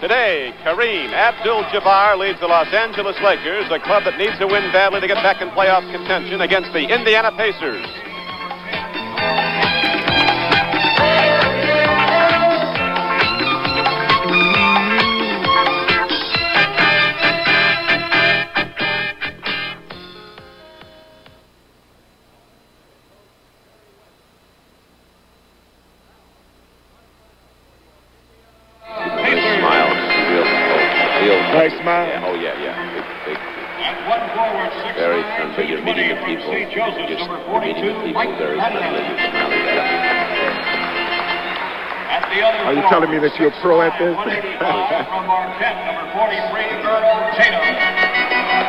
Today, Kareem Abdul-Jabbar leads the Los Angeles Lakers, a club that needs to win badly to get back in playoff contention, against the Indiana Pacers. Nice smile. Yeah, oh, yeah. Big. Very friendly. You're meeting the people. You're meeting the people very friendly. Are you telling me that you're a pro at this?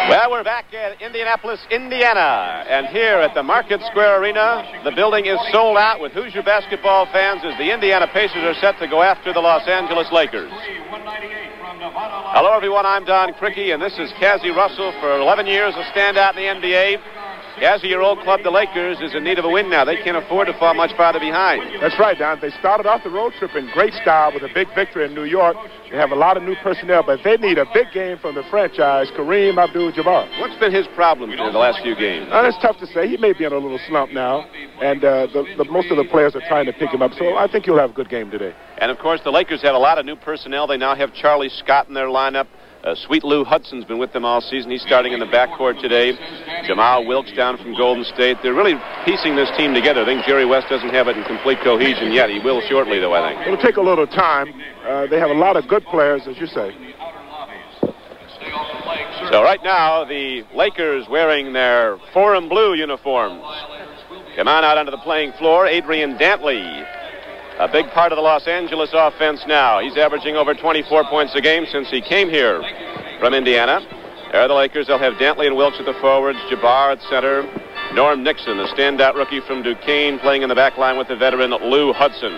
Well, we're back at Indianapolis, Indiana. And here at the Market Square Arena, the building is sold out with Hoosier basketball fans as the Indiana Pacers are set to go after the Los Angeles Lakers. Hello, everyone. I'm Don Crickey, and this is Cassie Russell. For 11 years, a standout in the NBA. Cassie, your old club, the Lakers, is in need of a win now. They can't afford to fall much farther behind. That's right, Don. They started off the road trip in great style with a big victory in New York. They have a lot of new personnel, but they need a big game from the franchise, Kareem Abdul-Jabbar. What's been his problem in the last few games? It's tough to say. He may be in a little slump now, and most of the players are trying to pick him up, so I think he'll have a good game today. And, of course, the Lakers have a lot of new personnel. They now have Charlie Scott in their lineup. Sweet Lou Hudson's been with them all season. He's starting in the backcourt today. Jamal Wilkes down from Golden State. They're really piecing this team together. I think Jerry West doesn't have it in complete cohesion yet. He will shortly, though, I think. It'll take a little time. They have a lot of good players, as you say. So right now, the Lakers wearing their forum blue uniforms. Come on out onto the playing floor. Adrian Dantley, a big part of the Los Angeles offense now. He's averaging over 24 points a game since he came here from Indiana. There are the Lakers. They'll have Dantley and Wilkes at the forwards, Jabbar at center, Norm Nixon, the standout rookie from Duquesne, playing in the back line with the veteran Lou Hudson.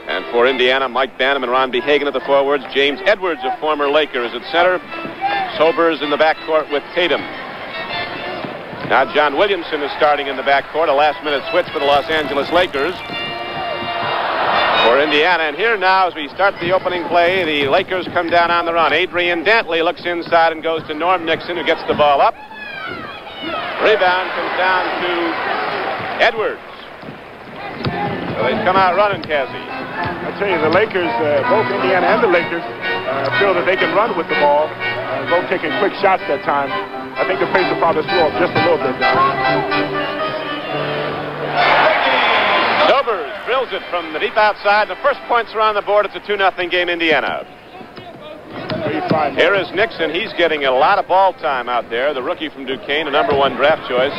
And for Indiana, Mike Banham and Ron Behagen at the forwards. James Edwards, a former Laker, is at center. Sobers in the backcourt with Tatum. Now John Williamson is starting in the backcourt, a last-minute switch for the Los Angeles Lakers. For Indiana, and here now as we start the opening play, the Lakers come down on the run. Adrian Dantley looks inside and goes to Norm Nixon, who gets the ball up. Rebound comes down to Edwards. So they come out running, Cassie. I tell you, the Lakers, both Indiana and the Lakers, feel that they can run with the ball, both taking quick shots that time. I think the pace will probably slow up just a little bit now. Sobers drills it from the deep outside. The first points are on the board. It's a 2-0 game, Indiana. Here is Nixon. He's getting a lot of ball time out there. The rookie from Duquesne, a #1 draft choice.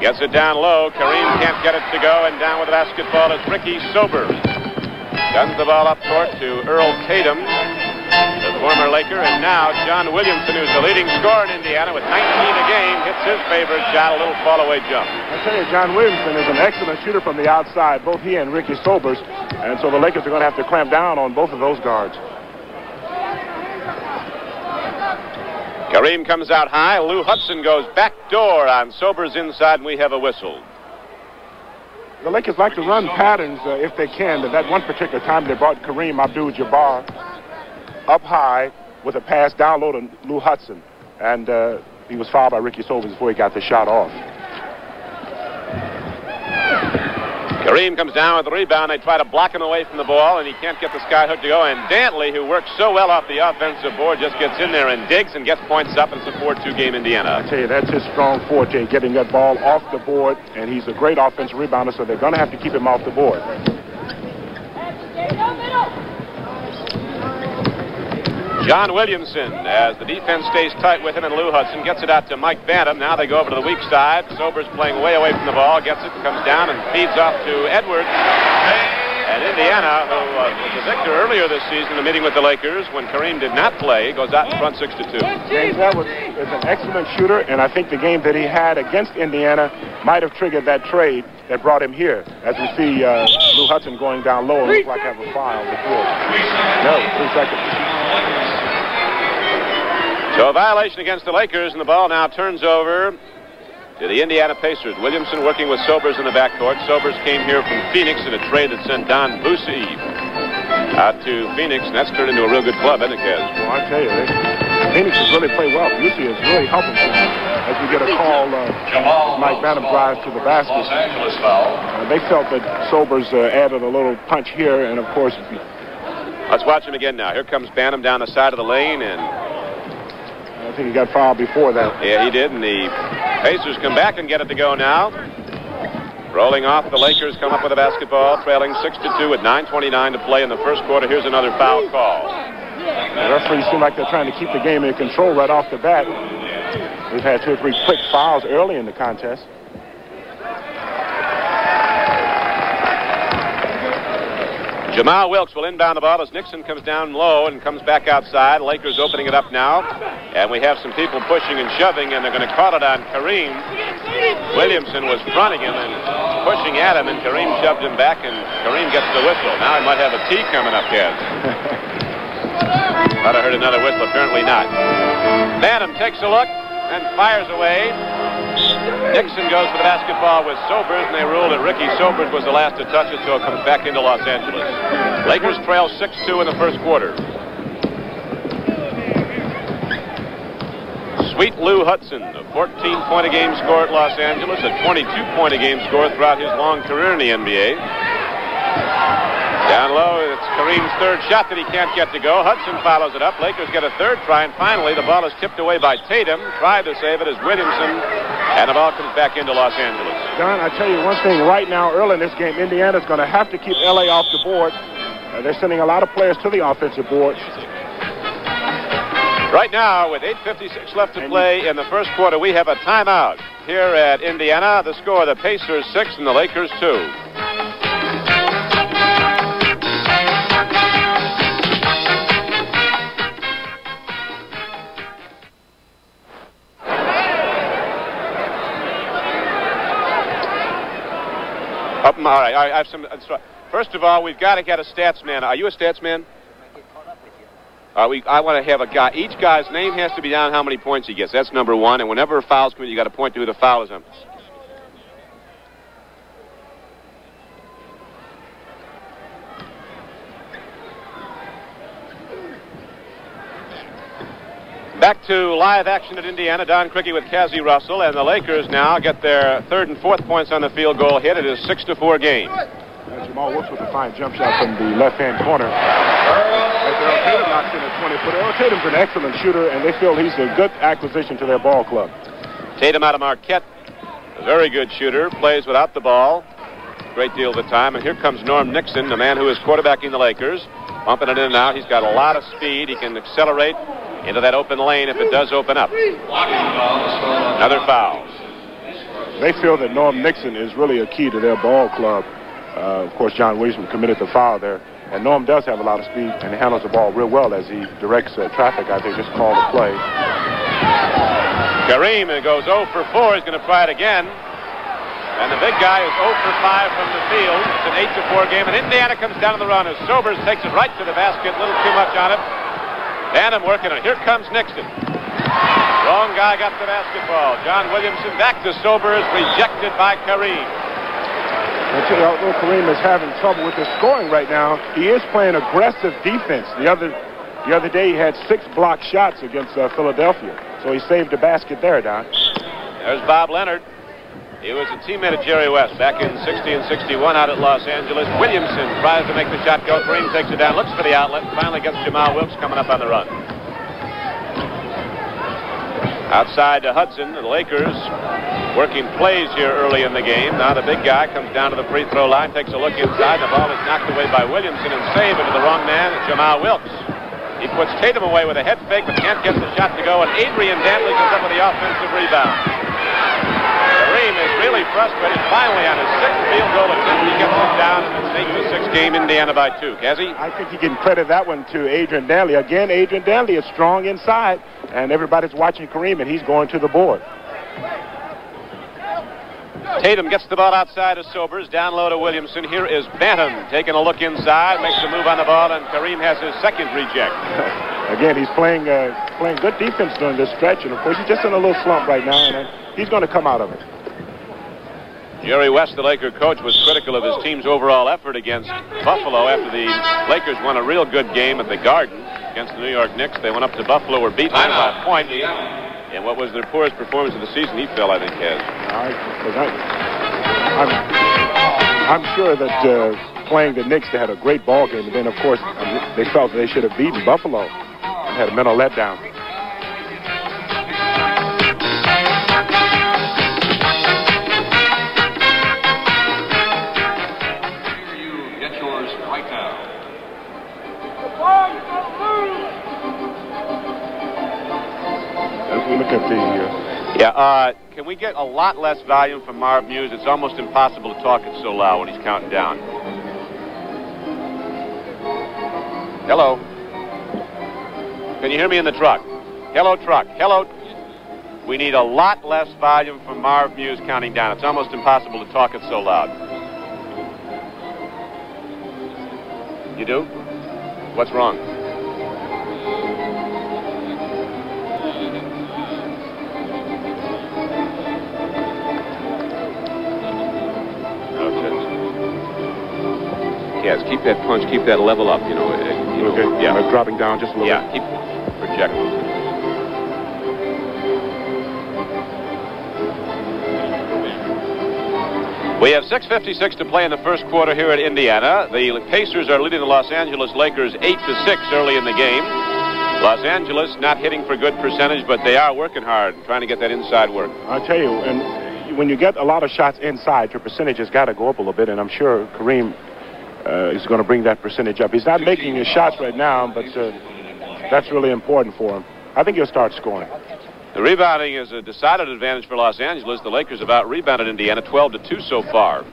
Gets it down low. Kareem can't get it to go, and down with the basketball is Ricky Sobers. Guns the ball up court to Earl Tatum, the former Laker, and now John Williamson, who's the leading scorer in Indiana with 19 a game, hits his favorite shot, a little fall-away jump. I tell you, John Williamson is an excellent shooter from the outside, both he and Ricky Sobers, and so the Lakers are going to have to clamp down on both of those guards. Kareem comes out high. Lou Hudson goes back door on Sobers inside, and we have a whistle. The Lakers like to run patterns if they can. But that one particular time they brought Kareem Abdul-Jabbar up high with a pass down low to Lou Hudson. And he was fouled by Ricky Sobers before he got the shot off. Kareem comes down with the rebound. They try to block him away from the ball, and he can't get the skyhook to go. And Dantley, who works so well off the offensive board, just gets in there and digs and gets points up, and it's a 4-2 game, Indiana. I tell you, that's his strong forte, getting that ball off the board, and he's a great offensive rebounder, so they're going to have to keep him off the board. John Williamson, as the defense stays tight with him, and Lou Hudson gets it out to Mike Banham. Now they go over to the weak side. Sobers playing way away from the ball, gets it, comes down, and feeds off to Edwards. And Indiana, who was the victor earlier this season in the meeting with the Lakers when Kareem did not play, goes out in front 6-2. James Edwards is an excellent shooter, and I think the game that he had against Indiana might have triggered that trade that brought him here. As we see Lou Hudson going down low, and looks like I have a foul before. No, 3 seconds. So a violation against the Lakers, and the ball now turns over to the Indiana Pacers. Williamson working with Sobers in the backcourt. Sobers came here from Phoenix in a trade that sent Don Boosie Out to Phoenix, and that's turned into a real good club, isn't it, Kez? Well, I tell you, Phoenix has really played well. Lucy is really helping them as we get a call. Mike Bantam drives to the basket. Los Angeles foul. They felt that Sobers added a little punch here, and of course. Let's watch him again now. Here comes Bantam down the side of the lane, and I think he got fouled before that. Yeah, he did, and the Pacers come back and get it to go now. Rolling off, the Lakers come up with a basketball, trailing 6-2 with 9:29 to play in the first quarter. Here's another foul call. The referees seem like they're trying to keep the game in control right off the bat. We've had 2 or 3 quick fouls early in the contest. Jamal Wilkes will inbound the ball as Nixon comes down low and comes back outside. Lakers opening it up now. And we have some people pushing and shoving, and they're going to call it on Kareem. Williamson was fronting him and pushing at him, and Kareem shoved him back, and Kareem gets the whistle. Now he might have a tee coming up, Kez. Thought I heard another whistle. Apparently not. Bantam takes a look and fires away. Nixon goes for the basketball with Sobers, and they ruled that Ricky Sobers was the last to touch it, so it comes back into Los Angeles. Lakers trail 6-2 in the first quarter. Sweet Lou Hudson, a 14-point-a-game scorer at Los Angeles, a 22-point-a-game scorer throughout his long career in the NBA. Down low, it's Kareem's third shot that he can't get to go. Hudson follows it up. Lakers get a third try, and finally the ball is tipped away by Tatum. Tried to save it as Williamson, and the ball comes back into Los Angeles. Don, I tell you one thing right now, early in this game, Indiana's going to have to keep LA off the board. They're sending a lot of players to the offensive board. Right now, with 8:56 left to play in the first quarter, we have a timeout here at Indiana. The score, the Pacers 6 and the Lakers 2. All right, I have some. First of all, we've got to get a stats man. Are you a stats man? I want to have a guy. Each guy's name has to be down how many points he gets. That's number one. And whenever a foul's committed, you got to point to who the foul is on. Back to live action at Indiana. Don Criqui with Cassie Russell, and the Lakers now get their third and fourth points on the field goal hit. It is 6-4 game. Jamal Wilkes with a fine jump shot from the left-hand corner. Earl Tatum knocks in a 20-footer. Earl Tatum's an excellent shooter, and they feel he's a good acquisition to their ball club. Tatum out of Marquette, a very good shooter, plays without the ball a great deal of the time. And here comes Norm Nixon, the man who is quarterbacking the Lakers, bumping it in and out. He's got a lot of speed. He can accelerate into that open lane if it does open up. Another foul. They feel that Norm Nixon is really a key to their ball club. Of course, John Williamson committed the foul there. And Norm does have a lot of speed, and he handles the ball real well as he directs traffic. I think just called a play. Kareem goes 0 for 4. He's going to try it again. And the big guy is 0 for 5 from the field. It's an 8-4 game, and Indiana comes down on the run as Sobers takes it right to the basket. A little too much on him. Bantam working it. Here comes Nixon. Wrong guy got the basketball. John Williamson back to Sobers, rejected by Kareem. I tell you, although Kareem is having trouble with his scoring right now, he is playing aggressive defense. The other day he had 6 blocked shots against Philadelphia, so he saved a basket there, Don. There's Bob Leonard. He was a teammate of Jerry West back in 60 and 61 out at Los Angeles. Williamson tries to make the shot go. Kareem takes it down, looks for the outlet, finally gets Jamal Wilkes coming up on the run. Outside to Hudson, the Lakers working plays here early in the game. Now the big guy comes down to the free throw line, takes a look inside. The ball is knocked away by Williamson and saved into the wrong man, Jamal Wilkes. He puts Tatum away with a head fake, but can't get the shot to go, and Adrian Dantley comes up with the offensive rebound. Kareem is really frustrated. Finally, on his 6th field goal attempt, he gets it down, and it's an 8-6 game, Indiana by 2. Cassie? I think you can credit that one to Adrian Dantley. Again, Adrian Dantley is strong inside, and everybody's watching Kareem, and he's going to the board. Tatum gets the ball outside of Sobers, down low to Williamson. Here is Bantam taking a look inside, makes a move on the ball, and Kareem has his second reject. Again, he's playing good defense during this stretch, and of course he's just in a little slump right now, and he's going to come out of it. Jerry West, the Laker coach, was critical of his team's overall effort against Buffalo after the Lakers won a real good game at the Garden against the New York Knicks. They went up to Buffalo, were beaten by a point, and what was their poorest performance of the season, he felt, I think, has. I'm sure that playing the Knicks, they had a great ball game, and then, of course, they felt they should have beaten Buffalo and had a mental letdown. As we look at the... can we get a lot less volume from Marv Muse? It's almost impossible to talk it so loud when he's counting down. Hello. Can you hear me in the truck? Hello, truck. Hello. We need a lot less volume from Marv Muse counting down. It's almost impossible to talk it so loud. You do? What's wrong? Yes, keep that punch, keep that level up, you know. Okay, yeah. Dropping down just a little bit. Yeah, keep projecting. We have 6:56 to play in the first quarter here at Indiana. The Pacers are leading the Los Angeles Lakers 8-6 early in the game. Los Angeles not hitting for good percentage, but they are working hard, trying to get that inside work. I'll tell you, and when you get a lot of shots inside, your percentage has got to go up a little bit, and I'm sure Kareem is going to bring that percentage up. He's not making his shots right now, but that's really important for him. I think he'll start scoring. The rebounding is a decided advantage for Los Angeles. The Lakers have out-rebounded Indiana 12-2 so far.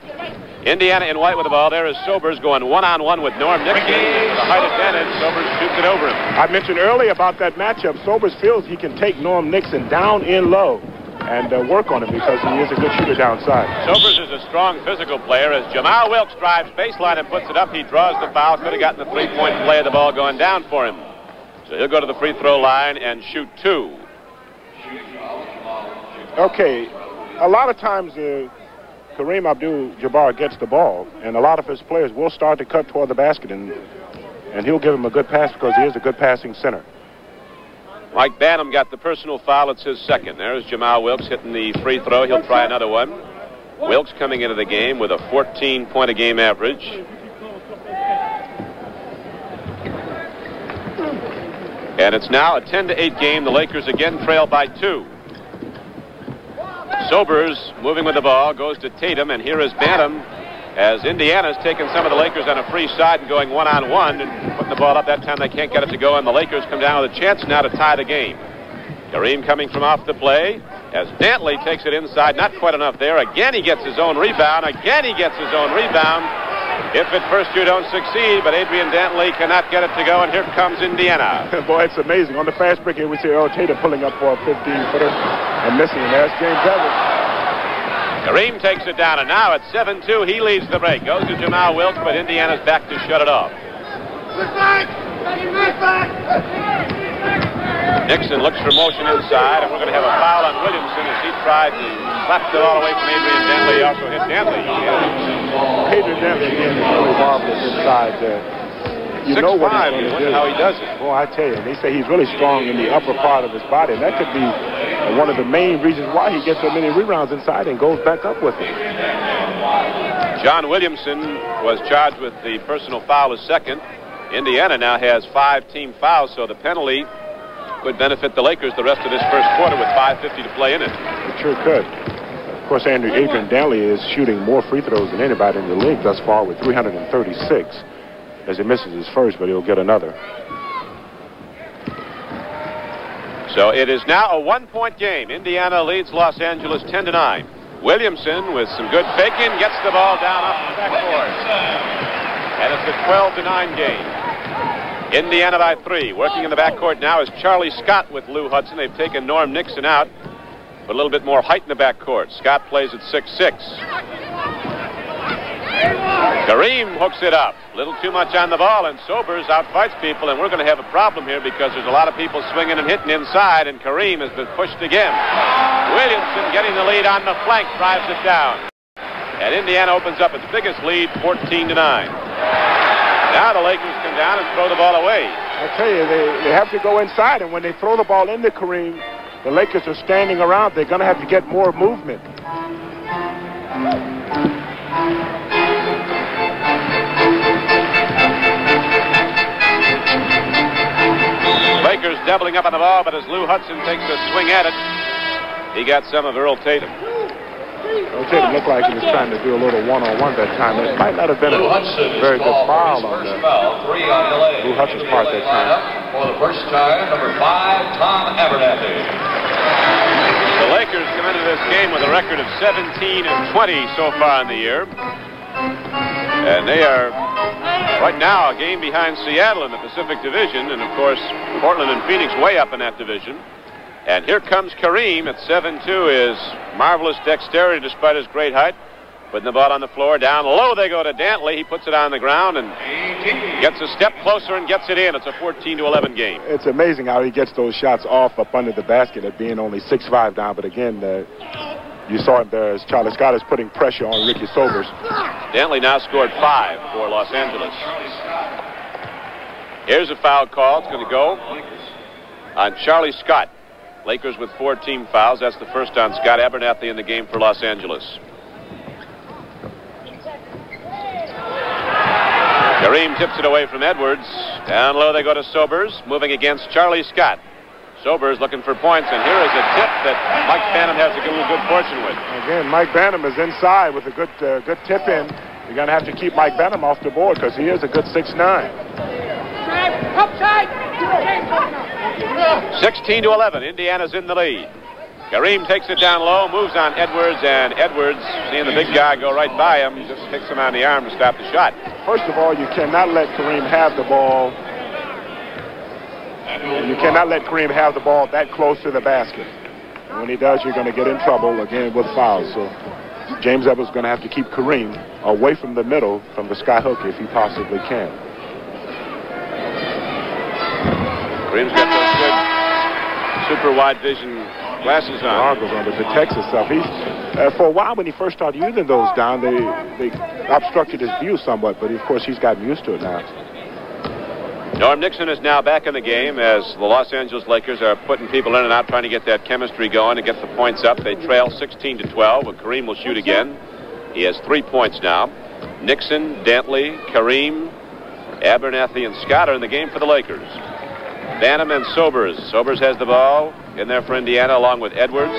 Indiana in white with the ball. There is Sobers going one-on-one with Norm Nixon. With a height advantage, Sobers shoots it over him. I mentioned earlier about that matchup. Sobers feels he can take Norm Nixon down in low and work on him because he is a good shooter downside. Sobers is a strong physical player. As Jamal Wilkes drives baseline and puts it up, he draws the foul. Could have gotten the three-point play of the ball going down for him. So he'll go to the free throw line and shoot two. Okay, a lot of times Kareem Abdul-Jabbar gets the ball, and a lot of his players will start to cut toward the basket, and he'll give him a good pass because he is a good passing center. Mike Banham got the personal foul. It's his second. There's Jamal Wilkes hitting the free throw. He'll try another one. Wilkes coming into the game with a 14-point-a-game average. And it's now a 10-8 game. The Lakers again trail by 2. Sobers moving with the ball, goes to Tatum, and here is Banham as Indiana's taken some of the Lakers on a free side and going one-on-one and putting the ball up. That time they can't get it to go, and the Lakers come down with a chance now to tie the game. Kareem coming from off the play as Dantley takes it inside. Not quite enough there. Again he gets his own rebound. Again he gets his own rebound. If at first you don't succeed, but Adrian Dantley cannot get it to go, and here comes Indiana. Boy, it's amazing. On the fast break here, we see Earl Tatum pulling up for a 15-footer and missing, and there's James Evans. Kareem takes it down, and now at 7-2, he leads the break. Goes to Jamal Wilkes, but Indiana's back to shut it off. Nixon looks for motion inside, and we're going to have a foul on Williamson as he tried to slap the ball away from Adrian Dantley. He also hit Dantley. Adrian Dantley again is really marvelous inside. You know what he's going to do. How he does it. Boy, I tell you, they say he's really strong in the upper part of his body, and that could be one of the main reasons why he gets so many rebounds inside and goes back up with it. John Williamson was charged with the personal foul as second. Indiana now has 5 team fouls, so the penalty could benefit the Lakers the rest of this first quarter with 5:50 to play in it. It sure could. Of course, Adrian Dantley is shooting more free throws than anybody in the league thus far with 336. As he misses his first, but he'll get another. So it is now a 1-point game. Indiana leads Los Angeles 10-9. Williamson with some good faking gets the ball down off the backboard. And it's a 12-9 game. Indiana by 3. Working in the backcourt now is Charlie Scott with Lou Hudson. They've taken Norm Nixon out. But a little bit more height in the backcourt. Scott plays at 6'6". Kareem hooks it up. A little too much on the ball, and Sobers outfights people, and we're going to have a problem here because there's a lot of people swinging and hitting inside, and Kareem has been pushed again. Williamson getting the lead on the flank, drives it down. And Indiana opens up its biggest lead, 14-9. Now the Lakers come down and throw the ball away. I tell you, they have to go inside, and when they throw the ball into Kareem, the Lakers are standing around. They're going to have to get more movement. Lakers doubling up on the ball, but as Lou Hudson takes a swing at it, he got some of Earl Tatum. Earl Tatum looked like he was trying to do a little one-on-one that time. It might not have been a very good foul on Lou Hudson's part that time. For the first time, number 5, Tom Abernathy. The Lakers come into this game with a record of 17-20 so far in the year. And they are right now a game behind Seattle in the Pacific Division, and of course Portland and Phoenix way up in that division. And here comes Kareem at 7'2", his marvelous dexterity despite his great height. Putting the ball on the floor, down low they go to Dantley. He puts it on the ground and gets a step closer and gets it in. It's a 14-11 game. It's amazing how he gets those shots off up under the basket at being only 6'5" down. But again, you saw him there as Charlie Scott is putting pressure on Ricky Sobers. Dantley now scored 5 for Los Angeles. Here's a foul call. It's going to go on Charlie Scott. Lakers with 4 team fouls. That's the first on Scott. Abernathy in the game for Los Angeles. Kareem tips it away from Edwards. Down low they go to Sobers, moving against Charlie Scott. Sobers looking for points, and here is a tip that Mike Banham has a little good fortune with. Again, Mike Banham is inside with a good tip in. You're going to have to keep Mike Banham off the board because he is a good 6'9". 16-11, Indiana's in the lead. Kareem takes it down low, moves on Edwards, and Edwards, seeing the big guy go right by him, just kicks him on the arm to stop the shot. First of all, you cannot let Kareem have the ball. You cannot let Kareem have the ball that close to the basket. And when he does, you're going to get in trouble again with fouls. So James Edwards is going to have to keep Kareem away from the middle, from the sky hook, if he possibly can. Kareem's got those good super wide vision glasses on. But protects himself. For a while when he first started using those down, they obstructed his view somewhat, but of course he's gotten used to it now. Norm Nixon is now back in the game as the Los Angeles Lakers are putting people in and out, trying to get that chemistry going and get the points up. They trail 16-12, but Kareem will shoot again. He has 3 points now. Nixon, Dantley, Kareem, Abernathy, and Scott are in the game for the Lakers. Banham and Sobers. Sobers has the ball in there for Indiana along with Edwards.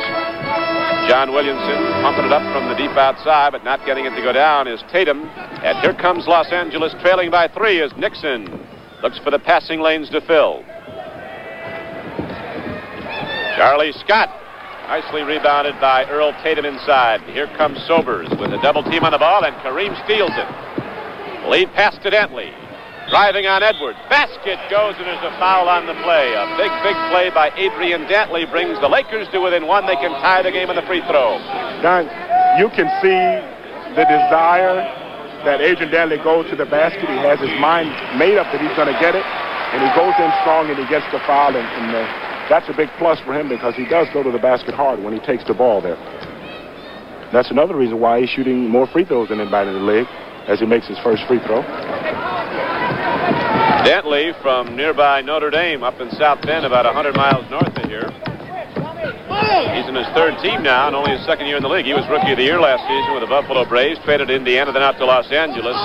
John Williamson pumping it up from the deep outside, but not getting it to go down is Tatum. And here comes Los Angeles trailing by 3 as Nixon looks for the passing lanes to fill. Charlie Scott nicely rebounded by Earl Tatum inside. Here comes Sobers with a double team on the ball, and Kareem steals it. Lead pass to Dantley. Driving on Edwards. Basket goes, and there's a foul on the play. A big, big play by Adrian Dantley brings the Lakers to within 1. They can tie the game on the free throw. Don, you can see the desire that Adrian Dantley goes to the basket. He has his mind made up that he's going to get it, and he goes in strong and he gets the foul, and that's a big plus for him because he does go to the basket hard when he takes the ball there. That's another reason why he's shooting more free throws than anybody in the league as he makes his first free throw. Dantley from nearby Notre Dame up in South Bend, about 100 miles north of here. He's in his 3rd team now and only his 2nd year in the league. He was Rookie of the Year last season with the Buffalo Braves, traded to Indiana, then out to Los Angeles.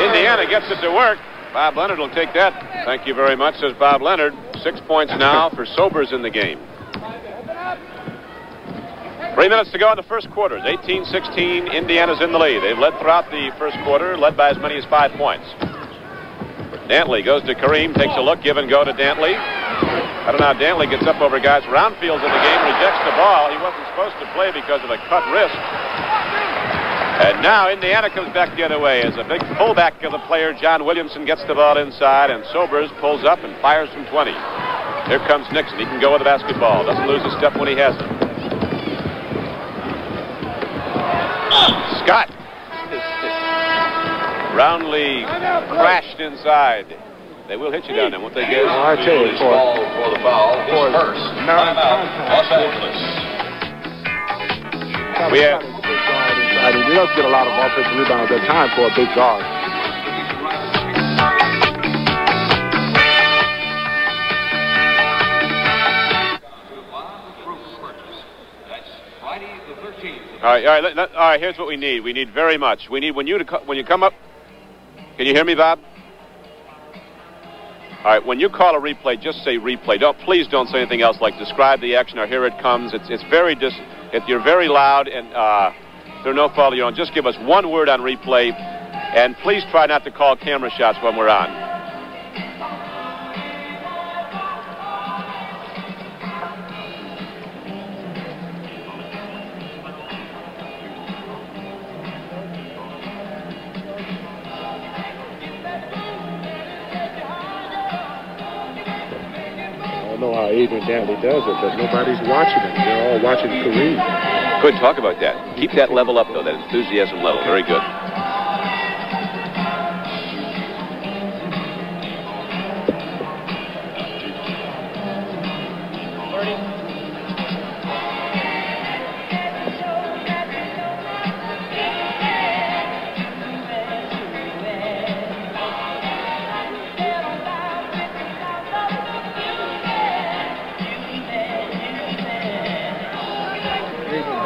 Indiana gets it to work. Bob Leonard will take that. Thank you very much, says Bob Leonard. 6 points now for Sobers in the game. 3 minutes to go in the first quarter. 18-16, Indiana's in the lead. They've led throughout the first quarter, led by as many as 5 points. Dantley goes to Kareem, takes a look, give and go to Dantley. I don't know how Dantley gets up over guys. Roundfield's in the game, rejects the ball. He wasn't supposed to play because of a cut wrist. And now Indiana comes back the other way as a big pullback of the player. John Williamson gets the ball inside, and Sobers pulls up and fires from 20. Here comes Nixon. He can go with the basketball. Doesn't lose a step when he has it. Scott roundly crashed inside. They will hit you down there, won't they, guys? I tell you, for the foul, his first timeout, Los Angeles. We have. He does get a lot of offensive rebounds at times for a big guard. All right. Here's what we need. We need very much. We need when you come up. Can you hear me, Bob? All right. When you call a replay, just say replay. Please don't say anything else like describe the action or here it comes. It's very you're very loud and through no fault of your own. Just give us one word on replay, and please try not to call camera shots when we're on. I don't know how Adrian Dantley does it, but nobody's watching him. They're all watching Kareem. Good. Talk about that. Keep that level up, though, that enthusiasm level. Very good.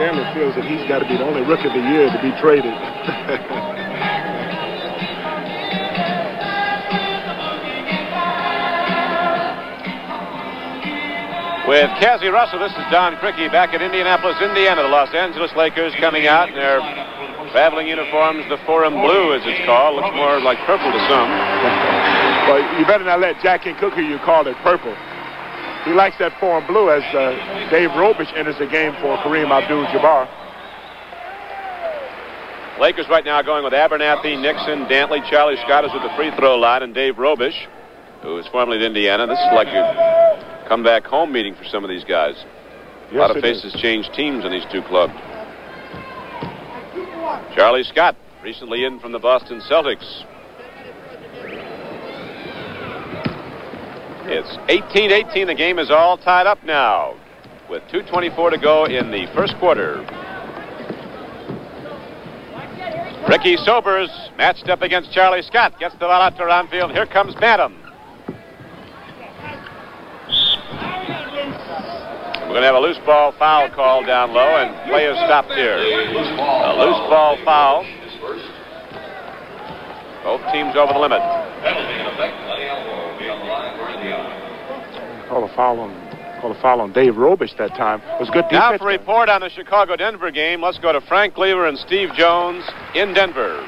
Dantley feels that he's got to be the only rookie of the year to be traded. With Cassie Russell, this is Don Crickey back at Indianapolis, Indiana. The Los Angeles Lakers coming out in their traveling uniforms, the Forum Blue, as it's called. Looks more like purple to some. Well, you better not let Jack and Cooker you call it purple. He likes that Forum Blue as Dave Robish enters the game for Kareem Abdul-Jabbar. Lakers right now going with Abernathy, Nixon, Dantley, Charlie Scott is with the free throw line, and Dave Robish, who is formerly at Indiana. This is like a come-back home meeting for some of these guys. Yes, a lot of faces change teams in these two clubs. Charlie Scott, recently in from the Boston Celtics. It's 18-18. The game is all tied up now with 2:24 to go in the first quarter. Ricky Sobers matched up against Charlie Scott. Gets the ball out to around field. Here comes Madam. We're going to have a loose ball foul call down low, and play is stopped here. A loose ball foul. Both teams over the limit. Call a foul on Dave Robish that time. It was good defense. Now for a report on the Chicago-Denver game, let's go to Frank Lever and Steve Jones in Denver.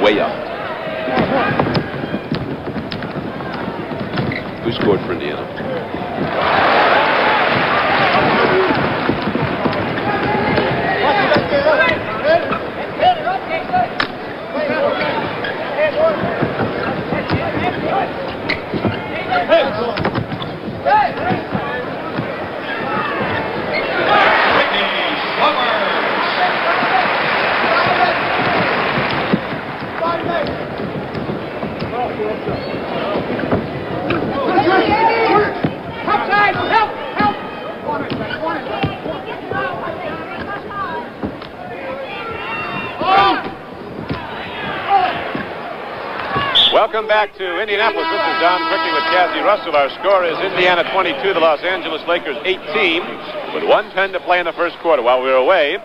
Way up. Who scored for Indiana? Welcome back to Indianapolis. This is Don Crickey with Cassie Russell. Our score is Indiana 22, the Los Angeles Lakers 18, with 1:10 to play in the first quarter. While we were away,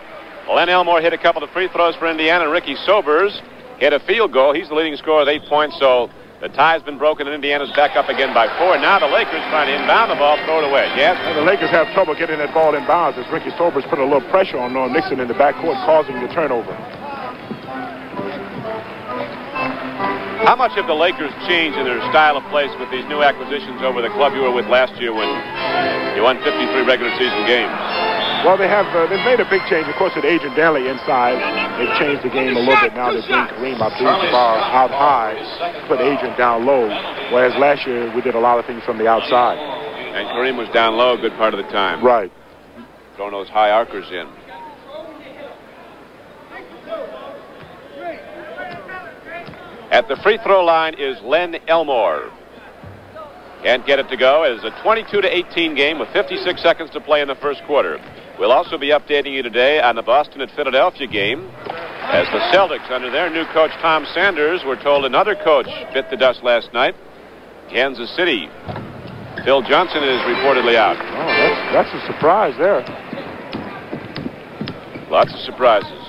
Len Elmore hit a couple of free throws for Indiana, and Ricky Sobers hit a field goal. He's the leading scorer with 8 points, so the tie's been broken, and Indiana's back up again by 4. Now the Lakers trying to inbound the ball, throw it away. Yes? And the Lakers have trouble getting that ball in bounds as Ricky Sobers put a little pressure on Norm Nixon in the backcourt, causing the turnover. How much have the Lakers changed in their style of play with these new acquisitions over the club you were with last year when you won 53 regular season games? Well, they've made a big change. Of course, with Adrian Danley inside, they've changed the game a little bit now. They bring Kareem Abdul-Jabbar out high, put Adrian down low, whereas last year we did a lot of things from the outside. And Kareem was down low a good part of the time. Right. Throwing those high arcers in. At the free throw line is Len Elmore. Can't get it to go. It is a 22-18 game with 56 seconds to play in the first quarter. We'll also be updating you today on the Boston at Philadelphia game, as the Celtics, under their new coach Tom Sanders, were told another coach bit the dust last night. Kansas City. Phil Johnson is reportedly out. Oh, that's a surprise there. Lots of surprises.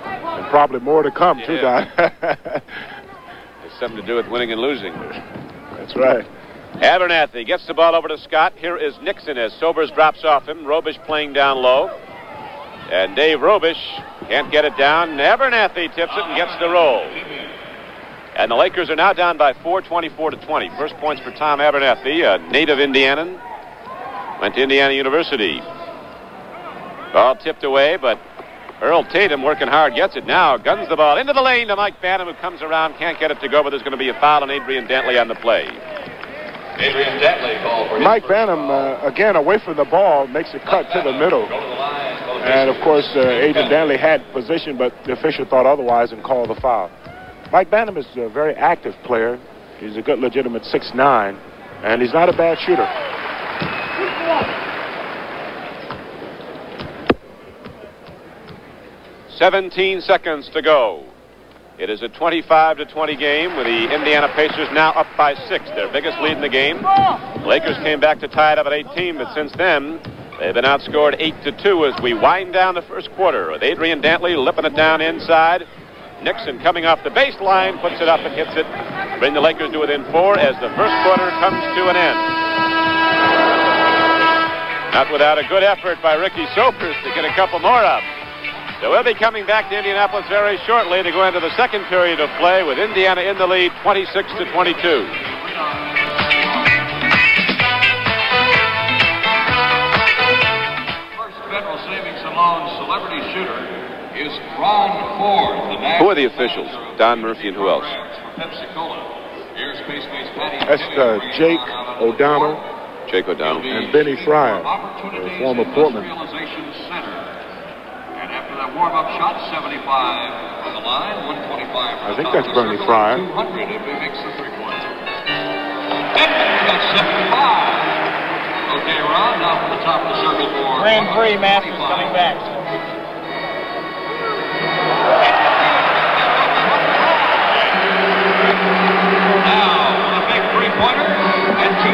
And probably more to come, too, Don. It's something to do with winning and losing. That's right. Abernathy gets the ball over to Scott. Here is Nixon as Sobers drops off him. Robish playing down low. And Dave Robish can't get it down. Abernathy tips it and gets the roll. And the Lakers are now down by 4, 24-20. First points for Tom Abernathy, a native Indianan. Went to Indiana University. Ball tipped away, but Earl Tatum working hard gets it now. Guns the ball into the lane to Mike Banham, who comes around, can't get it to go, but there's going to be a foul on Adrian Dantley on the play. Adrian Dantley called for Mike Banham, again, away from the ball, makes a cut to the middle. And, of course, Adrian Dantley had position, but the official thought otherwise and called the foul. Mike Banham is a very active player. He's a good, legitimate 6'9", and he's not a bad shooter. "17 seconds to go. It is a 25-20 game with the Indiana Pacers now up by 6, their biggest lead in the game. The Lakers came back to tie it up at 18, but since then they've been outscored 8-2 as we wind down the first quarter with Adrian Dantley lipping it down inside. Nixon coming off the baseline, puts it up and hits it. Bring the Lakers to within 4 as the first quarter comes to an end. Not without a good effort by Ricky Sobers to get a couple more up. So we'll be coming back to Indianapolis very shortly to go into the second period of play with Indiana in the lead 26-22. First Federal Savings and Loan celebrity shooter is Ron Ford. Who are the officials? Don Murphy and who else? That's Jake O'Donnell. Jake O'Donnell. And Benny Fryer, former Portland. After that warm-up shot, 75 on the line, 125. I think that's Bernie Fryer. 200 if he makes the three-pointer. And that's 75. Okay, Ron, now from the top of the circle for Grand Prix Masters coming back. Now, for the big three-pointer.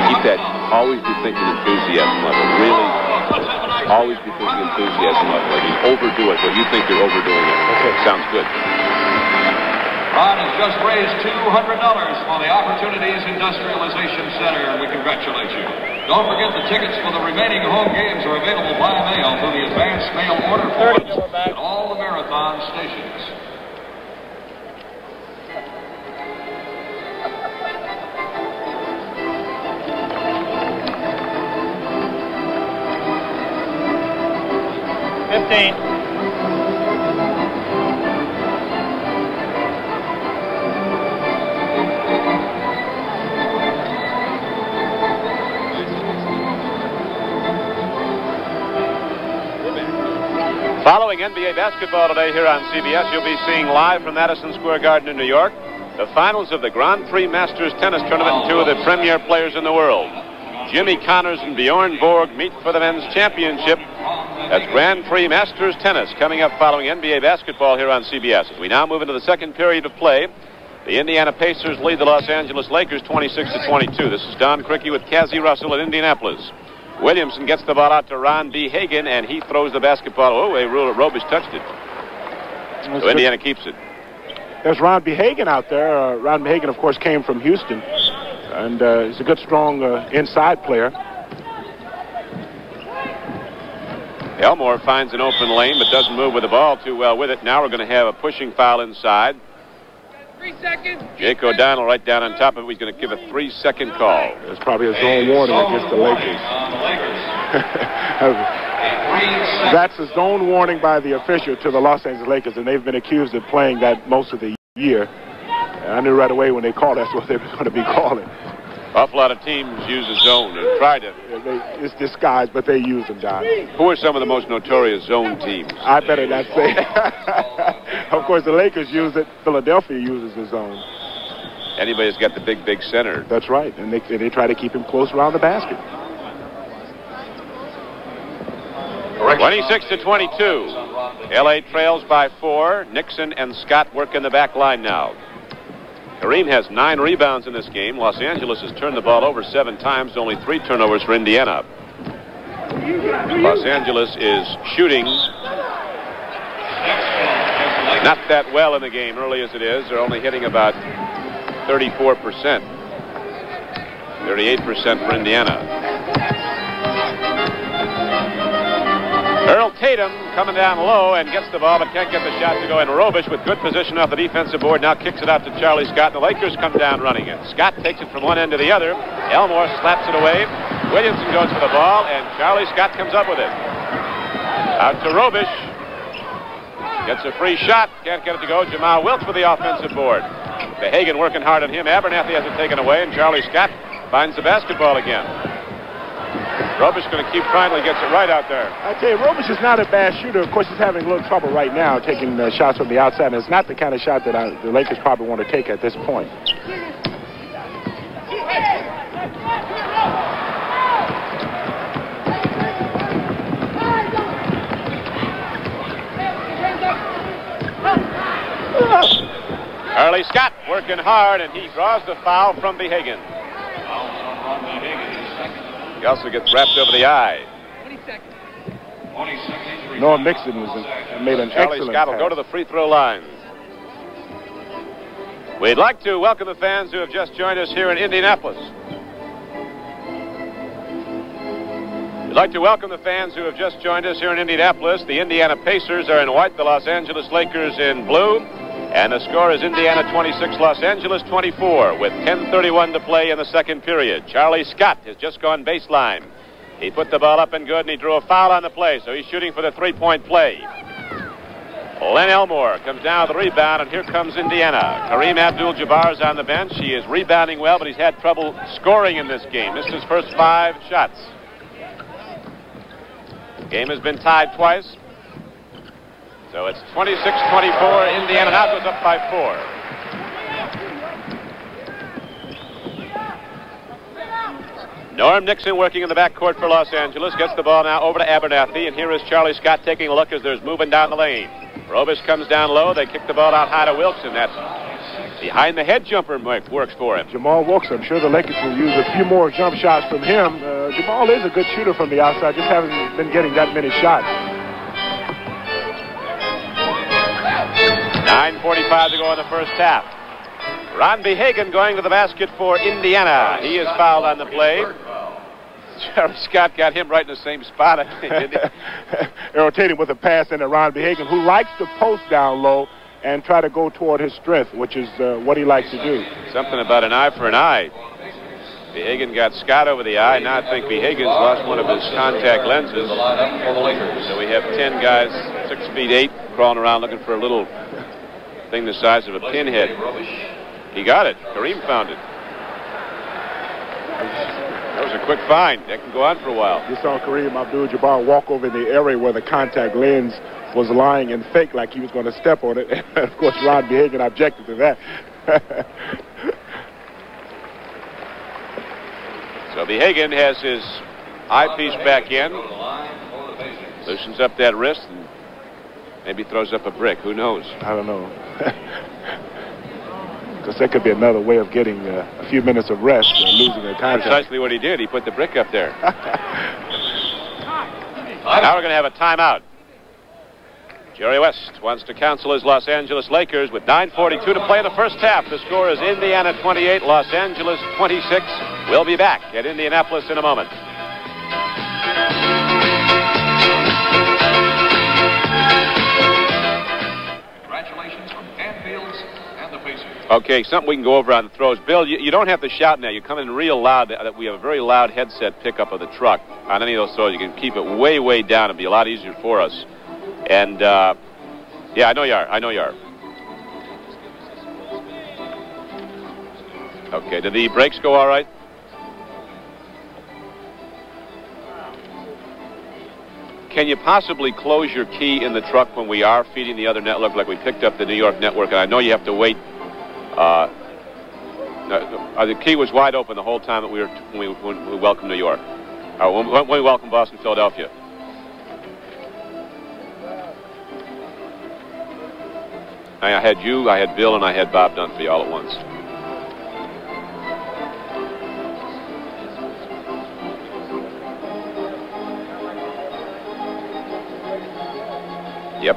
Keep that always be thinking enthusiasm level. Really, always be thinking enthusiasm level. I mean, overdo it, but you think you're overdoing it. Okay, sounds good. Ron has just raised $200 for the Opportunities Industrialization Center. We congratulate you. Don't forget the tickets for the remaining home games are available by mail through the advanced mail order forms at all the Marathon stations. Following NBA basketball today here on CBS, you'll be seeing live from Madison Square Garden in New York the finals of the Grand Prix Masters Tennis Tournament and two of the premier players in the world. Jimmy Connors and Bjorn Borg meet for the men's championship. That's Grand Prix Masters Tennis coming up following NBA basketball here on CBS. As we now move into the second period of play, the Indiana Pacers lead the Los Angeles Lakers 26-22. This is Don Criqui with Cassie Russell in Indianapolis. Williamson gets the ball out to Ron B. Hagan, and he throws the basketball away. Robish touched it. So Indiana keeps it. There's Ron B. Hagan out there. Ron B. Hagan, of course, came from Houston, and he's a good, strong inside player. Elmore finds an open lane, but doesn't move with the ball too well with it. Now we're going to have a pushing foul inside. 3 seconds. Jake O'Donnell right down on top of it. He's going to give a 3-second call. There's probably a zone warning against the Lakers. That's a zone warning by the official to the Los Angeles Lakers, and they've been accused of playing that most of the year. And I knew right away when they called that's what they were going to be calling. Awful lot of teams use a zone and try to. It's disguised, but they use them, Don. Who are some of the most notorious zone teams? I better not say. Of course, the Lakers use it. Philadelphia uses the zone. Anybody's got the big center. That's right, and they try to keep him close around the basket. 26-22. L.A. trails by 4. Nixon and Scott work in the back line now. Kareem has 9 rebounds in this game. Los Angeles has turned the ball over 7 times, only 3 turnovers for Indiana. Los Angeles is shooting not that well in the game, early as it is. They're only hitting about 34%. 38% for Indiana. Earl Tatum coming down low and gets the ball but can't get the shot to go in. Robish with good position off the defensive board now kicks it out to Charlie Scott. The Lakers come down running it. Scott takes it from one end to the other. Elmore slaps it away. Williamson goes for the ball and Charlie Scott comes up with it. Out to Robish. Gets a free shot. Can't get it to go. Jamal Wilkes with the offensive board. Hagan working hard on him. Abernathy has it taken away and Charlie Scott finds the basketball again. Robish going to keep trying till he gets it right out there. I tell you, Robish is not a bad shooter. Of course, he's having a little trouble right now taking shots from the outside. And it's not the kind of shot that the Lakers probably want to take at this point. Charlie Scott working hard, and he draws the foul from Hagan. He also gets wrapped over the eye. 20 seconds. Norm Nixon made an Charlie excellent Scott will pass. go to the free throw line. We'd like to welcome the fans who have just joined us here in Indianapolis. We'd like to welcome the fans who have just joined us here in Indianapolis. The Indiana Pacers are in white, the Los Angeles Lakers in blue. And the score is Indiana 26, Los Angeles 24, with 10:31 to play in the second period. Charlie Scott has just gone baseline. He put the ball up and good, and he drew a foul on the play, so he's shooting for the three-point play. Len Elmore comes down with the rebound, and here comes Indiana. Kareem Abdul-Jabbar is on the bench. He is rebounding well, but he's had trouble scoring in this game. Missed his first 5 shots. Game has been tied twice. So it's 26-24. Indiana now goes up by 4. Norm Nixon working in the backcourt for Los Angeles. Gets the ball now over to Abernathy. And here is Charlie Scott taking a look as there's moving down the lane. Robish comes down low. They kick the ball out high to Wilson. That's behind the head jumper works for him. Jamal Wilkes, I'm sure the Lakers will use a few more jump shots from him. Jamal is a good shooter from the outside. Just haven't been getting that many shots. 9:45 to go in the first half. Ron Hagan going to the basket for Indiana. He is fouled on the play. Charlie Scott got him right in the same spot, I think, didn't he? Irritating with a pass into Ron Hagan, who likes to post down low and try to go toward his strength, which is what he likes to do. Something about an eye for an eye. Hagan got Scott over the eye. Now I think Hagan's lost one of his contact lenses. So we have 10 guys, 6 feet 8, crawling around looking for a little thing the size of a pinhead. He got it. Kareem found it. That was a quick find. That can go on for a while. You saw Kareem Abdul-Jabbar walk over in the area where the contact lens was lying and fake like he was going to step on it. And of course, Ron Hagan objected to that. So Hagan has his eyepiece back in. Loosens up that wrist and maybe throws up a brick. Who knows? I don't know. Because that could be another way of getting a few minutes of rest and losing a contact. Precisely what he did. He put the brick up there. Now we're going to have a timeout. Jerry West wants to counsel his Los Angeles Lakers with 9:42 to play in the first half. The score is Indiana 28, Los Angeles 26. We'll be back at Indianapolis in a moment. Congratulations from Canfields and the Pacers. Okay, something we can go over on the throws. Bill, you don't have to shout now. You're coming real loud. We have a very loud headset pickup of the truck. On any of those throws, you can keep it way, way down. It'll be a lot easier for us. And, yeah, I know you are. I know you are. Okay, did the brakes go all right? Can you possibly close your key in the truck when we are feeding the other network, like we picked up the New York network? And I know you have to wait. The key was wide open the whole time that when we welcomed New York. When we welcomed Boston, Philadelphia. I had you, I had Bill, and I had Bob Dunphy all at once. Yep.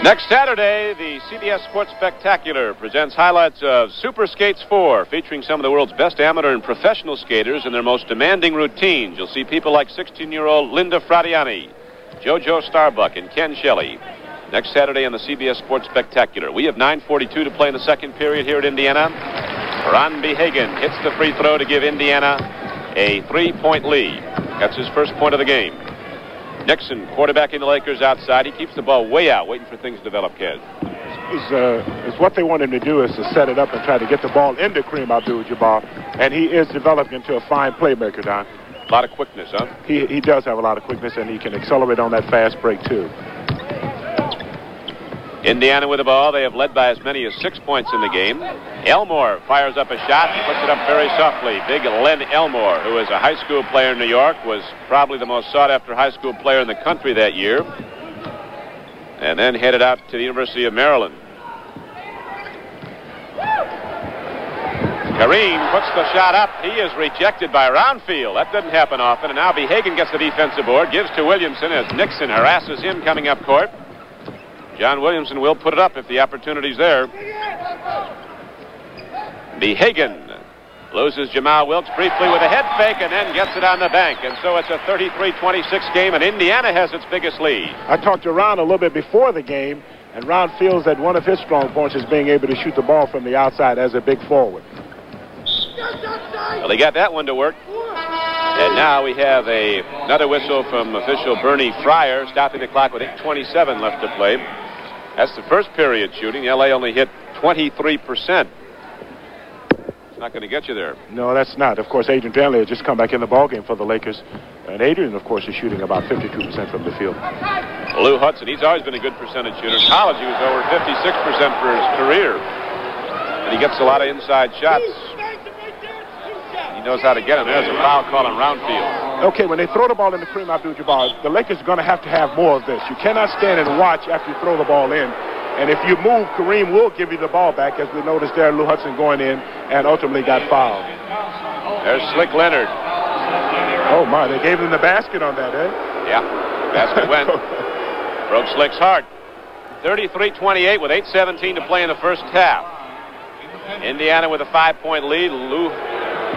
Next Saturday, the CBS Sports Spectacular presents highlights of Super Skates 4, featuring some of the world's best amateur and professional skaters in their most demanding routines. You'll see people like 16-year-old Linda Fradiani, JoJo Starbuck, and Ken Shelley. Next Saturday on the CBS Sports Spectacular. We have 9:42 to play in the second period here at Indiana. Ron Behagen hits the free throw to give Indiana a 3-point lead. That's his first point of the game. Nixon, quarterbacking the Lakers outside. He keeps the ball way out, waiting for things to develop, Ked. Is what they want him to do is to set it up and try to get the ball into Kareem Abdul-Jabbar, and he is developing into a fine playmaker, Don. A lot of quickness, huh? He does have a lot of quickness, and he can accelerate on that fast break, too. Indiana with the ball. They have led by as many as 6 points in the game. Elmore fires up a shot. He puts it up very softly. Big Len Elmore, who is a high school player in New York, was probably the most sought-after high school player in the country that year. And then headed out to the University of Maryland. Kareem puts the shot up. He is rejected by Roundfield. That doesn't happen often. And now Behagen gets the defensive board, gives to Williamson as Nixon harasses him coming up court. John Williamson will put it up if the opportunity's there. Behagen loses Jamal Wilkes briefly with a head fake and then gets it on the bank. And so it's a 33-26 game, and Indiana has its biggest lead. I talked to Ron a little bit before the game, and Ron feels that one of his strong points is being able to shoot the ball from the outside as a big forward. Well, he got that one to work. And now we have another whistle from official Bernie Fryer, stopping the clock with 8:27 left to play. That's the first period shooting. L.A. only hit 23%. It's not going to get you there. No, that's not. Of course, Adrian Danley has just come back in the ballgame for the Lakers. And Adrian, of course, is shooting about 52% from the field. Lou Hudson, he's always been a good percentage shooter. In college, he was over 56% for his career. And he gets a lot of inside shots. He knows how to get them. There's a foul call on Roundfield. Okay, when they throw the ball into Kareem Abdul-Jabbar, the Lakers are going to have more of this. You cannot stand and watch after you throw the ball in. And if you move, Kareem will give you the ball back, as we noticed there, Lou Hudson going in and ultimately got fouled. There's Slick Leonard. Oh, my, they gave him the basket on that, eh? Yeah, basket went. Broke Slick's heart. 33-28 with 8:17 to play in the first half. Indiana with a 5-point lead. Lou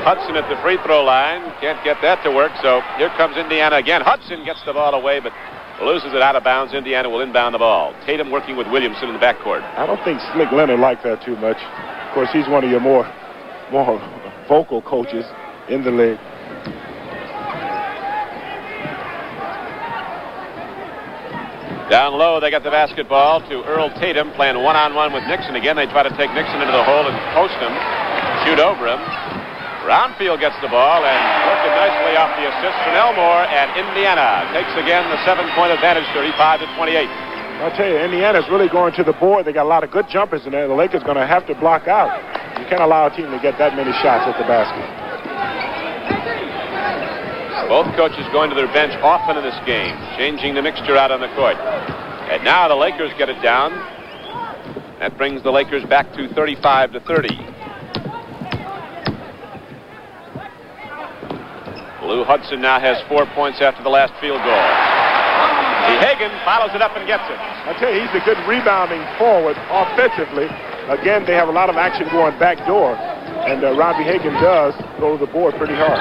Hudson at the free throw line. Can't get that to work, so here comes Indiana again. Hudson gets the ball away, but loses it out of bounds. Indiana will inbound the ball. Tatum working with Williamson in the backcourt. I don't think Slick Leonard liked that too much. Of course, he's one of your more vocal coaches in the league. Down low, they got the basketball to Earl Tatum, playing one-on-one with Nixon. Again, they try to take Nixon into the hole and post him, shoot over him. Roundfield gets the ball and working nicely off the assist from Elmore, and Indiana takes again the 7-point advantage, 35-28. I'll tell you, Indiana's really going to the board. They got a lot of good jumpers in there. The Lakers going to have to block out. You can't allow a team to get that many shots at the basket. Both coaches going to their bench often in this game, changing the mixture out on the court. And now the Lakers get it down. That brings the Lakers back to 35-30. Lou Hudson now has 4 points after the last field goal. Hagen follows it up and gets it. I tell you, he's a good rebounding forward offensively. Again, they have a lot of action going back door, and Robbie Hagen does go to the board pretty hard.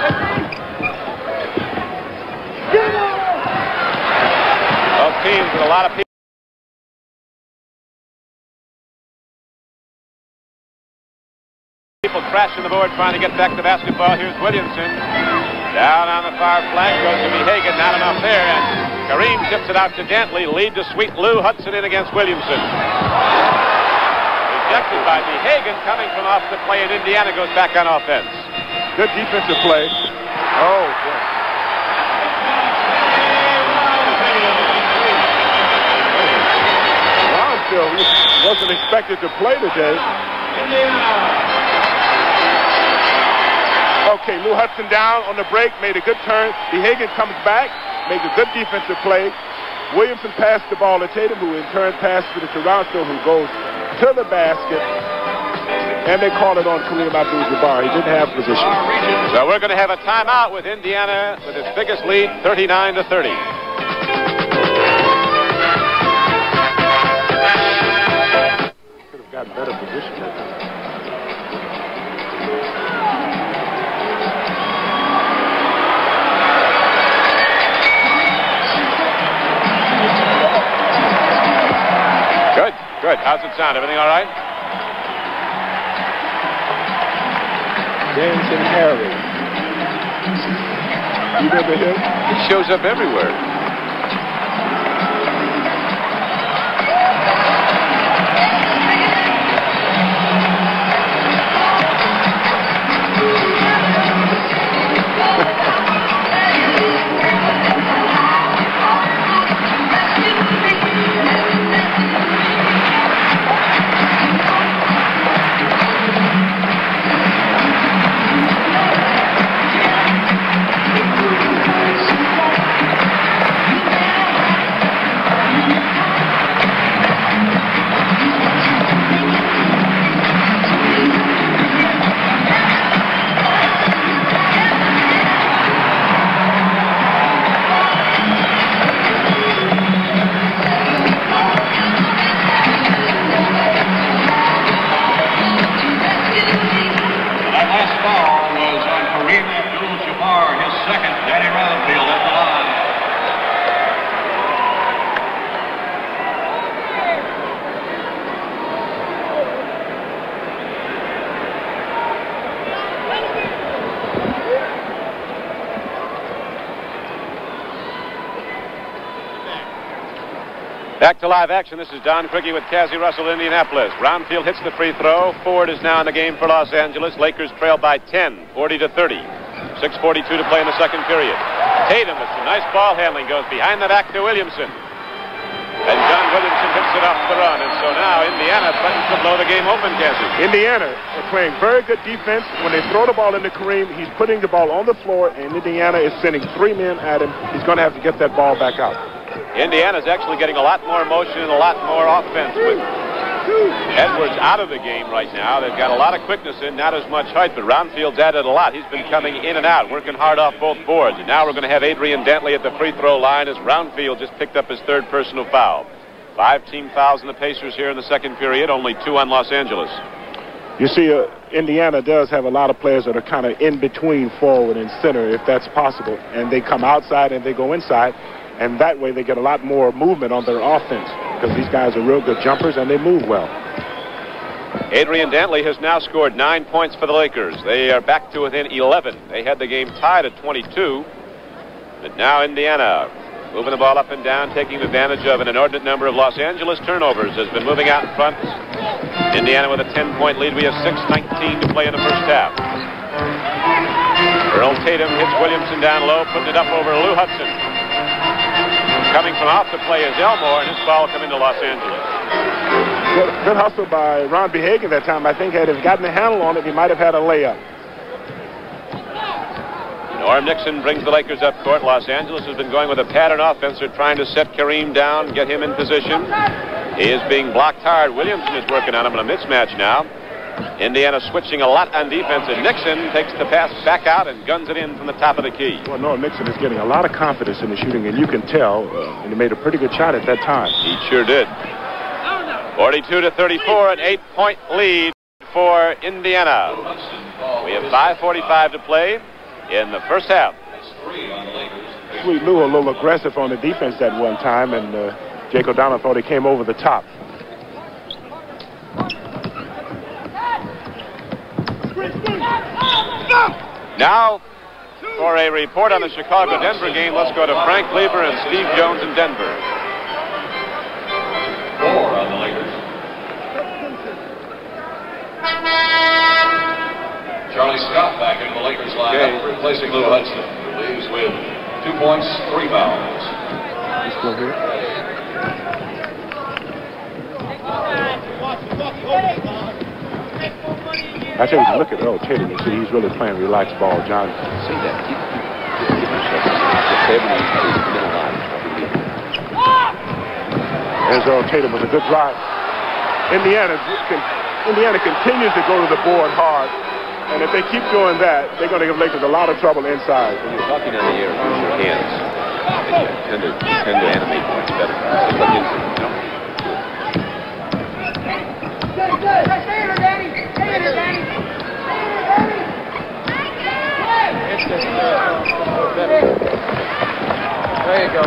Both teams with a lot of people crashing the board trying to get back to basketball. Here's Williamson. Down on the far flank goes to Hagen. Not enough there, and Kareem tips it out to Dantley. Lead to sweep Lou Hudson in against Williamson. Rejected by Hagen, coming from off the play, and Indiana goes back on offense. Good defensive play. Oh, boy. Roundfield wasn't expected to play today. Okay, Lou Hudson down on the break, made a good turn. Hagen comes back, makes a good defensive play. Williamson passed the ball to Tatum, who in turn passed it to Toronto, who goes to the basket. And they call it on Kareem Abdul-Jabbar. He didn't have position. So we're going to have a timeout with Indiana with its biggest lead, 39-30. Could have gotten better position that time. Good. How's it sound? Everything all right? James and Harry. You remember him? He shows up everywhere. Back to live action. This is Don Quickie with Cassie Russell, Indianapolis. Brownfield hits the free throw. Ford is now in the game for Los Angeles. Lakers trail by 10, 40-30. 6:42 to play in the second period. Tatum with some nice ball handling goes behind the back to Williamson. And John Williamson hits it off the run. And so now Indiana threatens to blow the game open, Cassie. Indiana are playing very good defense. When they throw the ball into Kareem, he's putting the ball on the floor, and Indiana is sending 3 men at him. He's going to have to get that ball back out. Indiana's actually getting a lot more motion and a lot more offense with Edwards out of the game right now. They've got a lot of quickness in, not as much height, but Roundfield's added a lot. He's been coming in and out, working hard off both boards. And now we're going to have Adrian Dantley at the free throw line as Roundfield just picked up his third personal foul. 5 team fouls in the Pacers here in the second period, only 2 on Los Angeles. You see, Indiana does have a lot of players that are kind of in between forward and center, if that's possible. And they come outside and they go inside. And that way they get a lot more movement on their offense because these guys are real good jumpers and they move well. Adrian Dantley has now scored 9 points for the Lakers. They are back to within 11. They had the game tied at 22. But now Indiana moving the ball up and down, taking advantage of an inordinate number of Los Angeles turnovers, has been moving out in front. Indiana with a 10-point lead. We have 6:19 to play in the first half. Earl Tatum hits Williamson down low, putting it up over Lou Hudson. Coming from off the play is Elmore, and his ball coming to Los Angeles. Good hustle by Ron B. Hagen that time. I think had he gotten a handle on it, he might have had a layup. Norm Nixon brings the Lakers up court. Los Angeles has been going with a pattern offense. They're trying to set Kareem down, get him in position. He is being blocked hard. Williamson is working on him in a mismatch now. Indiana switching a lot on defense, and Nixon takes the pass back out and guns it in from the top of the key. Well, no, Nixon is getting a lot of confidence in the shooting, and you can tell, and he made a pretty good shot at that time. He sure did. 42-34, an 8-point lead for Indiana. We have 5:45 to play in the first half. Sweet Lou a little aggressive on the defense that one time, and Jake O'Donnell thought he came over the top. Now, for a report on the Chicago-Denver game, let's go to Frank Lieber and Steve Jones in Denver. 4 on the Lakers. Charlie Scott back into the Lakers lineup, replacing Lou Hudson, who leaves with 2 points, 3 fouls. He's still here. I think if you look at Earl Tatum, you see he's really playing relaxed ball, John. See that? There's Earl Tatum with a good drive. Indiana continues to go to the board hard, and if they keep doing that, they're going to give Lakers a lot of trouble inside. When you're talking on the air with your hands, you tend to animate much better. There you go.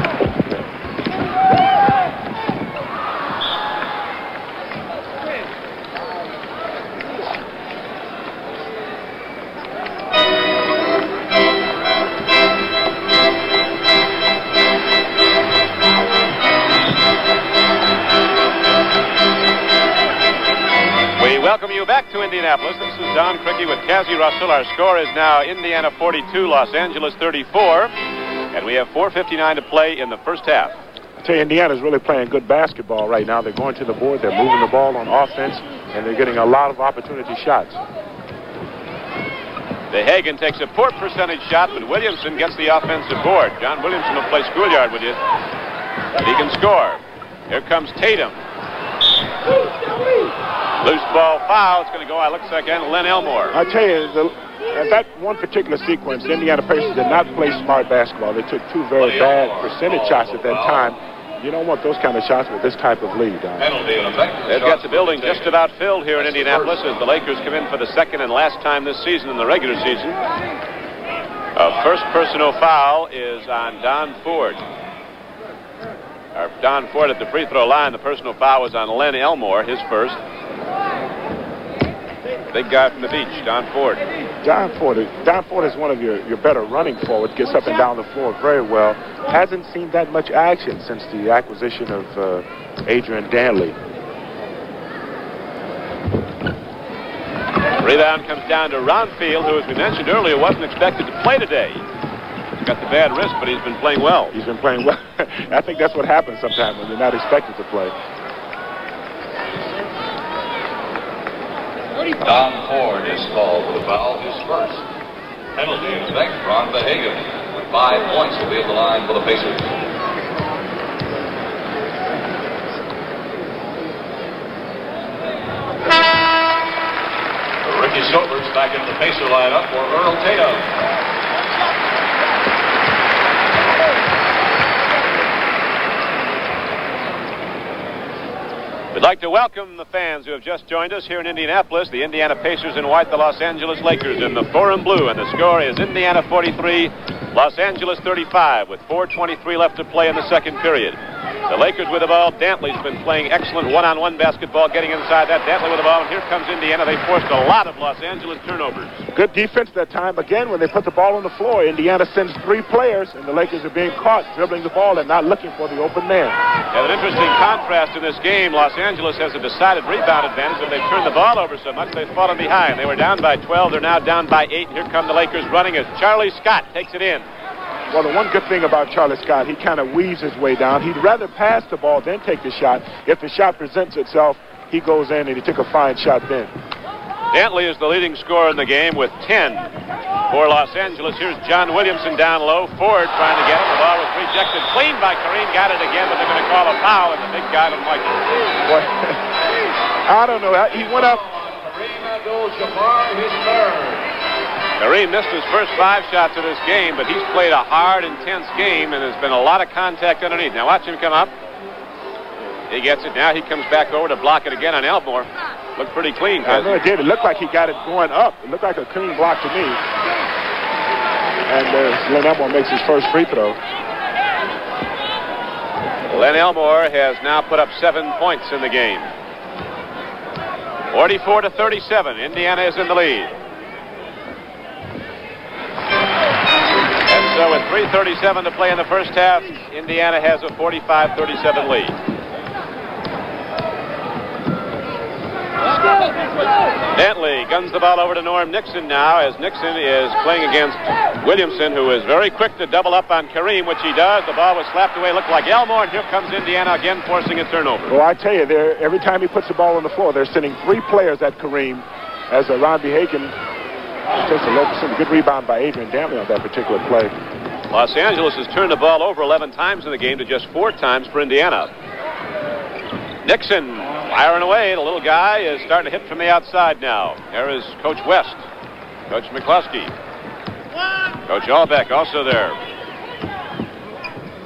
Welcome you back to Indianapolis. This is Don Criqui with Cassie Russell. Our score is now Indiana 42, Los Angeles 34, and we have 4:59 to play in the first half. I tell you, Indiana's really playing good basketball right now. They're going to the board, they're moving the ball on offense, and they're getting a lot of opportunity shots. DeHagen takes a poor percentage shot, but Williamson gets the offensive board. John Williamson will play schoolyard with you, but he can score. Here comes Tatum. Loose ball foul. It's going to go, it looks like, on Len Elmore. I tell you, that one particular sequence, the Indiana Pacers did not play smart basketball. They took 2 very bad percentage shots at that time. You don't want those kind of shots with this type of lead. They've got the building just about filled here in Indianapolis as the Lakers come in for the second and last time this season in the regular season. First personal foul is on Don Ford. Don Ford at the free throw line. The personal foul was on Len Elmore, his first. Big guy from the beach, Don Ford. Don Ford is one of your better running forwards. Gets up and down the floor very well. Hasn't seen that much action since the acquisition of Adrian Dantley. Rebound comes down to Ronfield, who, as we mentioned earlier, wasn't expected to play today. He's got the bad wrist, but he's been playing well. He's been playing well. I think that's what happens sometimes when you're not expected to play. Don Ford is called for the foul, his first. Penalty in effect, Ron DeHagen with 5 points will be at the line for the Pacers. Ricky Silver's back into the Pacer lineup for Earl Tatum. We'd like to welcome the fans who have just joined us here in Indianapolis. The Indiana Pacers in white, the Los Angeles Lakers in the 4 and blue, and the score is Indiana 43, Los Angeles 35, with 4:23 left to play in the second period. The Lakers with the ball. Dantley's been playing excellent one-on-one basketball, getting inside that. Dantley with the ball, and here comes Indiana. They forced a lot of Los Angeles turnovers. Good defense that time. Again, when they put the ball on the floor, Indiana sends 3 players, and the Lakers are being caught dribbling the ball and not looking for the open man. Yeah, an interesting contrast in this game. Los Angeles has a decided rebound advantage, but they've turned the ball over so much they've fallen behind. They were down by 12. They're now down by 8. Here come the Lakers running as Charlie Scott takes it in. Well, the one good thing about Charlie Scott, he kind of weaves his way down. He'd rather pass the ball than take the shot. If the shot presents itself, he goes in and he took a fine shot then. Dantley is the leading scorer in the game with 10 for Los Angeles. Here's John Williamson down low. Ford trying to get it. The ball was rejected clean by Kareem. Got it again, but they're going to call a foul, and the big guy doesn't like it. Boy, I don't know. He went up. Kareem Abdul-Jabbar, his third. Kareem missed his first 5 shots of this game, but he's played a hard, intense game, and there's been a lot of contact underneath. Now watch him come up. He gets it. Now he comes back over to block it again on Elmore. Looked pretty clean. I know it did. It looked like he got it going up. It looked like a clean block to me. And Len Elmore makes his first free throw. Len Elmore has now put up 7 points in the game. 44-37. Indiana is in the lead. And so with 3:37 to play in the first half, Indiana has a 45-37 lead. Dantley guns the ball over to Norm Nixon now, as Nixon is playing against Williamson, who is very quick to double up on Kareem, which he does. The ball was slapped away, looked like Elmore, and here comes Indiana again, forcing a turnover. Well, I tell you, every time he puts the ball on the floor, they're sending 3 players at Kareem, as Ron B. Hagen takes a low percent. Good rebound by Adrian Dantley on that particular play. Los Angeles has turned the ball over 11 times in the game to just 4 times for Indiana. Nixon firing away. The little guy is starting to hit from the outside now. There is Coach West, Coach McCluskey, Coach Allbeck also there.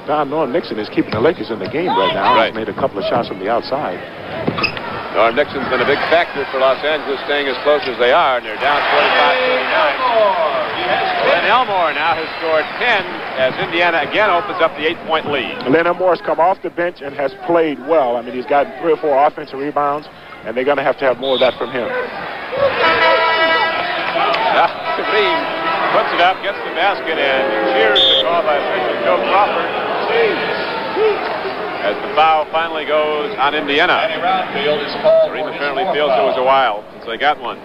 Don Norm Nixon is keeping the Lakers in the game right now. Right. He's made a couple of shots from the outside. Norm Nixon's been a big factor for Los Angeles, staying as close as they are, and they're down 45-39. Len Elmore now has scored 10 as Indiana again opens up the 8-point lead. Len Elmore has come off the bench and has played well. I mean, he's gotten 3 or 4 offensive rebounds, and they're going to have more of that from him. Kareem puts it up, gets the basket, and cheers the call by official Joe Crawford. As the foul finally goes on Indiana. Kareem apparently feels it was a while since they got one.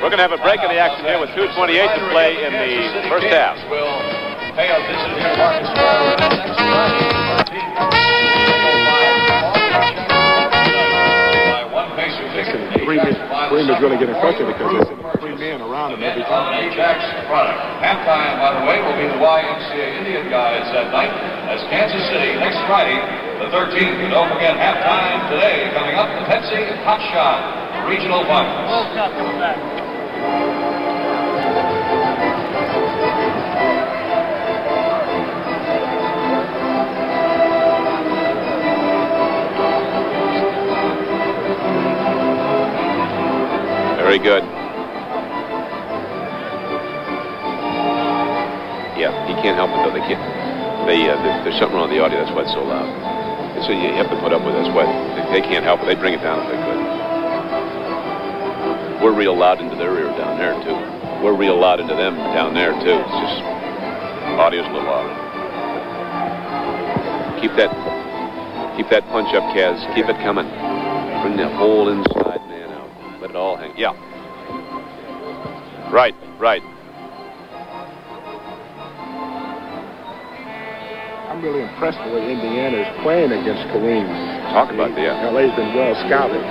We're going to have a break in the action here with 2:28 to play in the first half. Kareem is really getting frustrated because there's 3 men around him every time. Halftime, by the way, will be the YMCA Indian guys that night as Kansas City next Friday, the 13th. And don't forget, halftime today coming up, the Pepsi Hot Shot Regional Finals. Very good. Yeah, he can't help it though. They can't. There's something wrong with the audio. That's why it's so loud. And so you have to put up with it. That's why they can't help it. They bring it down if they could. We're real loud into their ear down there too. We're real loud into them down there too. It's just audio's a little loud. Keep that punch up, Kaz. Keep it coming. Bring the whole inside man out. Let it all hang. Yeah. Right. I'm really impressed the way Indiana is playing against Kareem. Talk about that. LA's been well scouted.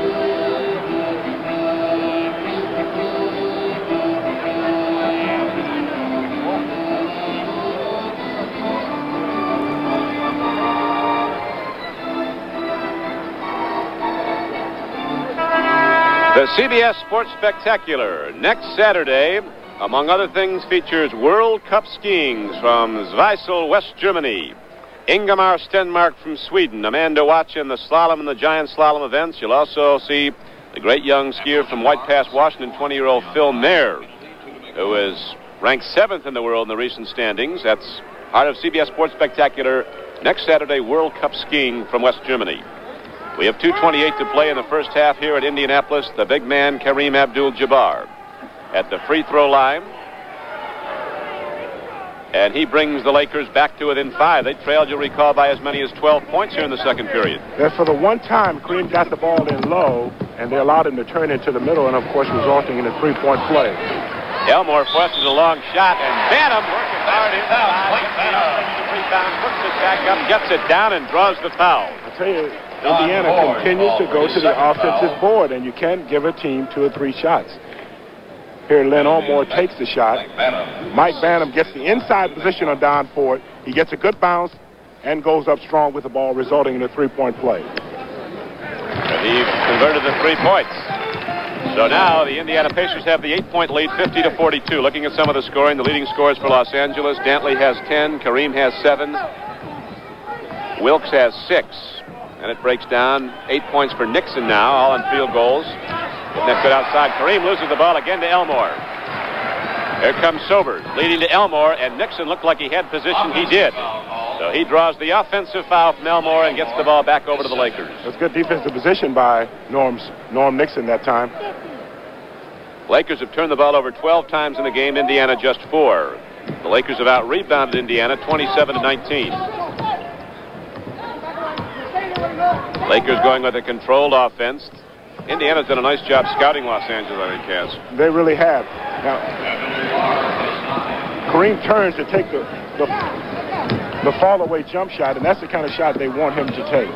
The CBS Sports Spectacular next Saturday, among other things, features World Cup skiing from Zweisel, West Germany. Ingemar Stenmark from Sweden, a man to watch in the slalom and the giant slalom events. You'll also see the great young skier from White Pass, Washington, 20-year-old Phil Mayer, who is ranked 7th in the world in the recent standings. That's part of CBS Sports Spectacular next Saturday, World Cup skiing from West Germany. We have 2:28 to play in the first half here at Indianapolis. The big man, Kareem Abdul-Jabbar, at the free throw line. And he brings the Lakers back to within 5. They trailed, you'll recall, by as many as 12 points here in the second period. And for the one time, Kareem got the ball in low, and they allowed him to turn into the middle, and of course resulting in a 3-point play. Elmore forces a long shot, and Banham working hard inside. Rebound, puts it back up, gets it down, and draws the foul. I tell you, Indiana continues to go to the offensive board, and you can't give a team 2 or 3 shots. Here, Len Elmore takes the shot. Mike Bantam gets the inside position on Don Ford. He gets a good bounce and goes up strong with the ball, resulting in a three-point play. And he converted the 3 points. So now the Indiana Pacers have the 8-point lead, 50-42. Looking at some of the scoring, the leading scores for Los Angeles. Dantley has 10. Kareem has 7. Wilkes has 6. And it breaks down. 8 points for Nixon now, all on field goals. Getting that good outside. Kareem loses the ball again to Elmore. Here comes Sobers, leading to Elmore, and Nixon looked like he had position. He did. So he draws the offensive foul from Elmore and gets the ball back over to the Lakers. That's good defensive position by Norm Nixon that time. Lakers have turned the ball over 12 times in the game. Indiana just 4. The Lakers have out-rebounded Indiana 27-19. Lakers going with a controlled offense. Indiana's done a nice job scouting Los Angeles, I think, Kaz. They really have. Now, Kareem turns to take the fall-away jump shot, and that's the kind of shot they want him to take.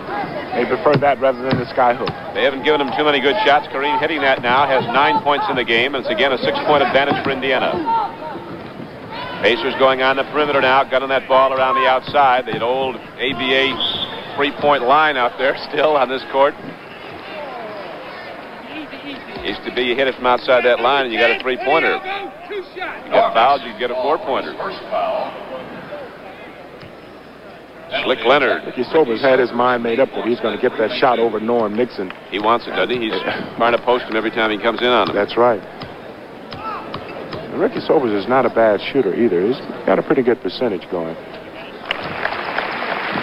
They prefer that rather than the sky hook. They haven't given him too many good shots. Kareem hitting that now has 9 points in the game, and it's again a 6-point advantage for Indiana. Pacers going on the perimeter now, gunning that ball around the outside. The old ABA 3-point line out there still on this court. Used to be you hit it from outside that line and you got a 3-pointer. You get fouled, you get a 4-pointer. Slick Leonard. Ricky Sobers had his mind made up that he's going to get that shot over Norm Nixon. He wants it, doesn't he? He's trying to post him every time he comes in on him. That's right. And Ricky Sobers is not a bad shooter either. He's got a pretty good percentage going.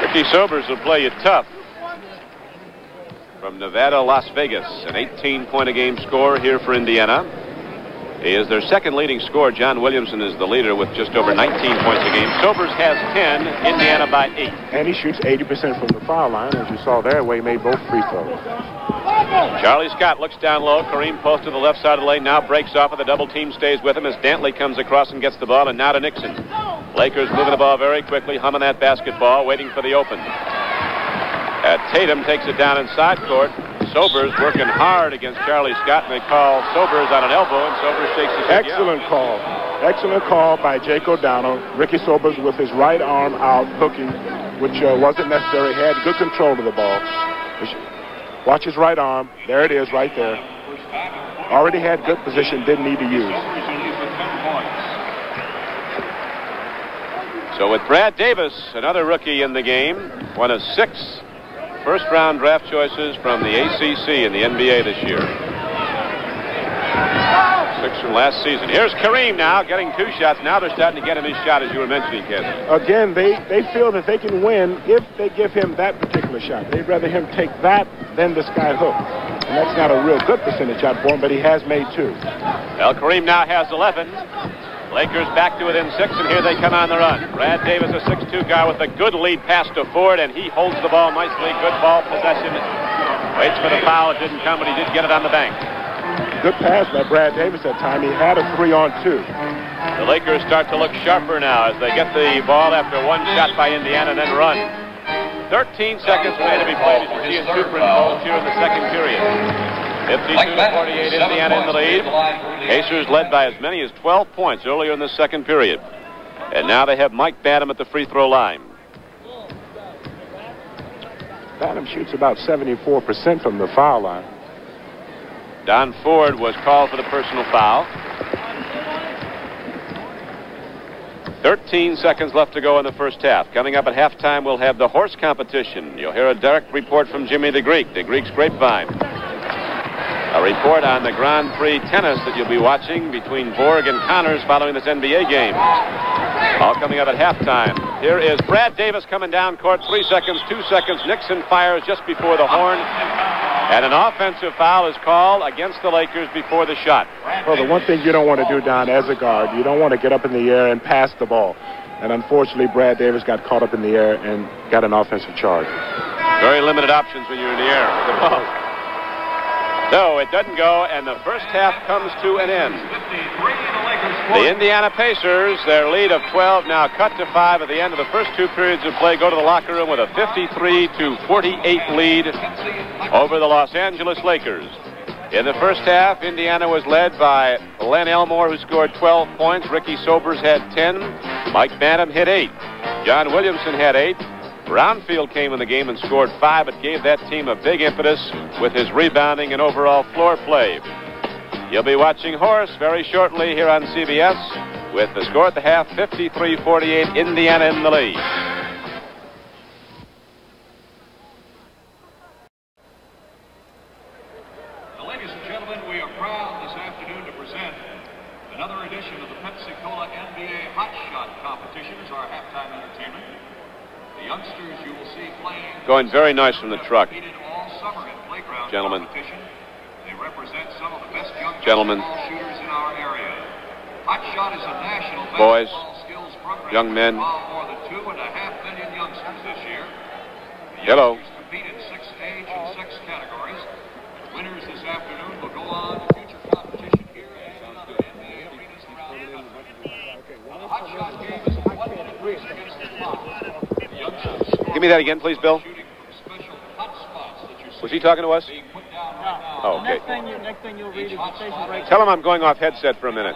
Ricky Sobers will play you tough. From Nevada, Las Vegas, an 18-point-a-game scorer here for Indiana. He is their second leading scorer. John Williamson is the leader with just over 19 points a game. Sobers has 10, Indiana by 8. And he shoots 80% from the foul line, as you saw there, where he made both free throws. Charlie Scott looks down low. Kareem posts to the left side of the lane, now breaks off, and the double team stays with him as Dantley comes across and gets the ball, and now to Nixon. Lakers moving the ball very quickly, humming that basketball, waiting for the open. Tatum takes it down inside court. Sobers working hard against Charlie Scott, and they call Sobers on an elbow, and Sobers shakes his head. Excellent call. Excellent call by Jake O'Donnell. Ricky Sobers with his right arm out, hooking, which wasn't necessary. He had good control of the ball. Watch his right arm. There it is right there. Already had good position, didn't need to use. So with Brad Davis, another rookie in the game, one of 6 first-round draft choices from the ACC in the NBA this year. 6 from last season. Here's Kareem now, getting 2 shots. Now they're starting to get him his shot, as you were mentioning, Kevin. Again, they feel that they can win if they give him that particular shot. They'd rather him take that than the sky hook. And that's not a real good percentage shot for him, but he has made 2. Well, Kareem now has 11. Lakers back to within 6, and here they come on the run. Brad Davis, a 6'2" guy with a good lead pass to Ford, and he holds the ball nicely. Good ball possession. Waits for the foul. It didn't come, but he did get it on the bank. Good pass by Brad Davis that time. He had a 3-on-2. The Lakers start to look sharper now as they get the ball after 1 shot by Indiana and then run. 13 seconds remain to be played as you see in superimposed here in the second period. 52-48, Indiana in the lead. Pacers led by as many as 12 points earlier in the second period. And now they have Mike Bantam at the free throw line. Bantam shoots about 74% from the foul line. Don Ford was called for the personal foul. 13 seconds left to go in the first half. Coming up at halftime, we'll have the horse competition. You'll hear a direct report from Jimmy the Greek Grapevine. A report on the Grand Prix tennis that you'll be watching between Borg and Connors following this NBA game. All coming up at halftime. Here is Brad Davis coming down court. 3 seconds, 2 seconds. Nixon fires just before the horn. And an offensive foul is called against the Lakers before the shot. Well, the one thing you don't want to do, Don, as a guard, you don't want to get up in the air and pass the ball. And unfortunately, Brad Davis got caught up in the air and got an offensive charge. Very limited options when you're in the air with the ball. So it doesn't go, and the first half comes to an end. The Indiana Pacers, their lead of 12, now cut to 5 at the end of the first 2 periods of play, go to the locker room with a 53-48 lead over the Los Angeles Lakers. In the first half, Indiana was led by Len Elmore, who scored 12 points. Ricky Sobers had 10. Mike Bantam hit 8. John Williamson had 8. Brownfield came in the game and scored 5, but gave that team a big impetus with his rebounding and overall floor play. You'll be watching Horace very shortly here on CBS with the score at the half, 53-48, Indiana in the lead. Ladies and gentlemen, we are proud this afternoon to present another edition of the Pepsi-Cola NBA Hot Shot competition as our halftime entertainment. The youngsters you will see playing going very nice from the truck. All summer in playground gentlemen. Competition. They represent some of the best young gentlemen. basketball shooters in our area. Hot Shot is a national boys, basketball skills program. young men. More than 2.5 million youngsters this year. The Hello. youngsters compete in 6 age and 6 categories. Winners this afternoon will go on to future competition here and other NBA arenas around the country. The Hot Shot game is a 1-minute race against the clock. The youngsters score. Give me that again, please, Bill. Shooting from special hot spots that you see. Was he talking to us? Being put down right now. Oh, okay. Next thing you'll read is the station break. Tell him I'm going off headset for a minute.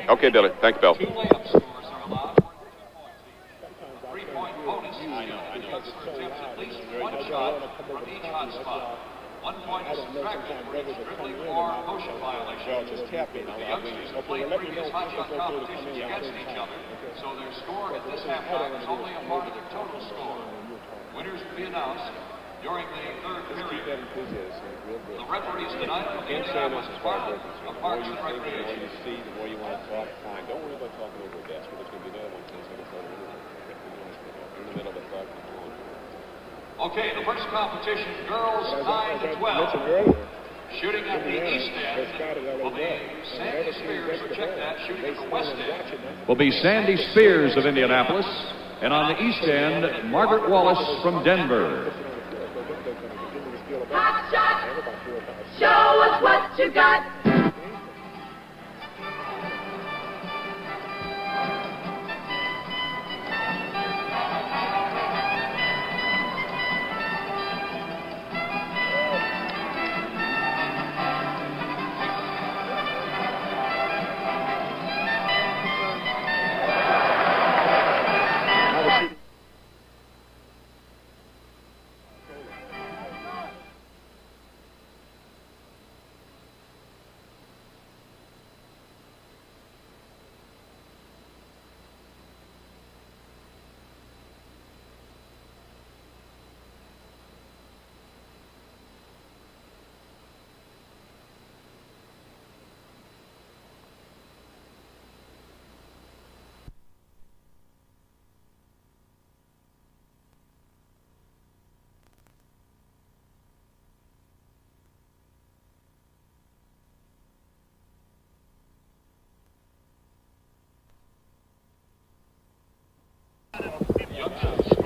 Okay, Billy. Thank you, Bill. 2 layup scores are allowed for 2 points. 3-point bonus. The youngster attempts at least 1 shot from each hot spot. 1 point is subtracted for each dribbling or motion violation. The youngsters have played previous hot shot competitions against each other, so their score at this halftime is only a part of the total score. Winners will be announced during the third period. The referees tonight will be Indianapolis Department of Parks and Recreation. The more you see, the more you want to talk. Fine. Don't worry about talking over a desk, but there's going to be another one. In the middle of the talk. Okay, the first competition, girls 9 to 12. Shooting at the east end will be Sandy Spears, or check that, shooting at the west end. Will be Sandy Spears of Indianapolis, and on the east end, Margaret Wallace from Denver. Hot shot, show us what you got.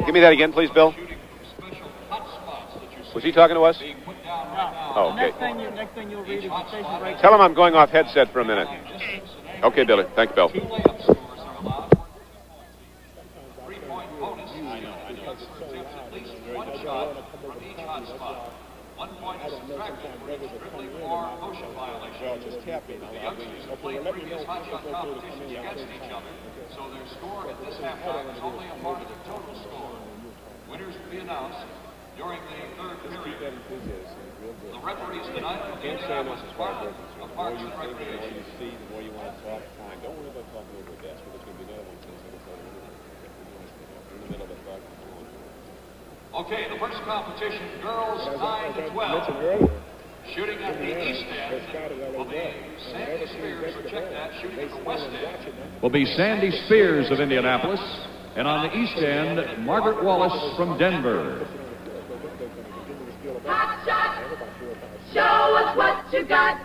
Give me that again, please, Bill. Was he talking to us? Oh, okay. Next thing you'll read is the station break. Tell him I'm going off headset for a minute. Okay, Billy. Thank you, Bill. 2 layup scores are allowed for 3-point bonus. The youngster attempts at least 1 shot from each hot spot. 1 point is subtracted for each dribbling or motion violation. The youngsters have played previous hot shot competitions against each other, so their score at this halftime is only a part of the total score. Winners will be announced during the third period. The referees tonight will be Indianapolis Department of Parks and Recreation. The more you see, the more you want to talk. Fine. Don't worry about talking over a desk, but there's going to be another one. In the middle of the talk. Okay, the first competition, girls 9 to 12. Shooting at the east end will be Sandy Spears, or check that, shooting at the west end. Will be Sandy Spears of Indianapolis, and on the east end, Margaret Wallace from Denver. Hot shot, show us what you got.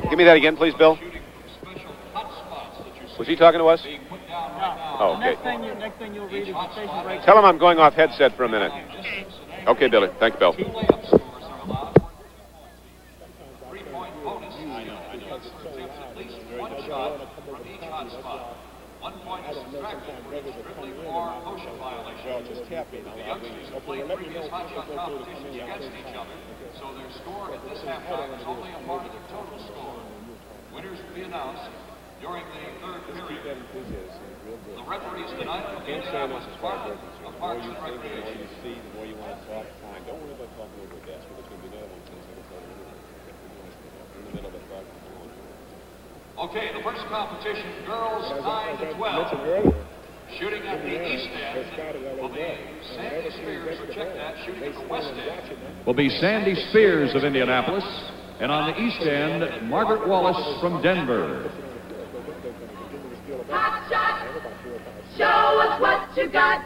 Give me that again, please, Bill. Was he talking to us? Oh, okay. Next thing you'll read is the station break. Tell him I'm going off headset for a minute. Okay, Billy. Thanks, Bill. One point is subtracted for each dribbling or motion violation. The youngsters have played previous hot shot competitions against each other, so their score at this halftime is only a part of the total score. Winners will be announced during the third period. The referees tonight from the Indianapolis Department of Parks and Recreation. The more you want to talk, fine. Don't worry about talking over the desk, because there's going to be another one. In the middle of the talk. Okay, the first competition, girls 9 to 12. Shooting at the east end will be Sandy Spears, or check that, shooting at the west end. Will be Sandy Spears of Indianapolis. And on the east end, Margaret Wallace from Denver. Hot shot. Show us what you got.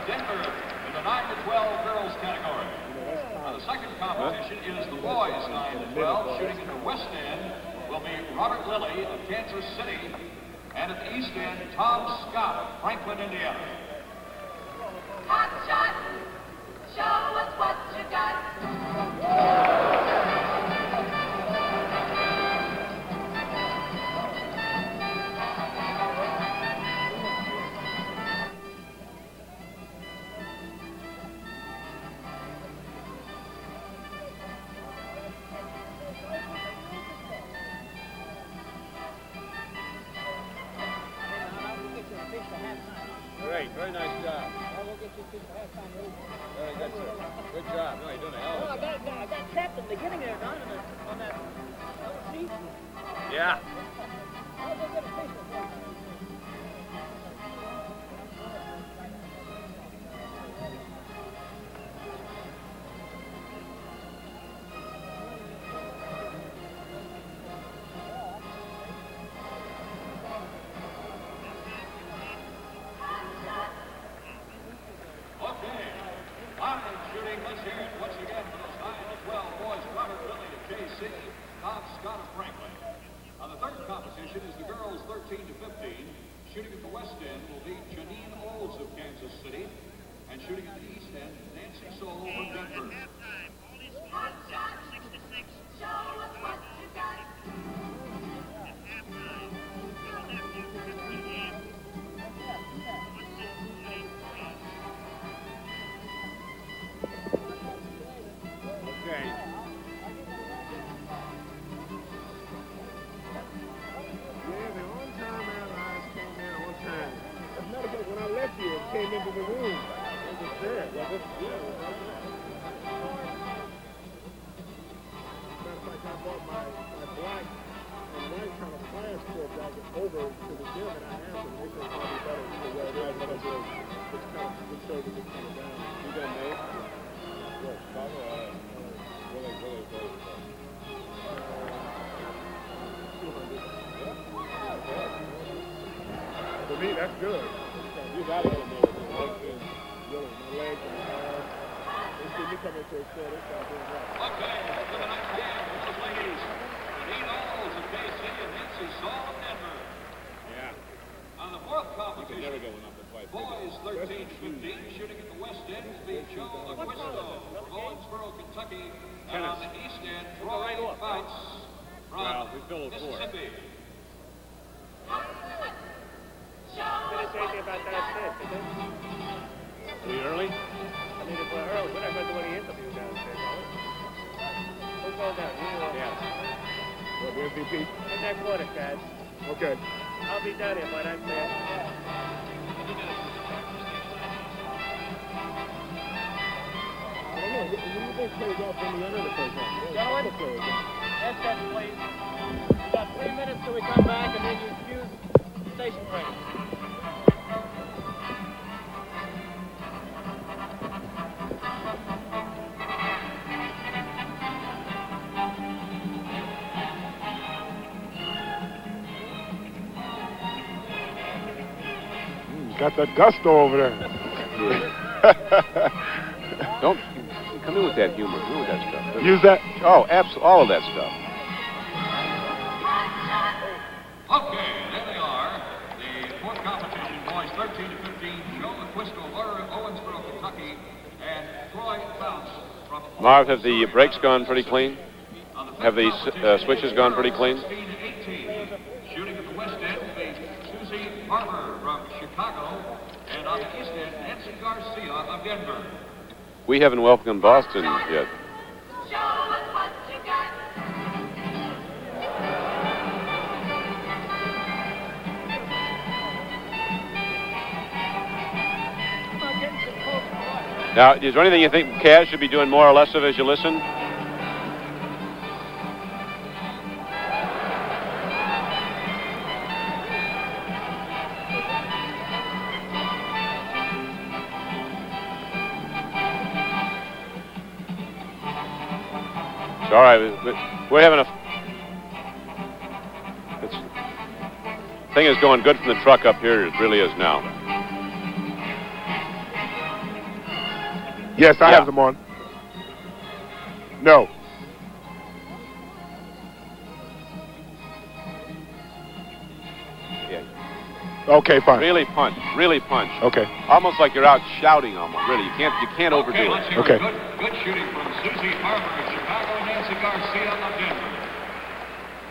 Denver in the 9 to 12 girls category. Now the second competition is the boys 9 to 12. Shooting at the west end will be Robert Lilly of Kansas City, and at the east end, Tom Scott of Franklin, Indiana. Hot shot. Show us what you got. Great, very nice job. Very good, sir. Good job. No, you're doing a hell of a job. I got tapped in the beginning there, Don, on that other seat. Yeah. I'll go get a picture. Let's hear it once again for those 9 to 12 boys. Robert Lilly of KC, Tom Scott of Franklin. Now the third competition is the girls 13 to 15. Shooting at the west end will be Janine Olds of Kansas City. And shooting at the east end, Nancy Soul from Denver. Hot shot. Show us what you got. When I left here, it came into the room. It was there. Matter of fact, I brought my black and white kind of flash sport jacket over to the gym, and I asked them, they said probably better to wear that because it's kind of the shoulders are kind of down. You got made? What, Chicago? Really good. For me, that's good. You got to get me. My legs and my arms. They see me come into a store, they start doing that. Okay, for the next game, those ladies, Janine Olds of KC and Nancy Saul of Denver. Yeah. On the fourth competition, Never go enough to fight. boys 13 to 15, shooting at the west end will be Joe Aguisto from Owensboro, Kentucky. And on the east end, Troy Fowler points from Mississippi. About that fit, is it? Are we early? I mean, if we're early, we're not going to do any interviews downstairs, are we? Who's going down? You Yes. What, the MVP? in that quarter, Chad. Okay. I'll be down here by that man. I don't know. Who do you think plays off in the end of the first round? Gentlemen, that's that, please. We've got 3 minutes till we come back, and then you excuse the station break. Got that gusto over there. Don't come in with that humor. Come in with that stuff. Use that. Oh, absolutely. All of that stuff. Okay, there they are. The fourth competition, boys 13 to 15, Joe McQuisco of Owensboro, Kentucky, and Troy Bounce from... Marv, have the brakes gone pretty clean? Have the switches gone pretty clean? 16 to 18. Shooting at the west end will be Susie Harper from Chicago, and on the east end, Nancy Garcia of Denver. We haven't welcomed Boston yet. Show us what you got. Now, is there anything you think Kaz should be doing more or less of as you listen? It's all right. We're having a... Thing is going good from the truck up here. It really is now. Yes, I have them on. No. Yeah. Okay, fine. Really punch. Really punch. Okay. Almost like you're out shouting almost. Really, you can't overdo Okay, let's it. hear Okay. Good shooting from Susie Harper of Chicago and Nancy Garcia of Denver.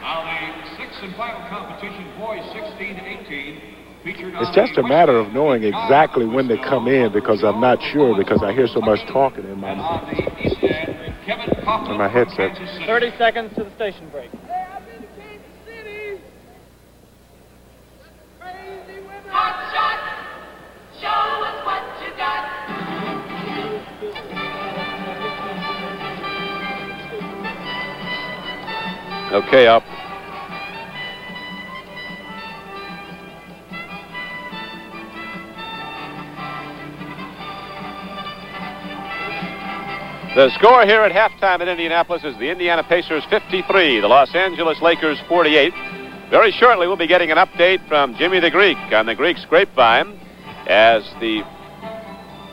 Now the sixth and final competition, boys 16 to 18. It's just a matter of knowing exactly when they come in because I'm not sure because I hear so much talking in my headset. 30 seconds to the station break. Hot shot. Show us what you got. Okay, up. The score here at halftime in Indianapolis is the Indiana Pacers 53, the Los Angeles Lakers 48. Very shortly, we'll be getting an update from Jimmy the Greek on the Greek's Grapevine as the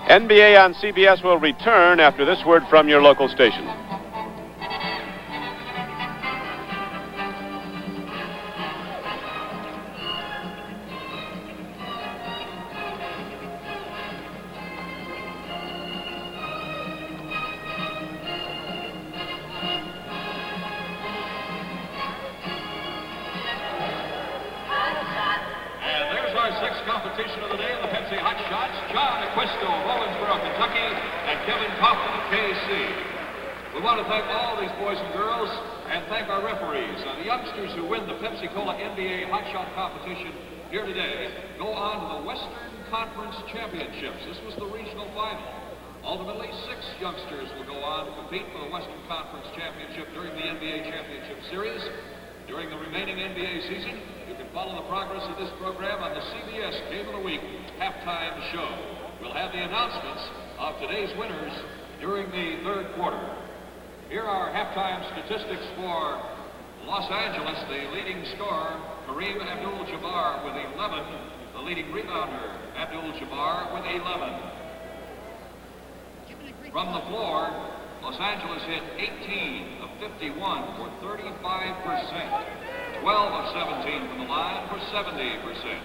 NBA on CBS will return after this word from your local station. Competition of the day in the Pepsi Hot Shots, John Acquisto of Owensboro, Kentucky, and Kevin Coffin of KC. We want to thank all these boys and girls and thank our referees. The youngsters who win the Pepsi-Cola NBA Hot Shot competition here today go on to the Western Conference Championships. This was the regional final. Ultimately, 6 youngsters will go on to compete for the Western Conference Championship during the NBA Championship Series. During the remaining NBA season, you can follow the progress of this program on the CBS Game of the Week halftime show. We'll have the announcements of today's winners during the third quarter. Here are halftime statistics for Los Angeles. The leading scorer, Kareem Abdul-Jabbar with 11. The leading rebounder, Abdul-Jabbar with 11. From the floor, Los Angeles hit 18 of 51 for 35%. 12 of 17 from the line for 70%.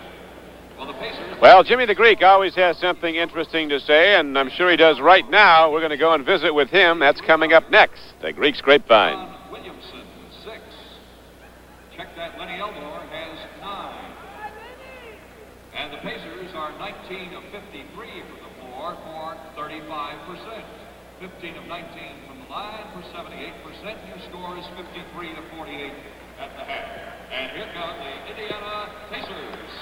Well, the Pacers... Well, Jimmy the Greek always has something interesting to say, and I'm sure he does right now. We're going to go and visit with him. That's coming up next. The Greek's Grapevine. Williamson, 6. Check that Lenny Elmore has 9. And the Pacers are 19 of 53 from the floor for 35%. 15 of 19 from the line for 78%. Your score is 53 to 48 at the half. And here come the Indiana Pacers.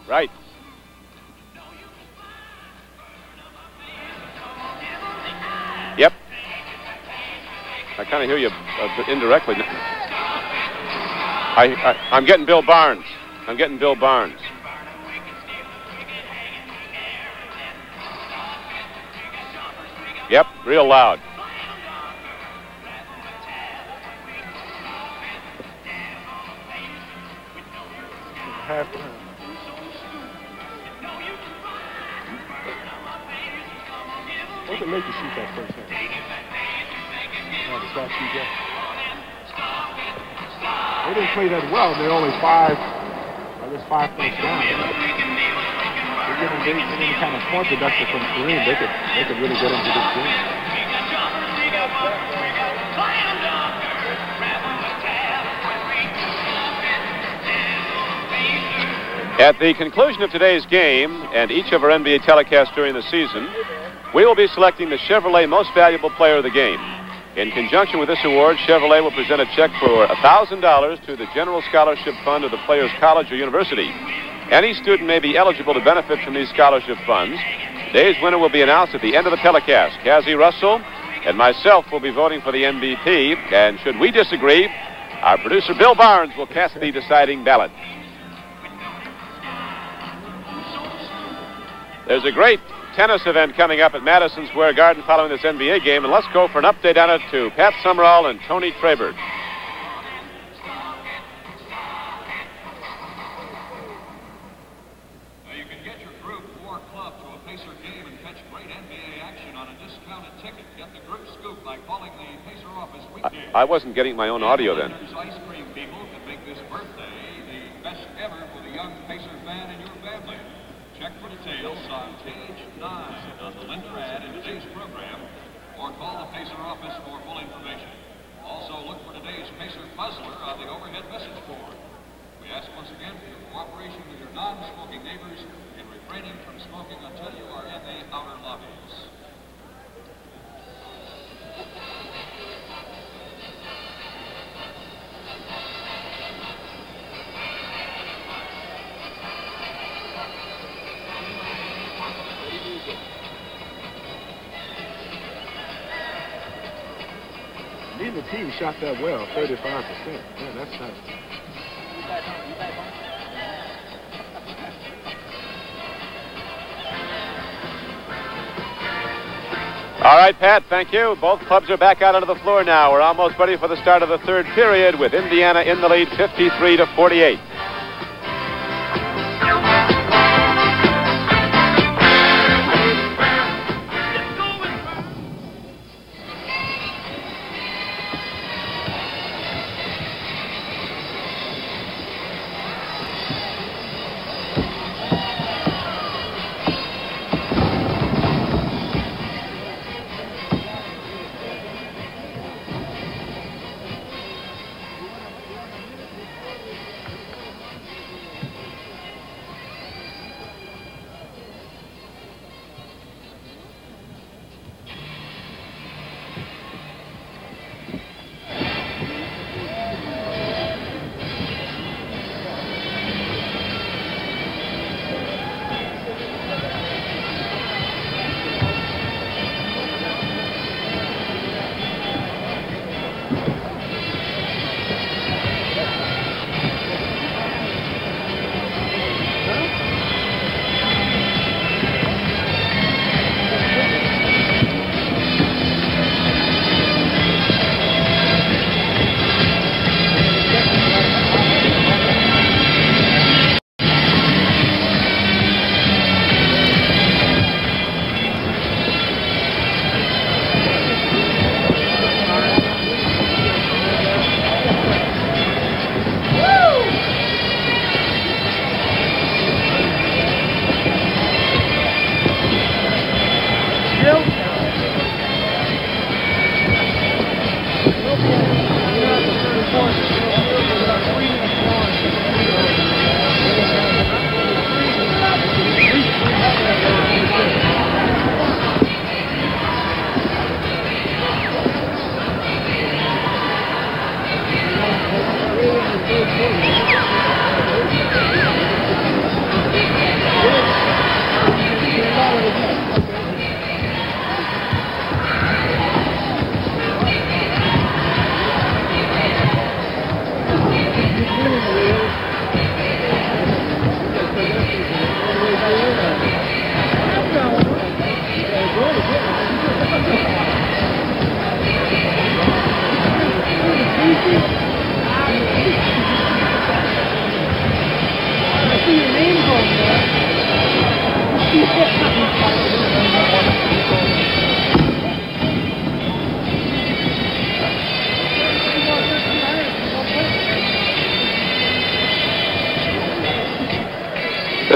Right. Yep. I kind of hear you indirectly. I'm getting Bill Barnes. I'm getting Bill Barnes. Yep, real loud. Halftime. What the Lakers shoot that first half? Oh, the shot shoot that. They didn't play that well. They're only 5 points down. They're getting any kind of point production from Kareem. They could really get into this game. At the conclusion of today's game and each of our NBA telecasts during the season, we will be selecting the Chevrolet Most Valuable Player of the Game. In conjunction with this award, Chevrolet will present a check for $1,000 to the General Scholarship Fund of the player's college or university. Any student may be eligible to benefit from these scholarship funds. Today's winner will be announced at the end of the telecast. Cassie Russell and myself will be voting for the MVP, and should we disagree, our producer Bill Barnes will cast the deciding ballot. There's a great tennis event coming up at Madison Square Garden following this NBA game, and let's go for an update on it to Pat Summerall and Tony Trabert. Now you can get your group or club to a Pacer game and catch great NBA action on a discounted ticket. Get the group scoop by calling the Pacer office weekday. I wasn't getting my own audio then. Ice cream people can make this birthday the best ever for the young Pacer fan in your family. Check for details on page 9 on the lender ad in today's program, or call the Pacer office for full information. Also, look for today's Pacer Puzzler on the overhead message board. We ask once again for your cooperation with your non-smoking neighbors in refraining from smoking until you are in the outer lobbies. Neither team shot that well, 35%. Man, that's not. All right, Pat, thank you. Both clubs are back out onto the floor now. We're almost ready for the start of the third period with Indiana in the lead 53 to 48.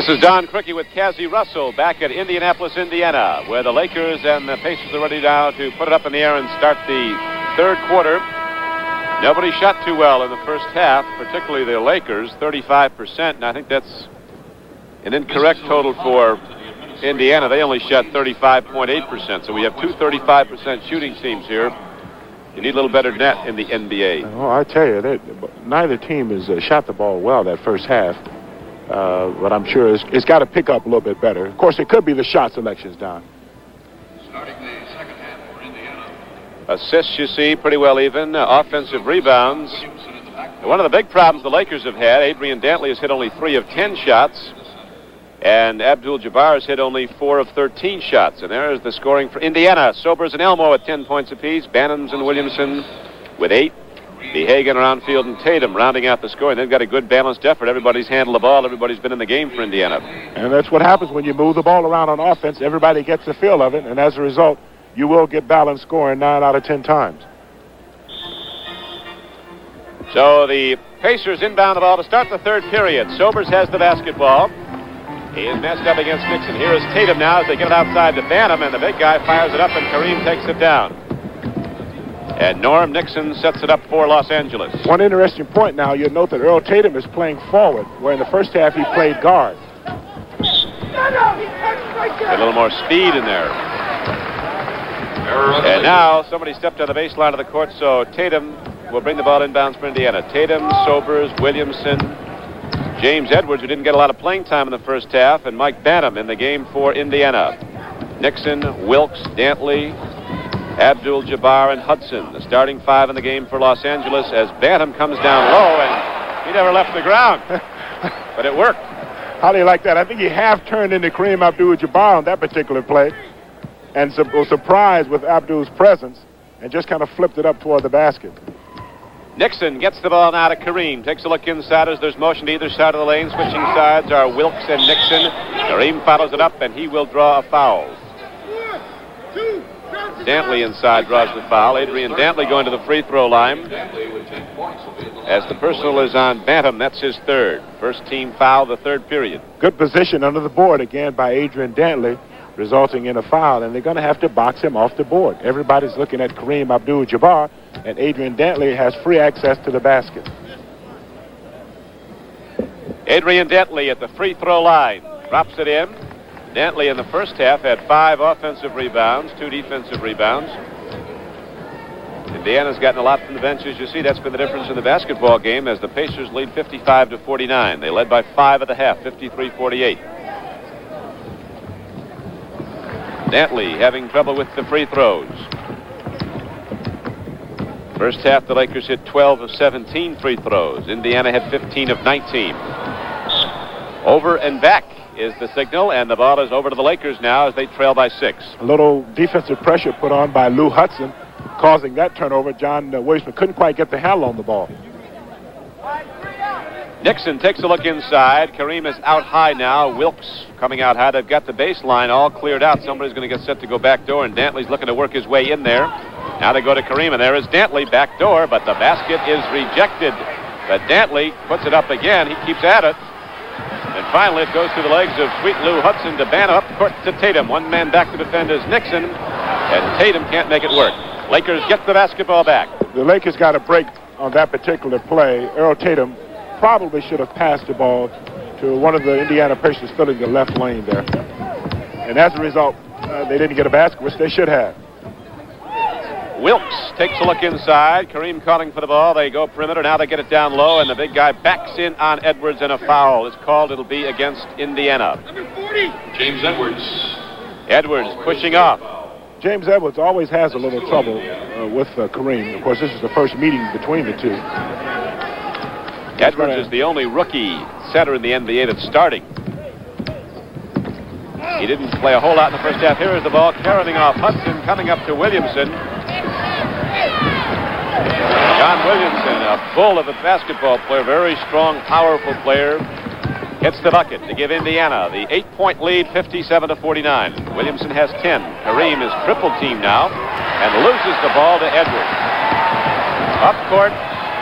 This is Don Cricky with Cassie Russell back at Indianapolis, Indiana, where the Lakers and the Pacers are ready now to put it up in the air and start the third quarter. Nobody shot too well in the first half, particularly the Lakers, 35%, and I think that's an incorrect total for Indiana. They only shot 35.8%, so we have two 35% shooting teams here. You need a little better net in the NBA. Oh, I tell you, neither team has shot the ball well that first half. But I'm sure it's got to pick up a little bit better. Of course, it could be the shot selections, Don. Starting the second half for Indiana. Assists, you see, pretty well even. Offensive rebounds. One of the big problems the Lakers have had, Adrian Dantley has hit only 3 of 10 shots. And Abdul-Jabbar has hit only 4 of 13 shots. And there is the scoring for Indiana. Sobers and Elmo at 10 points apiece. Bannons and Williamson with 8. Behagan around field and Tatum rounding out the scoring. They've got a good balanced effort. Everybody's handled the ball. Everybody's been in the game for Indiana. And that's what happens when you move the ball around on offense. Everybody gets a feel of it, and as a result, you will get balanced scoring 9 out of 10 times. So the Pacers inbound the ball to start the third period. Sobers has the basketball. He is matched up against Nixon. Here is Tatum now as they get it outside to Banham, and the big guy fires it up, and Kareem takes it down. And Norm Nixon sets it up for Los Angeles. One interesting point now, you'll note that Earl Tatum is playing forward, where in the first half he played guard. A little more speed in there. And now somebody stepped on the baseline of the court, so Tatum will bring the ball inbounds for Indiana. Tatum, Sobers, Williamson, James Edwards, who didn't get a lot of playing time in the first half, and Mike Banham in the game for Indiana. Nixon, Wilkes, Dantley, Abdul-Jabbar, and Hudson, the starting 5 in the game for Los Angeles, as Banham comes down low, and he never left the ground. But it worked. How do you like that? I think he half turned into Kareem Abdul-Jabbar on that particular play, and was surprised with Abdul's presence, and just kind of flipped it up toward the basket. Nixon gets the ball now to Kareem. Takes a look inside as there's motion to either side of the lane. Switching sides are Wilkes and Nixon. Kareem follows it up, and he will draw a foul. Dantley inside draws the foul. Adrian Dantley going to the free throw line. As the personal is on Bantam, that's his third. First team foul, the third period. Good position under the board again by Adrian Dantley, resulting in a foul, and they're going to have to box him off the board. Everybody's looking at Kareem Abdul-Jabbar, and Adrian Dantley has free access to the basket. Adrian Dantley at the free throw line. Drops it in. Dantley in the first half had 5 offensive rebounds, 2 defensive rebounds. Indiana's gotten a lot from the benches. You see, that's been the difference in the basketball game as the Pacers lead 55-49. They led by 5 at the half, 53-48. Dantley having trouble with the free throws. First half, the Lakers hit 12 of 17 free throws. Indiana had 15 of 19. Over and back is the signal, and the ball is over to the Lakers now as they trail by 6. A little defensive pressure put on by Lou Hudson, causing that turnover. John Williamson couldn't quite get the handle on the ball. Nixon takes a look inside. Kareem is out high now. Wilkes coming out high. They've got the baseline all cleared out. Somebody's going to get set to go back door, and Dantley's looking to work his way in there. Now they go to Kareem, and there is Dantley back door, but the basket is rejected. But Dantley puts it up again. He keeps at it. And finally it goes through the legs of Sweet Lou Hudson to Banner up court to Tatum. One man back to defend is Nixon, and Tatum can't make it work. Lakers get the basketball back. The Lakers got a break on that particular play. Earl Tatum probably should have passed the ball to one of the Indiana Pacers filling the left lane there. And as a result, they didn't get a basket, which they should have. Wilkes takes a look inside. Kareem calling for the ball. They go perimeter. Now they get it down low, and the big guy backs in on Edwards, and a foul is called. It'll be against Indiana. Number 40. James Edwards. Edwards pushing off. James Edwards always has a little trouble with Kareem. Of course, this is the first meeting between the two. Edwards is the only rookie center in the NBA that's starting. He didn't play a whole lot in the first half. Here is the ball carrying off Hudson, coming up to Williamson. John Williamson, a bull of a basketball player, very strong, powerful player, hits the bucket to give Indiana the 8-point lead, 57-49. Williamson has 10. Kareem is triple teamed now and loses the ball to Edwards. Up court,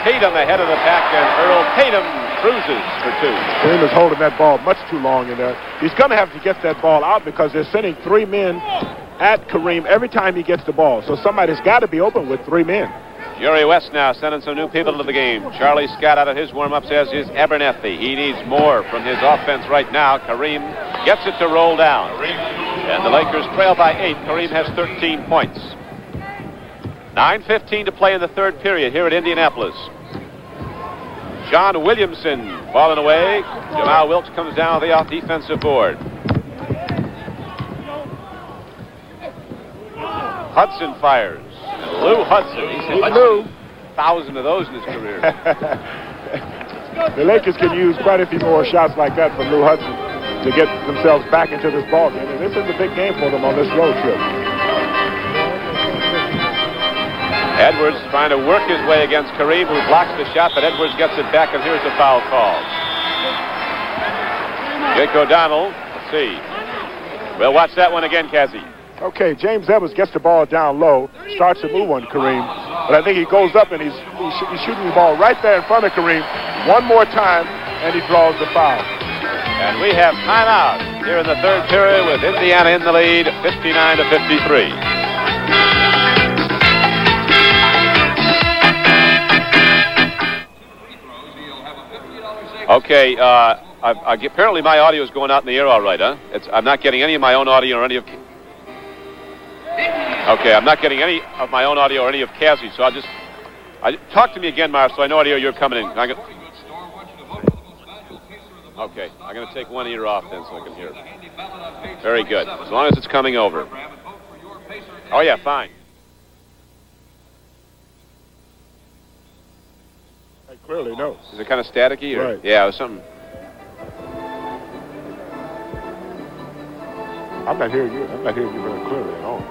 Tatum ahead of the pack, and Earl Tatum cruises for two. Kareem is holding that ball much too long in there. He's going to have to get that ball out because they're sending 3 men at Kareem every time he gets the ball. So somebody's got to be open with 3 men. Jerry West now sending some new people into the game. Charlie Scott out of his warm-ups, as is Abernethy. He needs more from his offense right now. Kareem gets it to roll down. And the Lakers trail by 8. Kareem has 13 points. 9:15 to play in the third period here at Indianapolis. John Williamson falling away. Jamal Wilkes comes down the off defensive board. Hudson fires. And Lou Hudson. He's hit 1,000 of those in his career. The Lakers can use quite a few more shots like that from Lou Hudson to get themselves back into this ball game. And this is a big game for them on this road trip. Edwards trying to work his way against Kareem, who blocks the shot, but Edwards gets it back, and here's the foul call. Jake O'Donnell, let's see. We'll watch that one again, Cassie. Okay, James Edwards gets the ball down low, starts to move on Kareem, but I think he goes up and he's shooting the ball right there in front of Kareem one more time, and he draws the foul. And we have timeout here in the third period with Indiana in the lead, 59-53. Okay, apparently my audio is going out in the air all right, huh? I'm not getting any of my own audio or any of... Okay, I'm not getting any of my own audio or any of Cassie's, so talk to me again, Marv, so I know audio you're coming in. Okay, I'm going to take one ear off then so I can hear. Very good, as long as it's coming over. Oh, yeah, fine. Clearly, no. Is it kind of staticky? Or? Right. Yeah, it was something. I'm not hearing you. I'm not hearing you very clearly at all.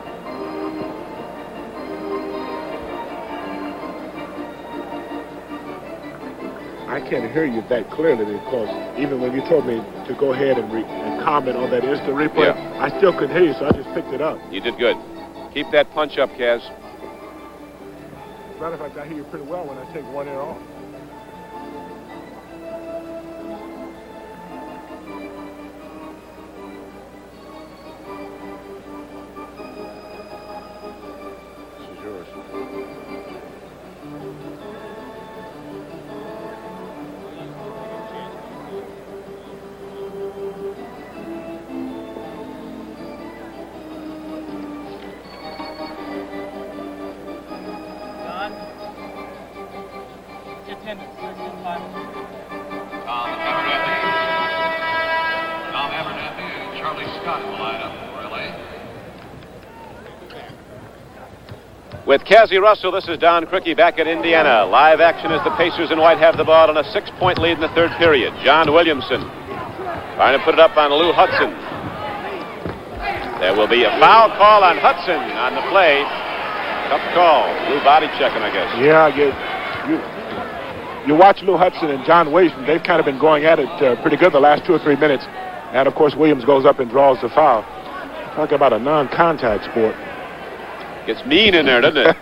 I can't hear you that clearly because even when you told me to go ahead and comment on that instant replay, yeah, I still couldn't hear you, so I just picked it up. You did good. Keep that punch up, Kaz. As a matter of fact, I hear you pretty well when I take one ear off. With Cassie Russell, this is Don Crickey back at Indiana. Live action as the Pacers in white have the ball on a 6-point lead in the third period. John Williamson trying to put it up on Lou Hudson. There will be a foul call on Hudson on the play. Tough call. Lou body checking, I guess. Yeah, you watch Lou Hudson and John Williamson. They've kind of been going at it pretty good the last 2 or 3 minutes. And, of course, Williams goes up and draws the foul. Talk about a non-contact sport. Gets mean in there, doesn't it?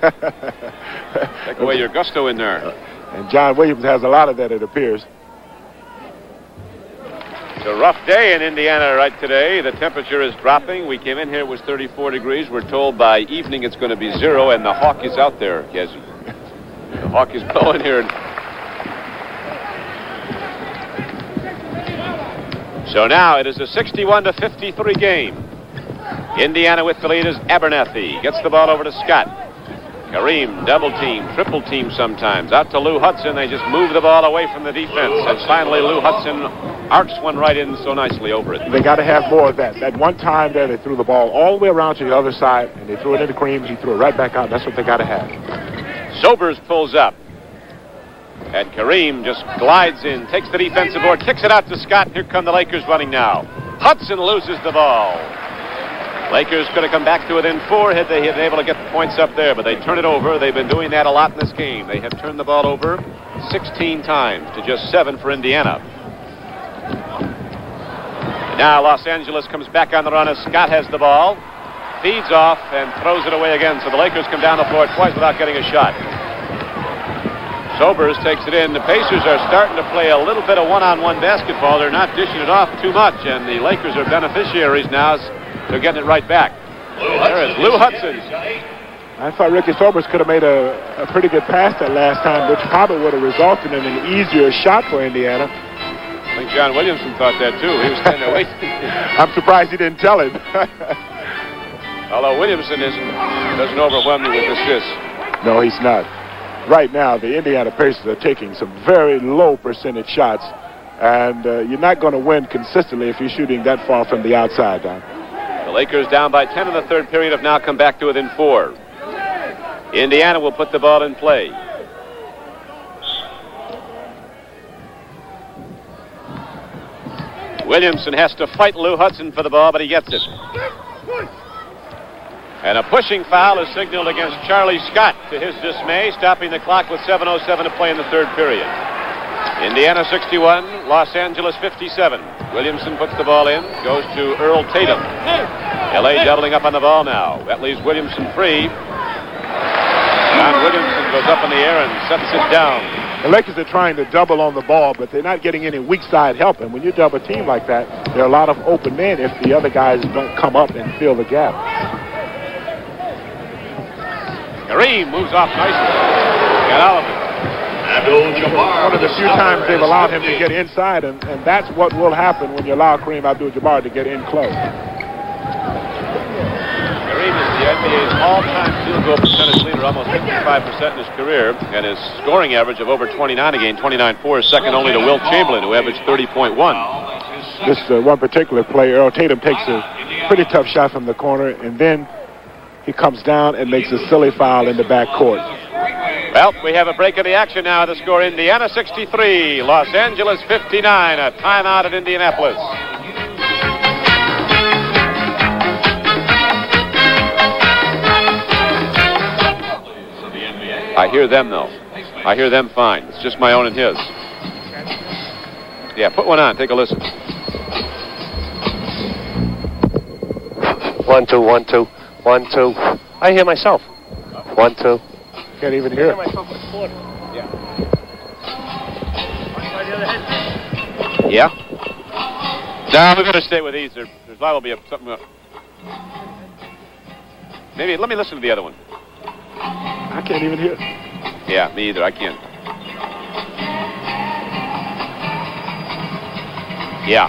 Take away your gusto in there. And John Williams has a lot of that, it appears. It's a rough day in Indiana right today. The temperature is dropping. We came in here, it was 34 degrees. We're told by evening it's going to be 0, and the hawk is out there. Yes, the hawk is blowing here. So now it is a 61-53 game. Indiana with the lead is Abernathy. Gets the ball over to Scott. Kareem, double team, triple team sometimes. Out to Lou Hudson. They just move the ball away from the defense. And finally, Lou Hudson arcs one right in so nicely over it. They got to have more of that. That one time there, they threw the ball all the way around to the other side, and they threw it into Kareem. He threw it right back out. That's what they got to have. Sobers pulls up. And Kareem just glides in, takes the defensive board, kicks it out to Scott. Here come the Lakers running now. Hudson loses the ball. Lakers could have come back to within 4 had they been able to get the points up there, but they turn it over. They've been doing that a lot in this game. They have turned the ball over 16 times to just 7 for Indiana. And now Los Angeles comes back on the run as Scott has the ball, feeds off, and throws it away again. So the Lakers come down the floor twice without getting a shot. Sobers takes it in. The Pacers are starting to play a little bit of one-on-one basketball. They're not dishing it off too much, and the Lakers are beneficiaries now. They're getting it right back. There is Lou Hudson. I thought Ricky Sobers could have made a pretty good pass that last time, which probably would have resulted in an easier shot for Indiana. I think John Williamson thought that too. He was standing there waiting. I'm surprised he didn't tell him. Although Williamson doesn't overwhelm you with assists. No, he's not. Right now, the Indiana Pacers are taking some very low percentage shots, and you're not going to win consistently if you're shooting that far from the outside, Don. The Lakers down by 10 in the third period have now come back to within 4. Indiana will put the ball in play. Williamson has to fight Lou Hudson for the ball, but he gets it. And a pushing foul is signaled against Charlie Scott to his dismay, stopping the clock with 7:07 to play in the third period. Indiana 61, Los Angeles 57. Williamson puts the ball in, goes to Earl Tatum. L.A. doubling up on the ball now. That leaves Williamson free. John Williamson goes up in the air and sets it down. The Lakers are trying to double on the ball, but they're not getting any weak side help. And when you double team like that, there are a lot of open men if the other guys don't come up and fill the gap. Kareem moves off nicely. Got out of it. Abdul-Jabbar. One of the few times they've allowed him to get inside, and that's what will happen when you allow Kareem Abdul-Jabbar to get in close. Kareem is the NBA's all-time field goal percentage leader, almost 55% in his career, and his scoring average of over 29 a game, 29.4, is second only to Wilt Chamberlain, who averaged 30.1. This one particular player, Earl Tatum, takes a pretty tough shot from the corner, and then he comes down and makes a silly foul in the backcourt. Well, we have a break of the action now. The score, Indiana 63, Los Angeles 59. A timeout at Indianapolis. I hear them, though. I hear them fine. It's just my own and his. Yeah, put one on. Take a listen. 1 2 1 2 1 2. I hear myself. 1 2. Can't even hear it. Yeah. No, we better stay with these. There's liable to be something. Maybe let me listen to the other one. I can't even hear it. Yeah, me either. I can't. Yeah.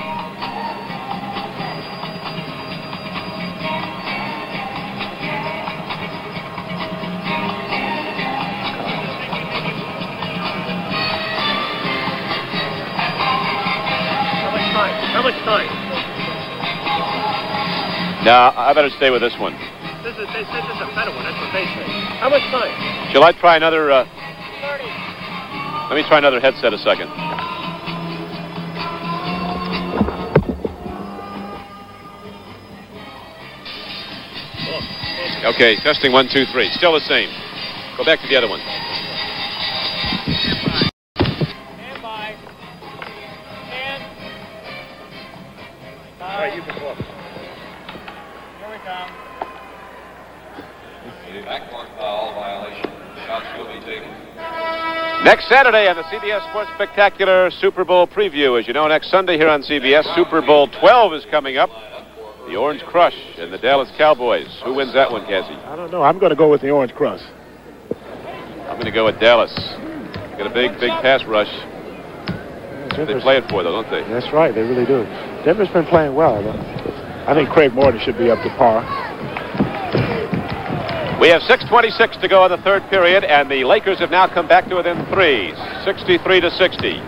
How much time? No, I better stay with this one. They said this is a better one. That's what they say. How much time? Shall I try another? 30. Let me try another headset a second. Okay, testing 1 2 3. Still the same. Go back to the other one. Stand by. Stand. All right, you can look. Here we come. A backcourt foul violation. Shots will be taken. Next Saturday on the CBS Sports Spectacular Super Bowl preview. As you know, next Sunday here on CBS, Super Bowl 12 is coming up. The Orange Crush and the Dallas Cowboys. Who wins that one, Cassie? I don't know. I'm going to go with the Orange Crush. I'm going to go with Dallas. Got a big pass rush. They play it for, though, don't they? That's right. They really do. Denver's been playing well, though. I think Craig Morton should be up to par. We have 6:26 to go in the third period, and the Lakers have now come back to within 3, 63-60.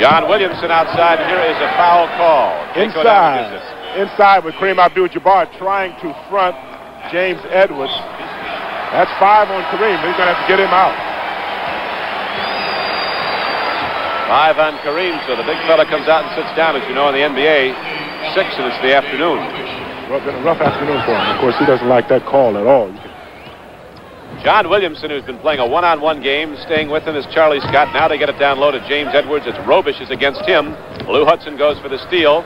John Williamson outside, and here is a foul call. Inside with Kareem Abdul-Jabbar trying to front James Edwards. That's 5 on Kareem. He's going to have to get him out. 5 on Kareem, so the big fella comes out and sits down. As you know, in the NBA, 6, and it's the afternoon. Well, been a rough afternoon for him. Of course, he doesn't like that call at all. John Williamson, who's been playing a one-on-one game, staying with him is Charlie Scott. Now they get it down low to James Edwards. It's Robish is against him. Lou Hudson goes for the steal.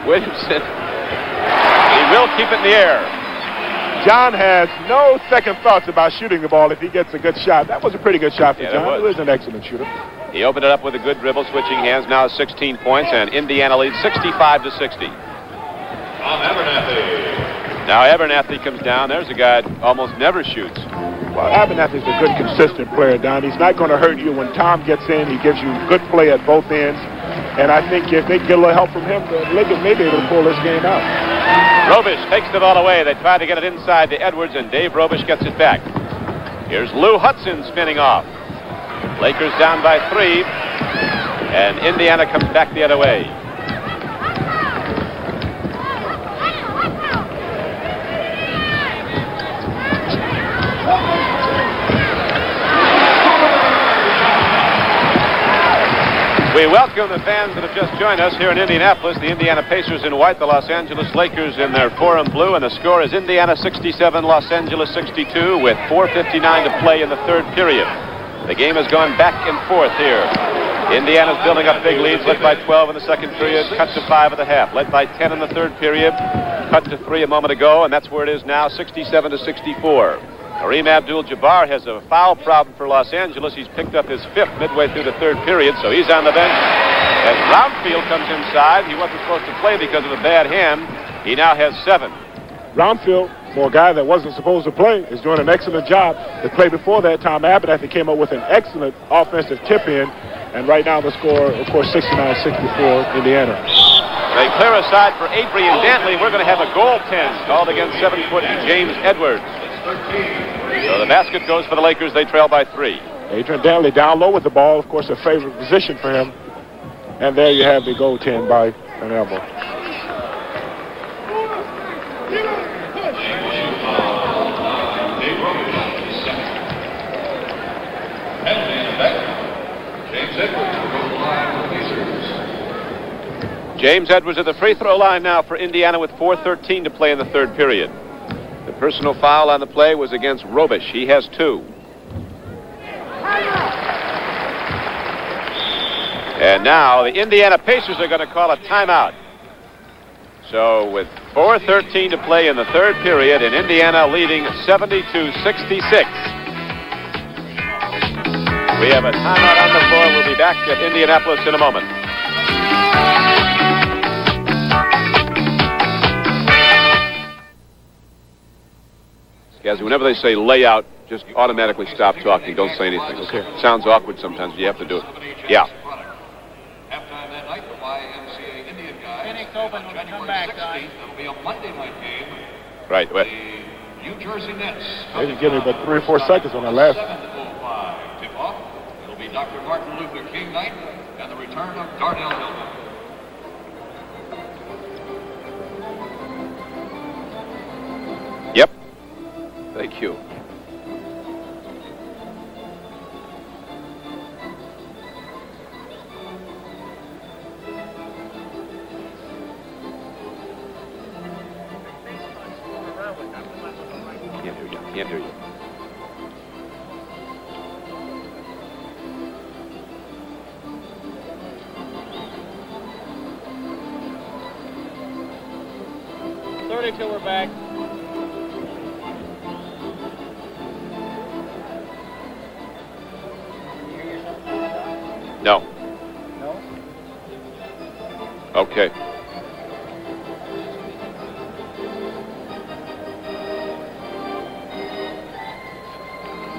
Williamson, he will keep it in the air. John has no second thoughts about shooting the ball if he gets a good shot. That was a pretty good shot for John. He was an excellent shooter. He opened it up with a good dribble, switching hands. Now 16 points, and Indiana leads 65-60. Now Abernathy comes down. There's a guy that almost never shoots. Well, Abernathy's a good, consistent player, Don. He's not going to hurt you. When Tom gets in, he gives you good play at both ends. And I think if they get a little help from him, the Lakers may be able to pull this game out. Robish takes the ball away. They try to get it inside to Edwards, and Dave Robish gets it back. Here's Lou Hudson spinning off. Lakers down by 3, and Indiana comes back the other way. We welcome the fans that have just joined us here in Indianapolis. The Indiana Pacers in white, the Los Angeles Lakers in their forum blue, and the score is Indiana 67, Los Angeles 62, with 4:59 to play in the third period. The game has gone back and forth here. Indiana's building up big leads, led by 12 in the second period, cut to 5 at the half, led by 10 in the third period, cut to 3 a moment ago, and that's where it is now, 67-64. Kareem Abdul-Jabbar has a foul problem for Los Angeles. He's picked up his 5th midway through the third period, so he's on the bench. As Roundfield comes inside, he wasn't supposed to play because of a bad hand. He now has 7. Roundfield, for a guy that wasn't supposed to play, is doing an excellent job. The play before that, Tom Abernathy came up with an excellent offensive tip-in, and right now the score, of course, 69-64, Indiana. They clear aside for Adrian Dantley. We're going to have a goaltend called against 7-foot James Edwards. So the basket goes for the Lakers. They trail by 3. Adrian Dantley down low with the ball, of course, a favorite position for him. And there you have the goaltend by an elbow. James Edwards at the free throw line now for Indiana with 4:13 to play in the third period. The personal foul on the play was against Robish. He has 2. And now the Indiana Pacers are going to call a timeout. So with 4:13 to play in the third period, and Indiana leading 72-66. We have a timeout on the floor. We'll be back at Indianapolis in a moment. Guys, whenever they say layout, just automatically stop talking. Don't say anything. Okay. Sounds awkward sometimes, but you have to do it. Yeah. Halftime that night, the YMCA Indian guys. Phoenix Open when we come back, Don. It'll be a Monday night game. Right. Well, The New Jersey Nets. They can give me about 3 or 4 seconds on that last. 7:05 tip-off. It'll be Dr. Martin Luther King night and the return of Darnell Hilton. Yep. Thank you. Can't hear you. Till we're back. No. No? Okay.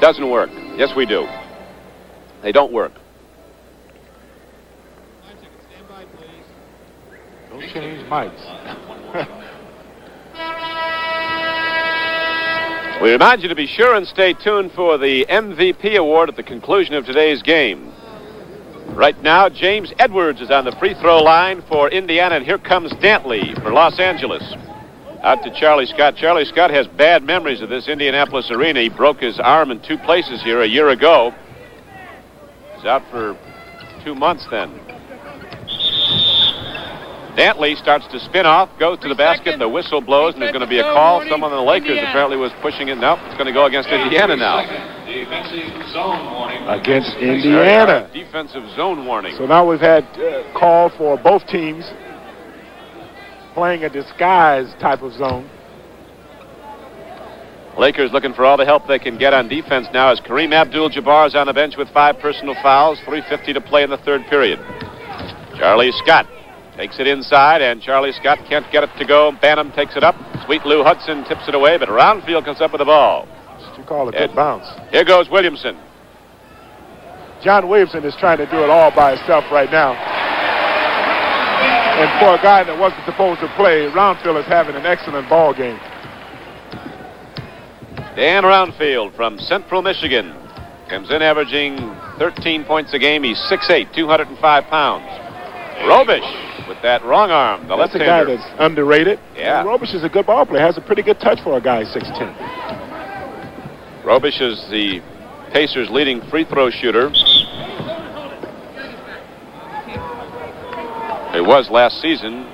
Doesn't work. Yes, we do. They don't work. Don't change mics. We remind you to be sure and stay tuned for the MVP award at the conclusion of today's game. Right now, James Edwards is on the free throw line for Indiana, and here comes Dantley for Los Angeles. Out to Charlie Scott. Charlie Scott has bad memories of this Indianapolis arena. He broke his arm in 2 places here a year ago. He's out for 2 months then. Dantley starts to spin off, goes to the basket, and the whistle blows, and there's going to be a call. Someone on the Lakers apparently was pushing it. Nope, it's going to go against Indiana now. Defensive zone warning. Against Indiana. Defensive zone warning. So now we've had call for both teams playing a disguise type of zone. Lakers looking for all the help they can get on defense now as Kareem Abdul-Jabbar is on the bench with 5 personal fouls, 3:50 to play in the 3rd period. Charlie Scott takes it inside, and Charlie Scott can't get it to go. Bantam takes it up. Sweet Lou Hudson tips it away, but Roundfield comes up with the ball. What you call a good bounce. Here goes Williamson. John Williamson is trying to do it all by himself right now. And for a guy that wasn't supposed to play, Roundfield is having an excellent ball game. Dan Roundfield from Central Michigan comes in averaging 13 points a game. He's 6'8", 205 pounds. Robish with that wrong arm, the left-hander. That's a guy that's underrated. Yeah. And Robish is a good ball player. Has a pretty good touch for a guy 6'10". Robish is the Pacers' leading free throw shooter. He was last season,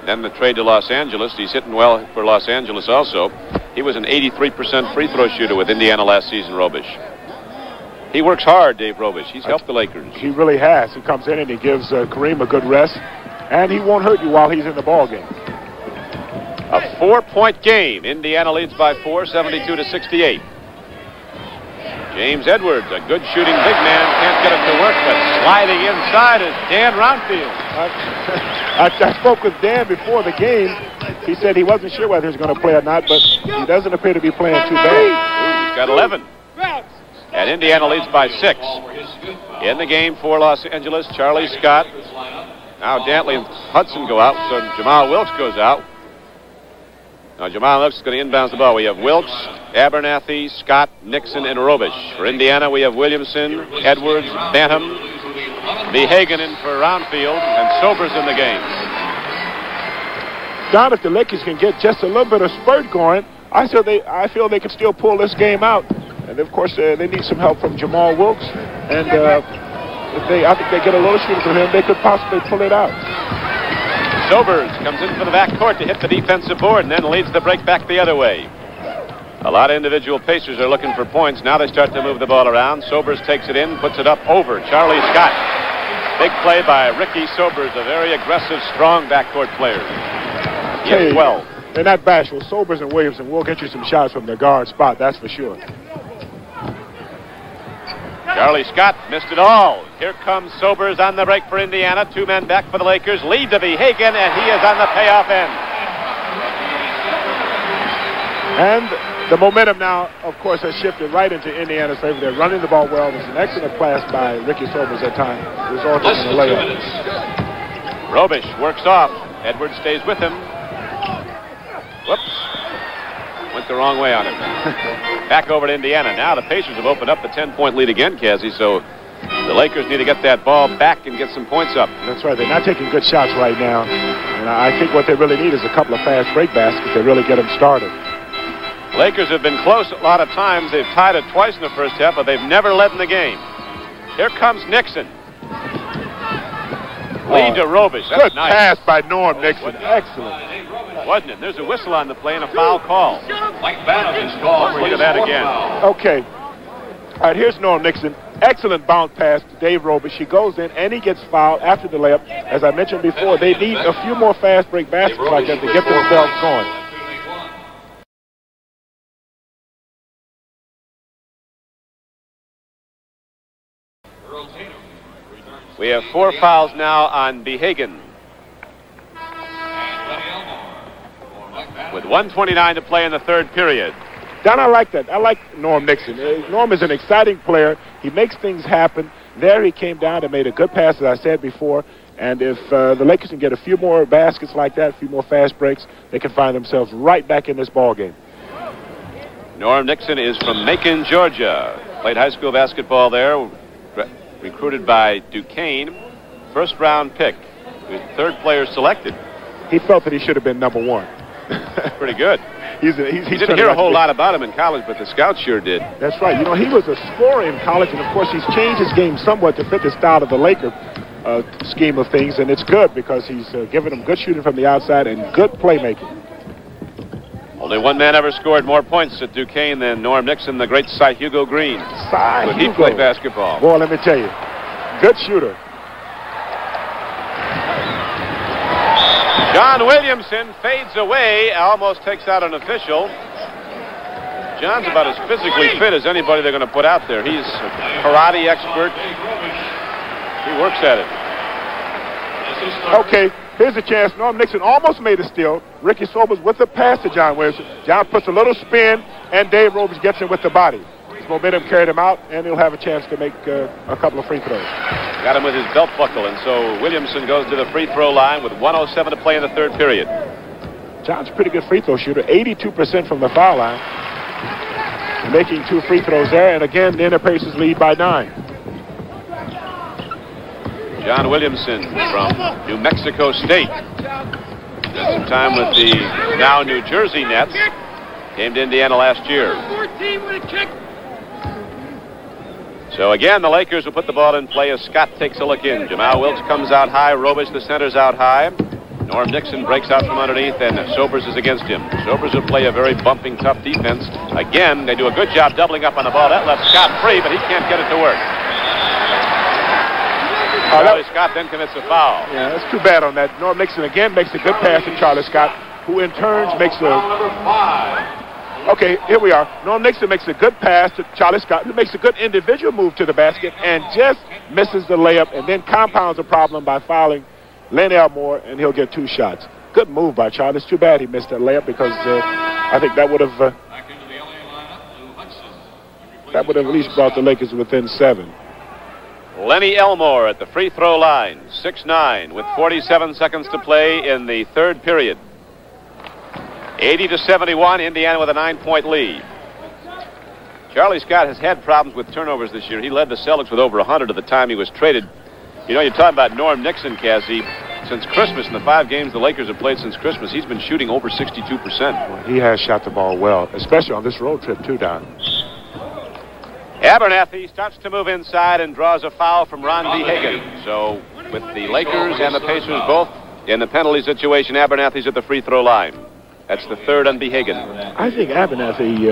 then the trade to Los Angeles. He's hitting well for Los Angeles also. He was an 83% free throw shooter with Indiana last season, Robish. He works hard, Dave Robish. He's helped the Lakers. He really has. He comes in and he gives Kareem a good rest, and he won't hurt you while he's in the ball game. A 4-point game. Indiana leads by 4, 72-68. James Edwards, a good shooting big man, can't get it to work, but sliding inside is Dan Roundfield. I spoke with Dan before the game. He said he wasn't sure whether he was going to play or not, but he doesn't appear to be playing too bad. Ooh, he's got 11. And Indiana leads by 6. In the game for Los Angeles, Charlie Scott. Now Dantley and Hudson go out, so Jamal Wilkes goes out. Now Jamal Wilkes is going to inbounds the ball. We have Wilkes, Abernathy, Scott, Nixon, and Robish. For Indiana, we have Williamson, Edwards, Bantam, Hagen in for Roundfield, and Sobers in the game. Don, if the Lakers can get just a little bit of spurt going, I feel they can still pull this game out. And of course, they need some help from Jamal Wilkes. And I think they get a little shooter from him, they could possibly pull it out. Sobers comes in for the backcourt to hit the defensive board and then leads the break back the other way. A lot of individual Pacers are looking for points. Now they start to move the ball around. Sobers takes it in, puts it up over Charlie Scott. Big play by Ricky Sobers, a very aggressive, strong backcourt player. He hit 12. They're not bashful. Sobers and Williamson will get you some shots from the guard spot, that's for sure. Charlie Scott missed it all. Here comes Sobers on the break for Indiana. 2 men back for the Lakers. Lead to Hagen, and he is on the payoff end. And the momentum now, of course, has shifted right into Indiana's favor. They're running the ball well. There's an excellent pass by Ricky Sobers at times, resulting in a layup. Robish works off. Edwards stays with him. Whoops. Went the wrong way on him. Back over to Indiana. Now the Pacers have opened up the 10-point lead again, Cassie, so the Lakers need to get that ball back and get some points up. That's right. They're not taking good shots right now. And I think what they really need is a couple of fast break baskets to really get them started. Lakers have been close a lot of times. They've tied it twice in the first half, but they've never led in the game. Here comes Nixon. Lead to Robish. That's good nice. Pass by Norm Nixon. Excellent. Wasn't it? There's a whistle on the play and a foul call. Mike Bantam is called. Look at that again. Okay. All right, here's Norm Nixon. Excellent bounce pass to Dave Robish. He goes in and he gets fouled after the layup. As I mentioned before, they need a few more fast break baskets like that to get themselves going. We have 4 fouls now on Behagen. With 1:29 to play in the third period. Don, I like that. I like Norm Nixon. Norm is an exciting player. He makes things happen. There he came down and made a good pass, as I said before. And if the Lakers can get a few more baskets like that, a few more fast breaks, they can find themselves right back in this ball game. Norm Nixon is from Macon, Georgia. Played high school basketball there. Recruited by Duquesne. First-round pick. Third player selected. He felt that he should have been number 1. Pretty good. He didn't hear a whole lot about him in college, but the scouts sure did. That's right. You know, he was a scorer in college, and of course he's changed his game somewhat to fit the style of the Laker scheme of things, and it's good because he's giving them good shooting from the outside and good playmaking. Only one man ever scored more points at Duquesne than Norm Nixon, the great Cy Hugo Green. But he played basketball. Boy, let me tell you, good shooter. John Williamson fades away, almost takes out an official. John's about as physically fit as anybody they're going to put out there. He's a karate expert. He works at it. Okay, here's a chance. Norm Nixon almost made a steal. Ricky Sobers with the pass to John Williamson. John puts a little spin, and Dave Roberts gets him with the body. His momentum carried him out, and he'll have a chance to make a couple of free throws. Got him with his belt buckle, and so Williamson goes to the free throw line with 1:07 to play in the third period. John's a pretty good free throw shooter, 82% from the foul line. Making 2 free throws there, and again, the Inter Pacers lead by 9. John Williamson from New Mexico State. Spent some time with the now New Jersey Nets. Came to Indiana last year. So again, the Lakers will put the ball in play as Scott takes a look in. Jamal Wilkes comes out high. Robish, the center's out high. Norm Nixon breaks out from underneath, and Sobers is against him. Sobers will play a very bumping, tough defense. Again, they do a good job doubling up on the ball. That left Scott free, but he can't get it to work. Charlie Scott then commits a foul. Yeah, that's too bad on that. Norm Nixon again makes a good pass to Charlie Scott, who in turn makes a... Okay, here we are. Norm Nixon makes a good pass to Charlie Scott, who makes a good individual move to the basket and just misses the layup and then compounds the problem by fouling Len Elmore, and he'll get 2 shots. Good move by Charlie. It's too bad he missed that layup because I think that would have at least brought the Lakers within 7. Lenny Elmore at the free throw line, 6'9", with 47 seconds to play in the third period. 80-71, Indiana with a 9-point lead. Charlie Scott has had problems with turnovers this year. He led the Celtics with over 100 at the time he was traded. You know, you're talking about Norm Nixon, Cassie. Since Christmas, in the 5 games the Lakers have played since Christmas, he's been shooting over 62%. Well, he has shot the ball well, especially on this road trip, too, Don. Abernathy starts to move inside and draws a foul from Ron Behagen. So, with the Lakers and the Pacers both in the penalty situation, Abernathy's at the free throw line. That's the third on Behagen. I think Abernathy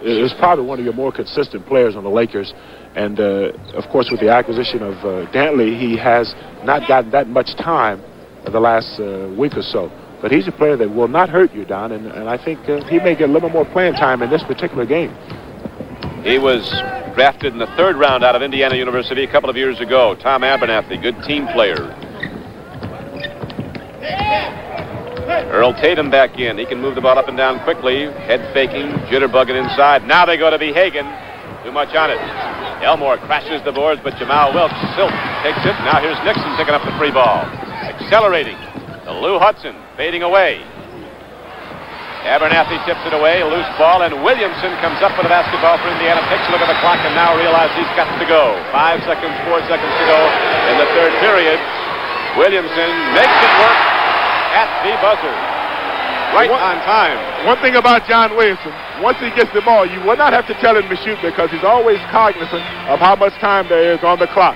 is probably one of your more consistent players on the Lakers. And, of course, with the acquisition of Dantley, he has not gotten that much time the last week or so. But he's a player that will not hurt you, Don, and I think he may get a little more playing time in this particular game. He was drafted in the 3rd round out of Indiana University a couple of years ago. Tom Abernathy, good team player. Earl Tatum back in. He can move the ball up and down quickly. Head faking, jitterbugging inside. Now they go to Behagen. Too much on it. Elmore crashes the boards, but Jamal Wilkes takes it. Now here's Nixon picking up the free ball. Accelerating. To Lou Hudson, fading away. Abernathy tips it away, a loose ball, and Williamson comes up with a basketball for Indiana. Takes a look at the clock and now realizes he's got to go. 5 seconds, 4 seconds to go in the third period. Williamson makes it work at the buzzer. Right on time. One thing about John Williamson, once he gets the ball, you will not have to tell him to shoot because he's always cognizant of how much time there is on the clock.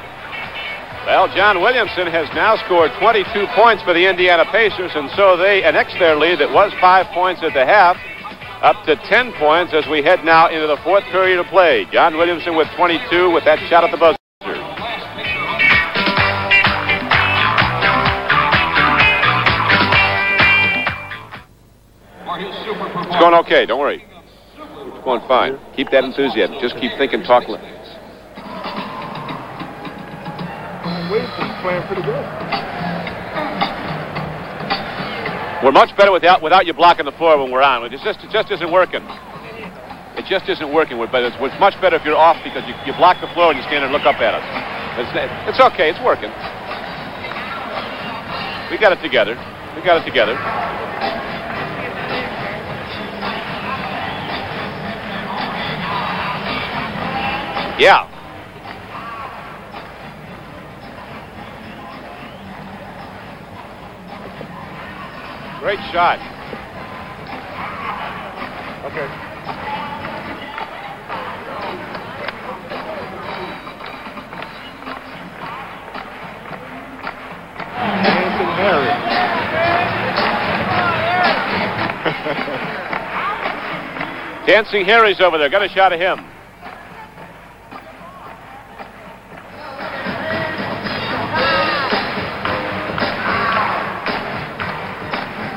Well, John Williamson has now scored 22 points for the Indiana Pacers, and so they annex their lead that was 5 points at the half up to 10 points as we head now into the 4th period of play. John Williamson with 22 with that shot at the buzzer. It's going okay, don't worry. It's going fine. Keep that enthusiasm. Just keep thinking, talk. and Williamson's playing pretty good. We're much better without you blocking the floor when we're on. It just isn't working. It just isn't working. But it's much better if you're off because you block the floor and you stand and look up at us. It's okay. It's working. We got it together. We got it together. Yeah. Great shot. Okay. Dancing Harry. Dancing Harry's over there. Got a shot of him.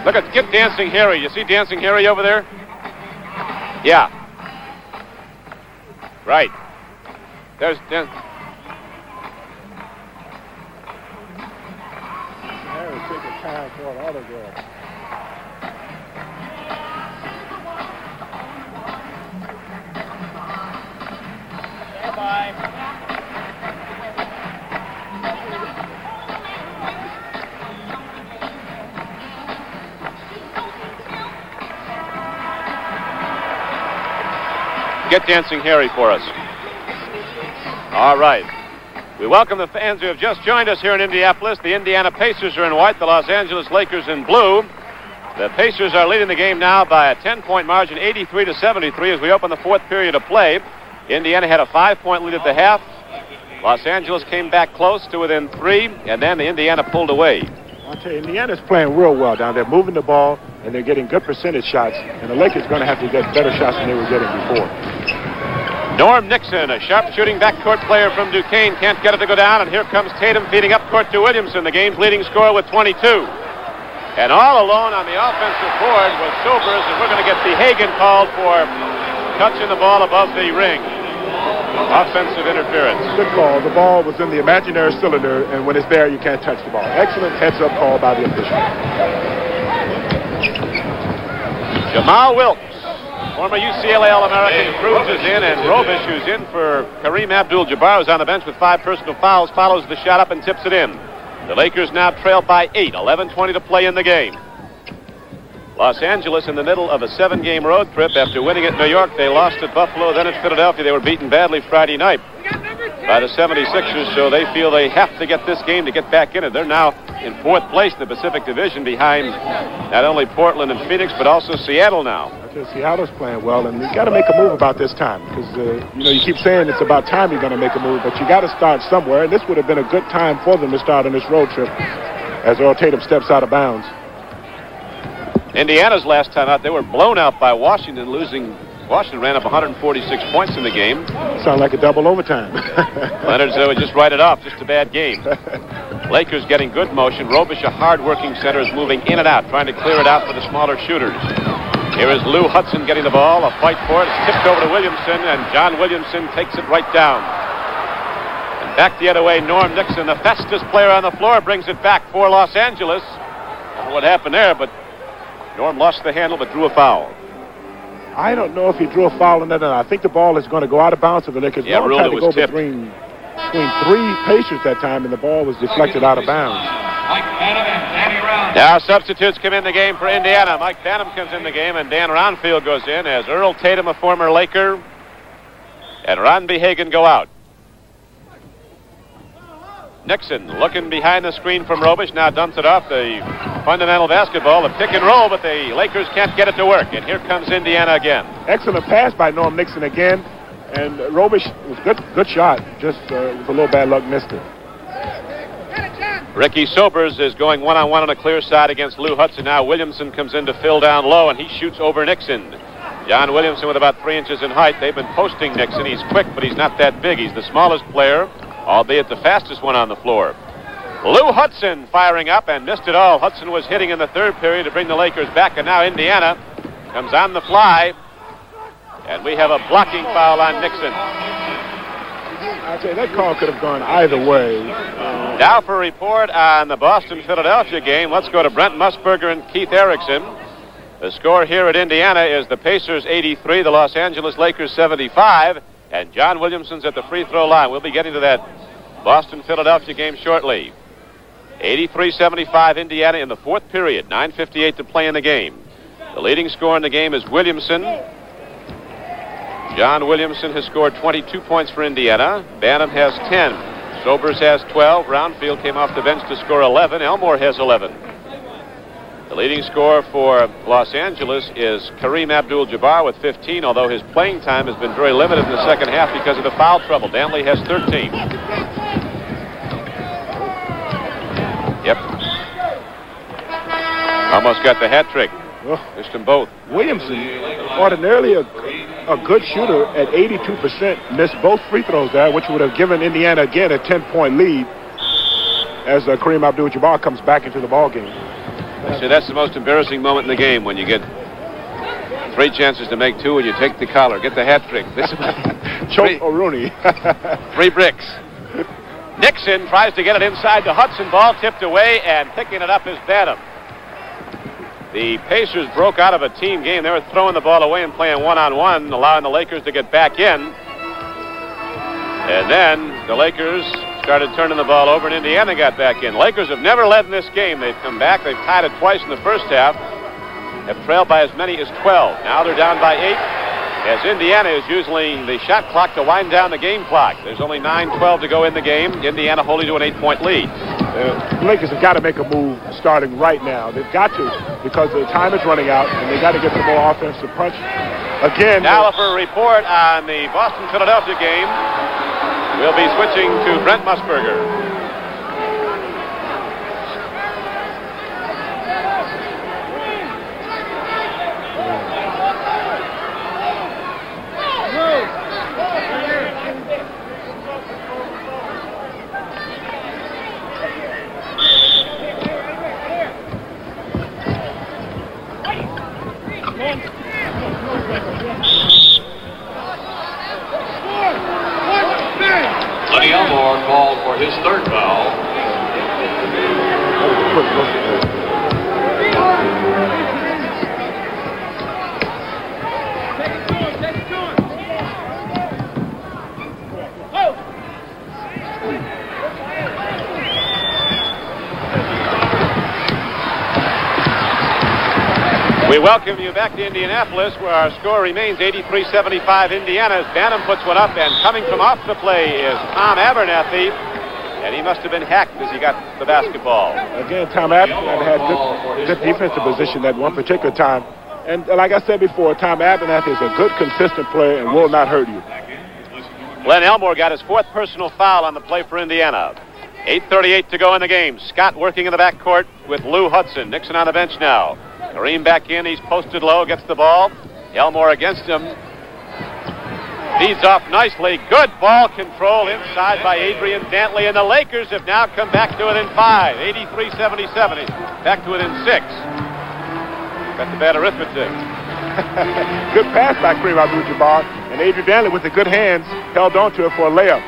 Look at, get Dancing Harry. You see Dancing Harry over there? Yeah. Right. There's Harry taking time for an autograph. Bye. Get Dancing Harry for us. All right. We welcome the fans who have just joined us here in Indianapolis. The Indiana Pacers are in white, the Los Angeles Lakers in blue. The Pacers are leading the game now by a 10-point margin, 83-73, as we open the fourth period of play. Indiana had a 5-point lead at the half. Los Angeles came back close to within 3, and then the Indiana pulled away. I'll tell you, Indiana's playing real well down there, moving the ball, and they're getting good percentage shots, and the Lakers are going to have to get better shots than they were getting before. Norm Nixon, a sharp-shooting backcourt player from Duquesne, can't get it to go down, and here comes Tatum feeding up court to Williamson, the game's leading scorer with 22. And all alone on the offensive board was Sobers, and we're going to get Behagen called for touching the ball above the ring. Offensive interference. Good call. The ball was in the imaginary cylinder, and when it's there, you can't touch the ball. Excellent heads-up call by the official. Jamal Wilkes, former UCLA All-American, cruises in, and Robish, who's in for Kareem Abdul-Jabbar, who's on the bench with 5 personal fouls, follows the shot up and tips it in. The Lakers now trail by 8, 11:20 to play in the game. Los Angeles in the middle of a 7-game road trip. After winning at New York, they lost at Buffalo, then at Philadelphia. They were beaten badly Friday night by the 76ers, so they feel they have to get this game to get back in it. They're now in 4th place in the Pacific Division behind not only Portland and Phoenix, but also Seattle now. Seattle's playing well, and you got to make a move about this time because, you keep saying it's about time you're going to make a move, but you got to start somewhere, and this would have been a good time for them to start on this road trip as Earl Tatum steps out of bounds. Indiana's last time out, they were blown out by Washington, losing. Washington ran up 146 points in the game. Sound like a double overtime. Leonard would just write it off, just a bad game. Lakers getting good motion. Robish, a hard-working center, is moving in and out, trying to clear it out for the smaller shooters. Here is Lou Hudson getting the ball, a fight for it. It's tipped over to Williamson, and John Williamson takes it right down. And back the other way, Norm Nixon, the fastest player on the floor, brings it back for Los Angeles. I don't know what happened there, but Norm lost the handle but drew a foul. I don't know if he drew a foul or not. I think the ball is going to go out of bounds for the Lakers. Yeah, Norm tried to go between 3 Pacers that time, and the ball was deflected out of bounds. Now substitutes come in the game for Indiana. Mike Banham comes in the game, and Dan Ronfield goes in as Earl Tatum, a former Laker, and Ron Behagen go out. Nixon looking behind the screen from Robish, now dumps it off. The fundamental basketball, the pick and roll, but the Lakers can't get it to work. And here comes Indiana again. Excellent pass by Norm Nixon again. And Robish was good shot. Just with a little bad luck, missed it. Ricky Sobers is going one-on-one on a clear side against Lou Hudson. Now Williamson comes in to fill down low, and he shoots over Nixon. John Williamson with about 3 inches in height. They've been posting Nixon. He's quick, but he's not that big. He's the smallest player, albeit the fastest one on the floor. Lou Hudson firing up and missed it all. Hudson was hitting in the 3rd period to bring the Lakers back, and now Indiana comes on the fly, and we have a blocking foul on Nixon. I'd say that call could have gone either way. Now for a report on the Boston-Philadelphia game. Let's go to Brent Musburger and Keith Erickson. The score here at Indiana is the Pacers 83, the Los Angeles Lakers 75, and John Williamson's at the free throw line. We'll be getting to that Boston-Philadelphia game shortly. 83-75 Indiana in the fourth period, 9:58 to play in the game. The leading scorer in the game is Williamson. John Williamson has scored 22 points for Indiana. Banham has 10. Sobers has 12. Brownfield came off the bench to score 11. Elmore has 11. The leading scorer for Los Angeles is Kareem Abdul-Jabbar with 15, although his playing time has been very limited in the second half because of the foul trouble. Dantley has 13. Yep. Almost got the hat trick. Missed them both. Williamson, ordinarily a good shooter at 82%, missed both free throws there, which would have given Indiana again a 10-point lead as Kareem Abdul-Jabbar comes back into the ball game. See, that's the most embarrassing moment in the game when you get 3 chances to make 2 and you take the collar, get the hat trick. This is Choke O'Rooney. 3 bricks. Nixon tries to get it inside the Hudson, ball tipped away, and picking it up is Banham. The Pacers broke out of a team game. They were throwing the ball away and playing one-on-one, allowing the Lakers to get back in. And then the Lakers started turning the ball over, and Indiana got back in. Lakers have never led in this game. They've come back. They've tied it twice in the first half. Have trailed by as many as 12. Now they're down by 8, as Indiana is using the shot clock to wind down the game clock. There's only 9:12 to go in the game. Indiana holding to an 8-point lead. The Lakers have got to make a move starting right now. They've got to, because the time is running out, and they got to get some more offensive punch. Again, now for a report on the Boston-Philadelphia game, we'll be switching to Brent Musburger. Lenny Elmore called for his third foul. We welcome you back to Indianapolis, where our score remains 83-75 Indiana, as Banham puts one up, and coming from off the play is Tom Abernathy, and he must have been hacked as he got the basketball. Again, Tom Abernathy had good defensive position at one particular time. And like I said before, Tom Abernathy is a good, consistent player and will not hurt you. Glenn Elmore got his 4th personal foul on the play for Indiana. 8:38 to go in the game. Scott working in the backcourt with Lou Hudson. Nixon on the bench now. Kareem back in. He's posted low, gets the ball. Elmore against him. Feeds off nicely. Good ball control inside by Adrian Dantley. And the Lakers have now come back to within 5. 83-77. Back to within 6. Got the bad arithmetic. Good pass by Kareem Abdul-Jabbar. And Adrian Dantley with the good hands held on to it for a layup.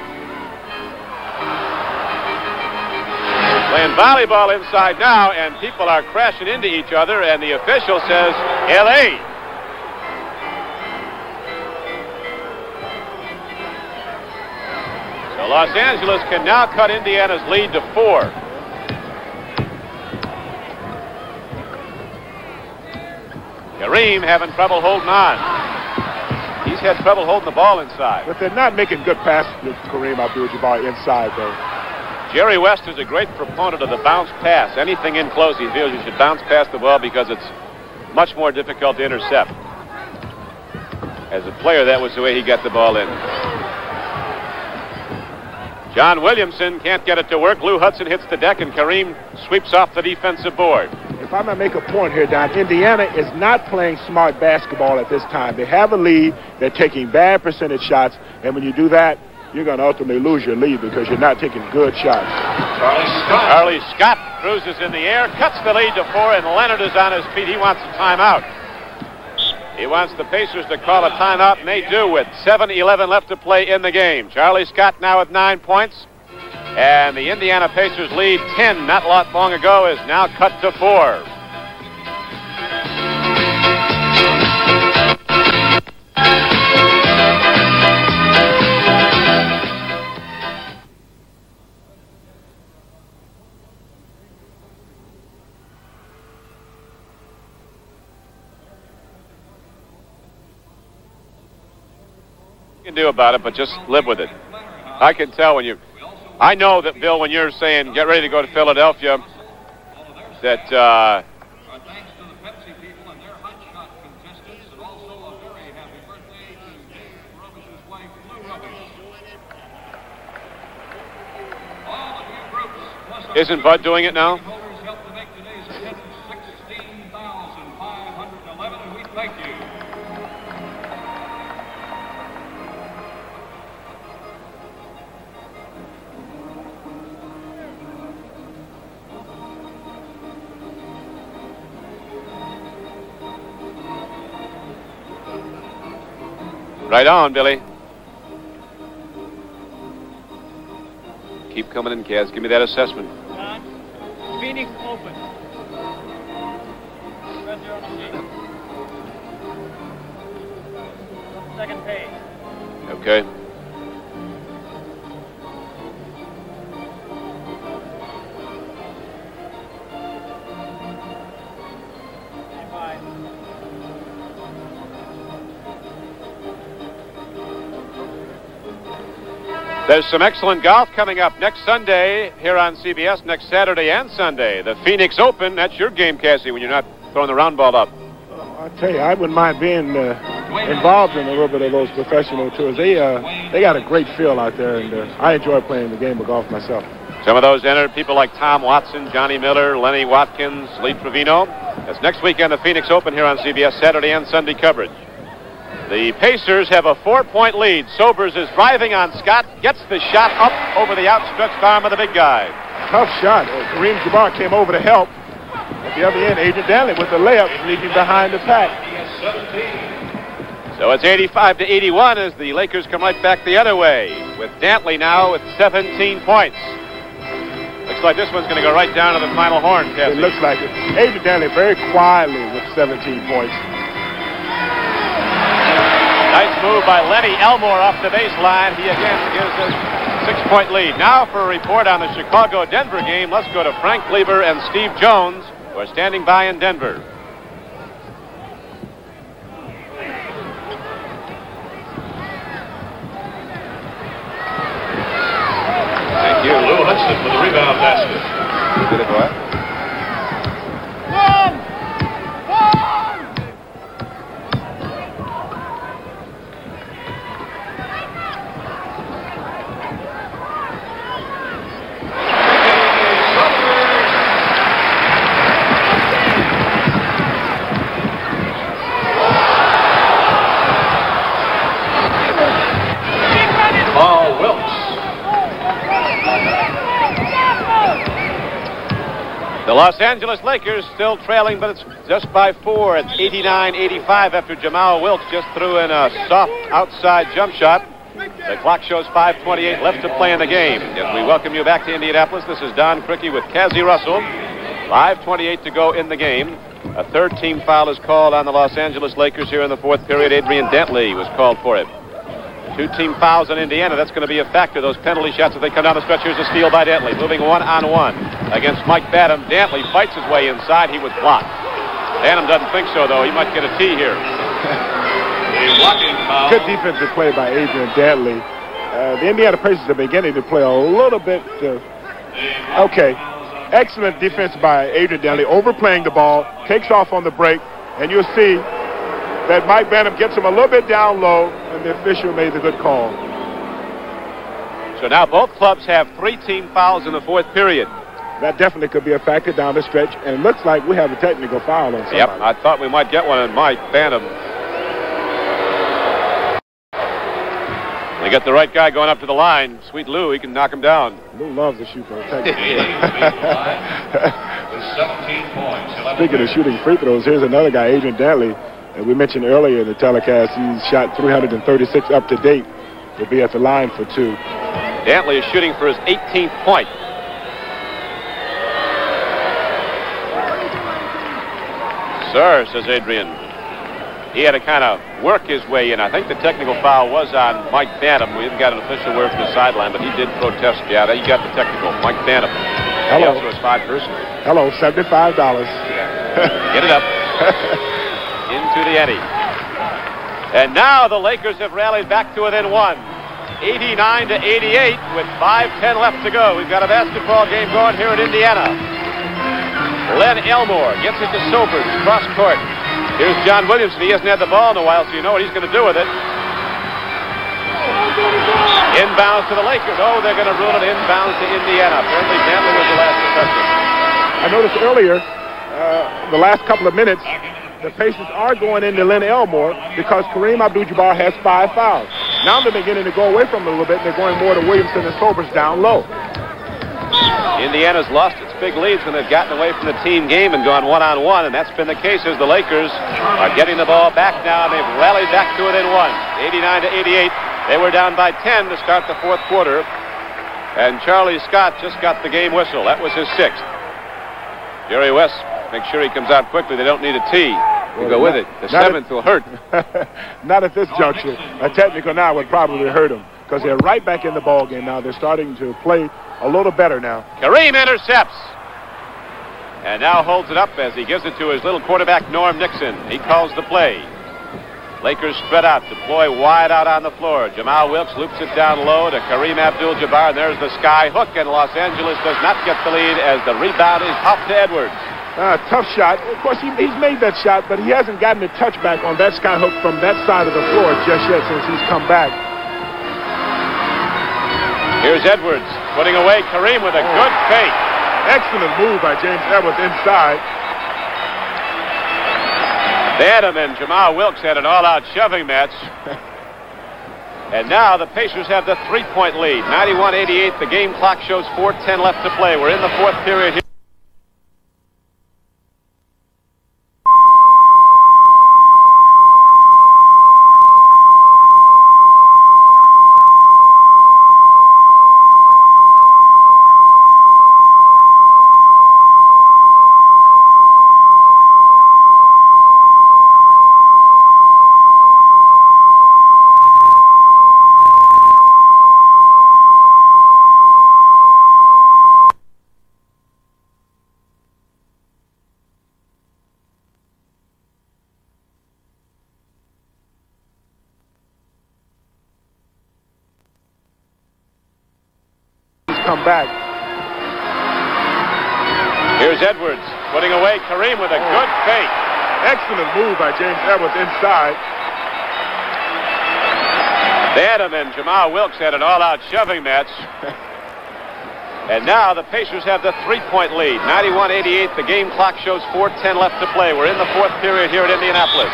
Playing volleyball inside now, and people are crashing into each other, and the official says, L.A. So Los Angeles can now cut Indiana's lead to 4. Kareem having trouble holding on. He's had trouble holding the ball inside. But they're not making good passes with Kareem Abdul-Jabbar inside, though. Jerry West is a great proponent of the bounce pass. Anything in close, he feels you should bounce past the ball because it's much more difficult to intercept. As a player, that was the way he got the ball in. John Williamson can't get it to work. Lou Hudson hits the deck, and Kareem sweeps off the defensive board. If I might make a point here, Don, Indiana is not playing smart basketball at this time. They have a lead. They're taking bad percentage shots, and when you do that, you're going to ultimately lose your lead because you're not taking good shots. Charlie Scott cruises in the air, cuts the lead to 4, and Leonard is on his feet. He wants a timeout. He wants the Pacers to call a timeout, and they do with 7:11 left to play in the game. Charlie Scott now with 9 points. And the Indiana Pacers lead 10 not long ago is now cut to 4. Do about it, but just live with it. I can tell when I know that, Bill, when you're saying get ready to go to Philadelphia, that thanks to the Pepsi people and their hot shot contestants, and also a very happy birthday to Dave Rubbish's wife, Lou Rubbish. All of you groups, plus isn't Bud doing it now? holders helped to make today's attendance 16,511, and we thank you. Right on, Billy. Keep coming in, Kaz. Give me that assessment. John, Phoenix open. Red zero on the second page. Okay. There's some excellent golf coming up next Sunday here on CBS, next Saturday and Sunday. The Phoenix Open, that's your game, Cassie, when you're not throwing the round ball up. I'll tell you, I wouldn't mind being involved in a little bit of those professional tours. They got a great feel out there, and I enjoy playing the game of golf myself. Some of those entered, people like Tom Watson, Johnny Miller, Lenny Watkins, Lee Trevino. That's next weekend, the Phoenix Open here on CBS, Saturday and Sunday coverage. The Pacers have a 4-point lead. Sobers is driving on Scott, gets the shot up over the outstretched arm of the big guy. Tough shot. Kareem Jabbar came over to help. At the other end, Adrian Danley with the layup, leaving behind the pack. So it's 85-81 as the Lakers come right back the other way, with Dantley now with 17 points. Looks like this one's going to go right down to the final horn, Cassie. It looks like it. Adrian Danley very quietly with 17 points. Nice move by Lenny Elmore off the baseline. He again gives a 6-point lead. Now for a report on the Chicago-Denver game, let's go to Frank Lieber and Steve Jones, who are standing by in Denver. Thank you, Lou Hudson, for the rebound basket. Did it what? The Los Angeles Lakers still trailing, but it's just by 4. It's 89-85 after Jamal Wilkes just threw in a soft outside jump shot. The clock shows 5:28 left to play in the game. As we welcome you back to Indianapolis, this is Don Criqui with Cassie Russell. 5:28 to go in the game. A third team foul is called on the Los Angeles Lakers here in the fourth period. Adrian Dantley was called for it. 2 team fouls in Indiana. That's going to be a factor. Those penalty shots, if they come down the stretch, here's a steal by Dantley. Moving 1-on-1 against Mike Badham. Dantley fights his way inside. He was blocked. Badham doesn't think so, though. He might get a tee here. Good defensive play by Adrian Dantley. The Indiana Pacers are beginning to play a little bit. Okay. Excellent defense by Adrian Dantley. Overplaying the ball. Takes off on the break. And you'll see that Mike Badham gets him a little bit down low, and the official made the good call. So now both clubs have 3 team fouls in the fourth period. That definitely could be a factor down the stretch, and it looks like we have a technical foul on somebody. Yep, I thought we might get one on Mike Badham. They get the right guy going up to the line. Sweet Lou, he can knock him down. Lou loves to shoot those technical. With 17 points. Speaking of shooting free throws, here's another guy, Adrian Dantley. we mentioned earlier in the telecast, he's shot 336 up to date. Will be at the line for 2. Dantley is shooting for his 18th point. Sir, says Adrian. He had to kind of work his way in. I think the technical foul was on Mike Phantom. We haven't got an official word from the sideline, but he did protest. Yeah, he got the technical. Mike Phantom. Hello. He also has 5 personally. Hello, $75. Get it up. Into the eddy. And now the Lakers have rallied back to within 1. 89 to 88 with 5:10 left to go. We've got a basketball game going here at Indiana. Len Elmore gets it to Sobers, cross court. Here's John Williamson. He hasn't had the ball in a while, so you know what he's going to do with it. Inbounds to the Lakers. Oh, they're going to rule it inbounds to Indiana. Apparently, Dantley was the last defender. I noticed earlier, the last couple of minutes, the Pacers are going into Len Elmore because Kareem Abdul-Jabbar has 5 fouls. Now they're beginning to go away from him a little bit, and they're going more to Williamson and Sobers down low. Indiana's lost its big leads when they've gotten away from the team game and gone one-on-one, and that's been the case as the Lakers are getting the ball back now, and they've rallied back to within 1. 89 to 88. They were down by 10 to start the 4th quarter, and Charlie Scott just got the game whistle. That was his 6th. Jerry West, make sure he comes out quickly. They don't need a tee. We'll go with it. The 7th will hurt. Not at this juncture. A technical now would probably hurt them because they're right back in the ball game now. They're starting to play a little better now. Kareem intercepts. And now holds it up as he gives it to his little quarterback, Norm Nixon. He calls the play. Lakers spread out, deploy wide out on the floor. Jamal Wilkes loops it down low to Kareem Abdul-Jabbar, and there's the sky hook, and Los Angeles does not get the lead as the rebound is off to Edwards. Tough shot. Of course, he's made that shot, but he hasn't gotten a touchback on that sky hook from that side of the floor just yet since he's come back. Here's Edwards putting away Kareem with a good fake. Excellent move by James Edwards inside. Bantam and Jamal Wilkes had an all-out shoving match. And now the Pacers have the 3-point lead. 91-88. The game clock shows 4:10 left to play. We're in the 4th period here. Come back. Here's Edwards putting away Kareem with a good fake. Excellent move by James Edwards inside. Bantam and Jamal Wilkes had an all-out shoving match. And now the Pacers have the 3-point lead. 91-88. The game clock shows 4:10 left to play. We're in the 4th period here at Indianapolis.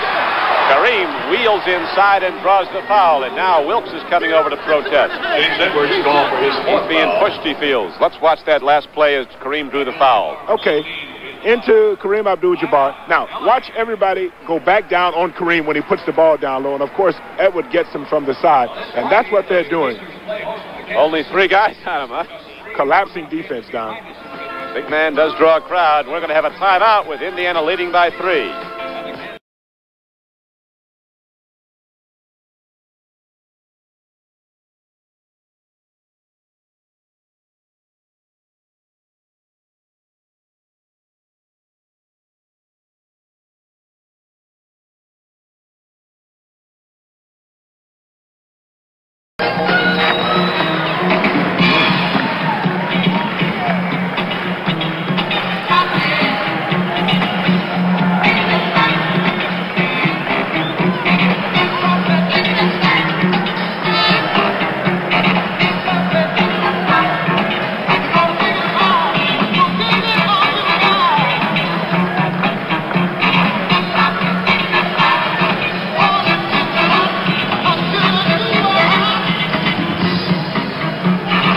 Kareem wheels inside and draws the foul, and now Wilkes is coming over to protest. James Edwards going for his 4th He's being pushed, he feels. Let's watch that last play as Kareem drew the foul. Okay, into Kareem Abdul-Jabbar. Now, watch everybody go back down on Kareem when he puts the ball down low, and of course, Edward gets him from the side, and that's what they're doing. Only 3 guys on him, huh? Collapsing defense down. Big man does draw a crowd. We're going to have a timeout with Indiana leading by 3.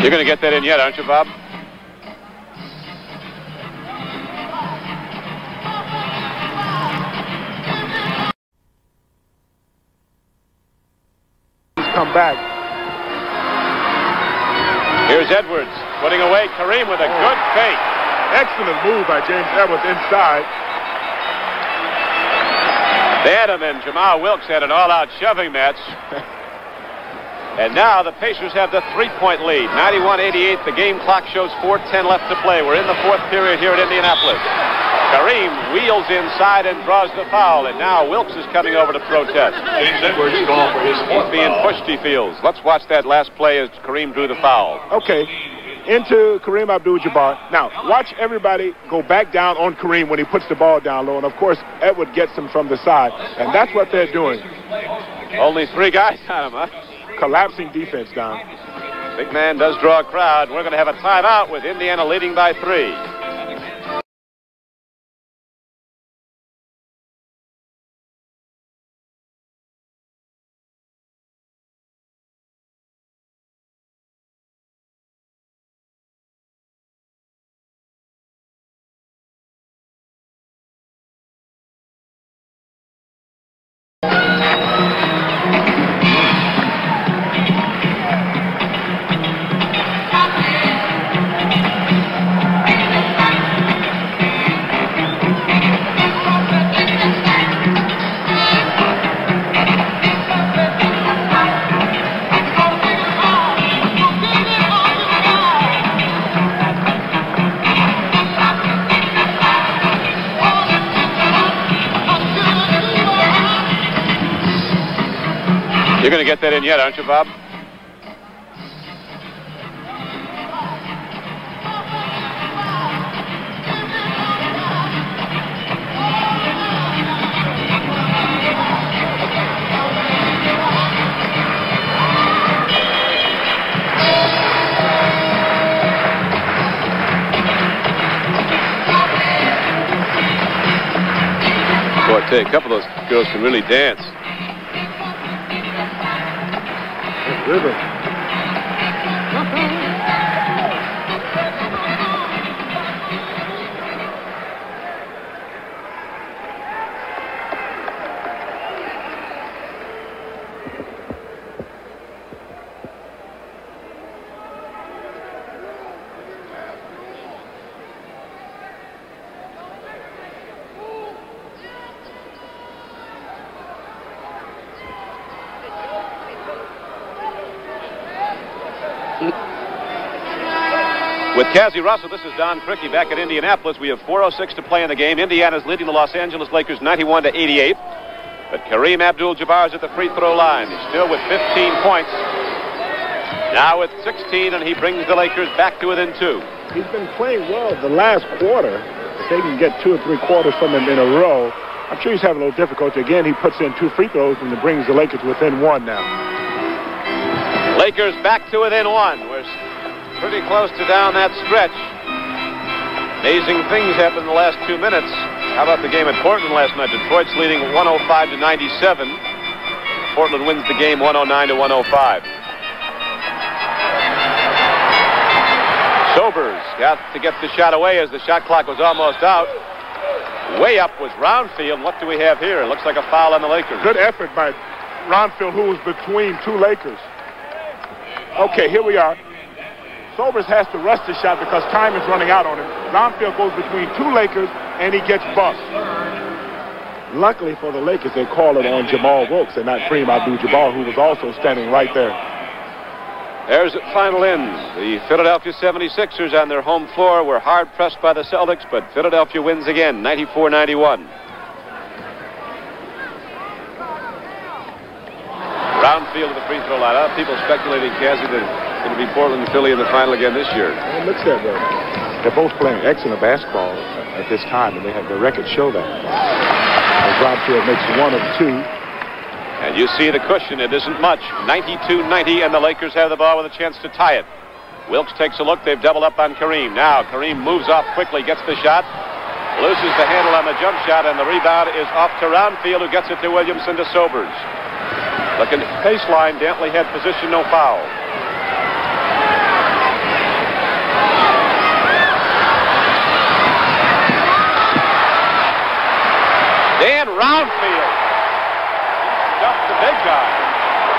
You're going to get that in yet, aren't you, Bob? come back. Here's Edwards putting away Kareem with a good fake. Excellent move by James Edwards inside. Bantam and Jamal Wilkes had an all-out shoving match. And now the Pacers have the 3-point lead. 91-88. The game clock shows 4:10 left to play. We're in the fourth period here at Indianapolis. Kareem wheels inside and draws the foul. And now Wilkes is coming over to protest. James Edwards going for his He's being pushed, he feels. Let's watch that last play as Kareem drew the foul. Okay. Into Kareem Abdul-Jabbar. Now, watch everybody go back down on Kareem when he puts the ball down low. And, of course, Edward gets him from the side. And that's what they're doing. Only 3 guys on him, huh? Collapsing defense down. Big man does draw a crowd. We're going to have a timeout with Indiana leading by 3. You're going to get that in yet, aren't you, Bob? Boy, I tell you, a couple of those girls can really dance. River. With Cassie Russell, this is Don Crickey back at Indianapolis. We have 4:06 to play in the game. Indiana's leading the Los Angeles Lakers 91-88. But Kareem Abdul-Jabbar is at the free throw line. He's still with 15 points. Now with 16, and he brings the Lakers back to within 2. He's been playing well the last quarter. If they can get 2 or 3 quarters from him in a row, I'm sure he's having a little difficulty. Again, he puts in 2 free throws, and it brings the Lakers within 1 now. Lakers back to within 1. We're pretty close to down that stretch. Amazing things happened in the last 2 minutes. How about the game at Portland last night? Detroit's leading 105-97. Portland wins the game 109-105. Sobers got to get the shot away as the shot clock was almost out. Way up was Roundfield. What do we have here? It looks like a foul on the Lakers. Good effort by Roundfield, who was between 2 Lakers. Okay, here we are. Sobers has to rush the shot because time is running out on him. Roundfield goes between 2 Lakers, and he gets bust. Luckily for the Lakers, they call it on Jamal Wilkes and not Kareem Abdul-Jabbar, who was also standing right there. There's the final end. The Philadelphia 76ers on their home floor were hard pressed by the Celtics, but Philadelphia wins again, 94-91. Roundfield at the free throw line. A lot of people speculating, Cassie, that it's going to be Portland and Philly in the final again this year. It looks that way. They're both playing excellent basketball at this time, and they have the records show that. As Roundfield makes 1 of 2. And you see the cushion. It isn't much. 92-90, and the Lakers have the ball with a chance to tie it. Wilkes takes a look. They've doubled up on Kareem. Now Kareem moves off quickly, gets the shot, loses the handle on the jump shot, and the rebound is off to Roundfield, who gets it to Williamson to Sobers. Looking at baseline, Dantley had position, no foul. Dan Roundfield stuffed the big guy.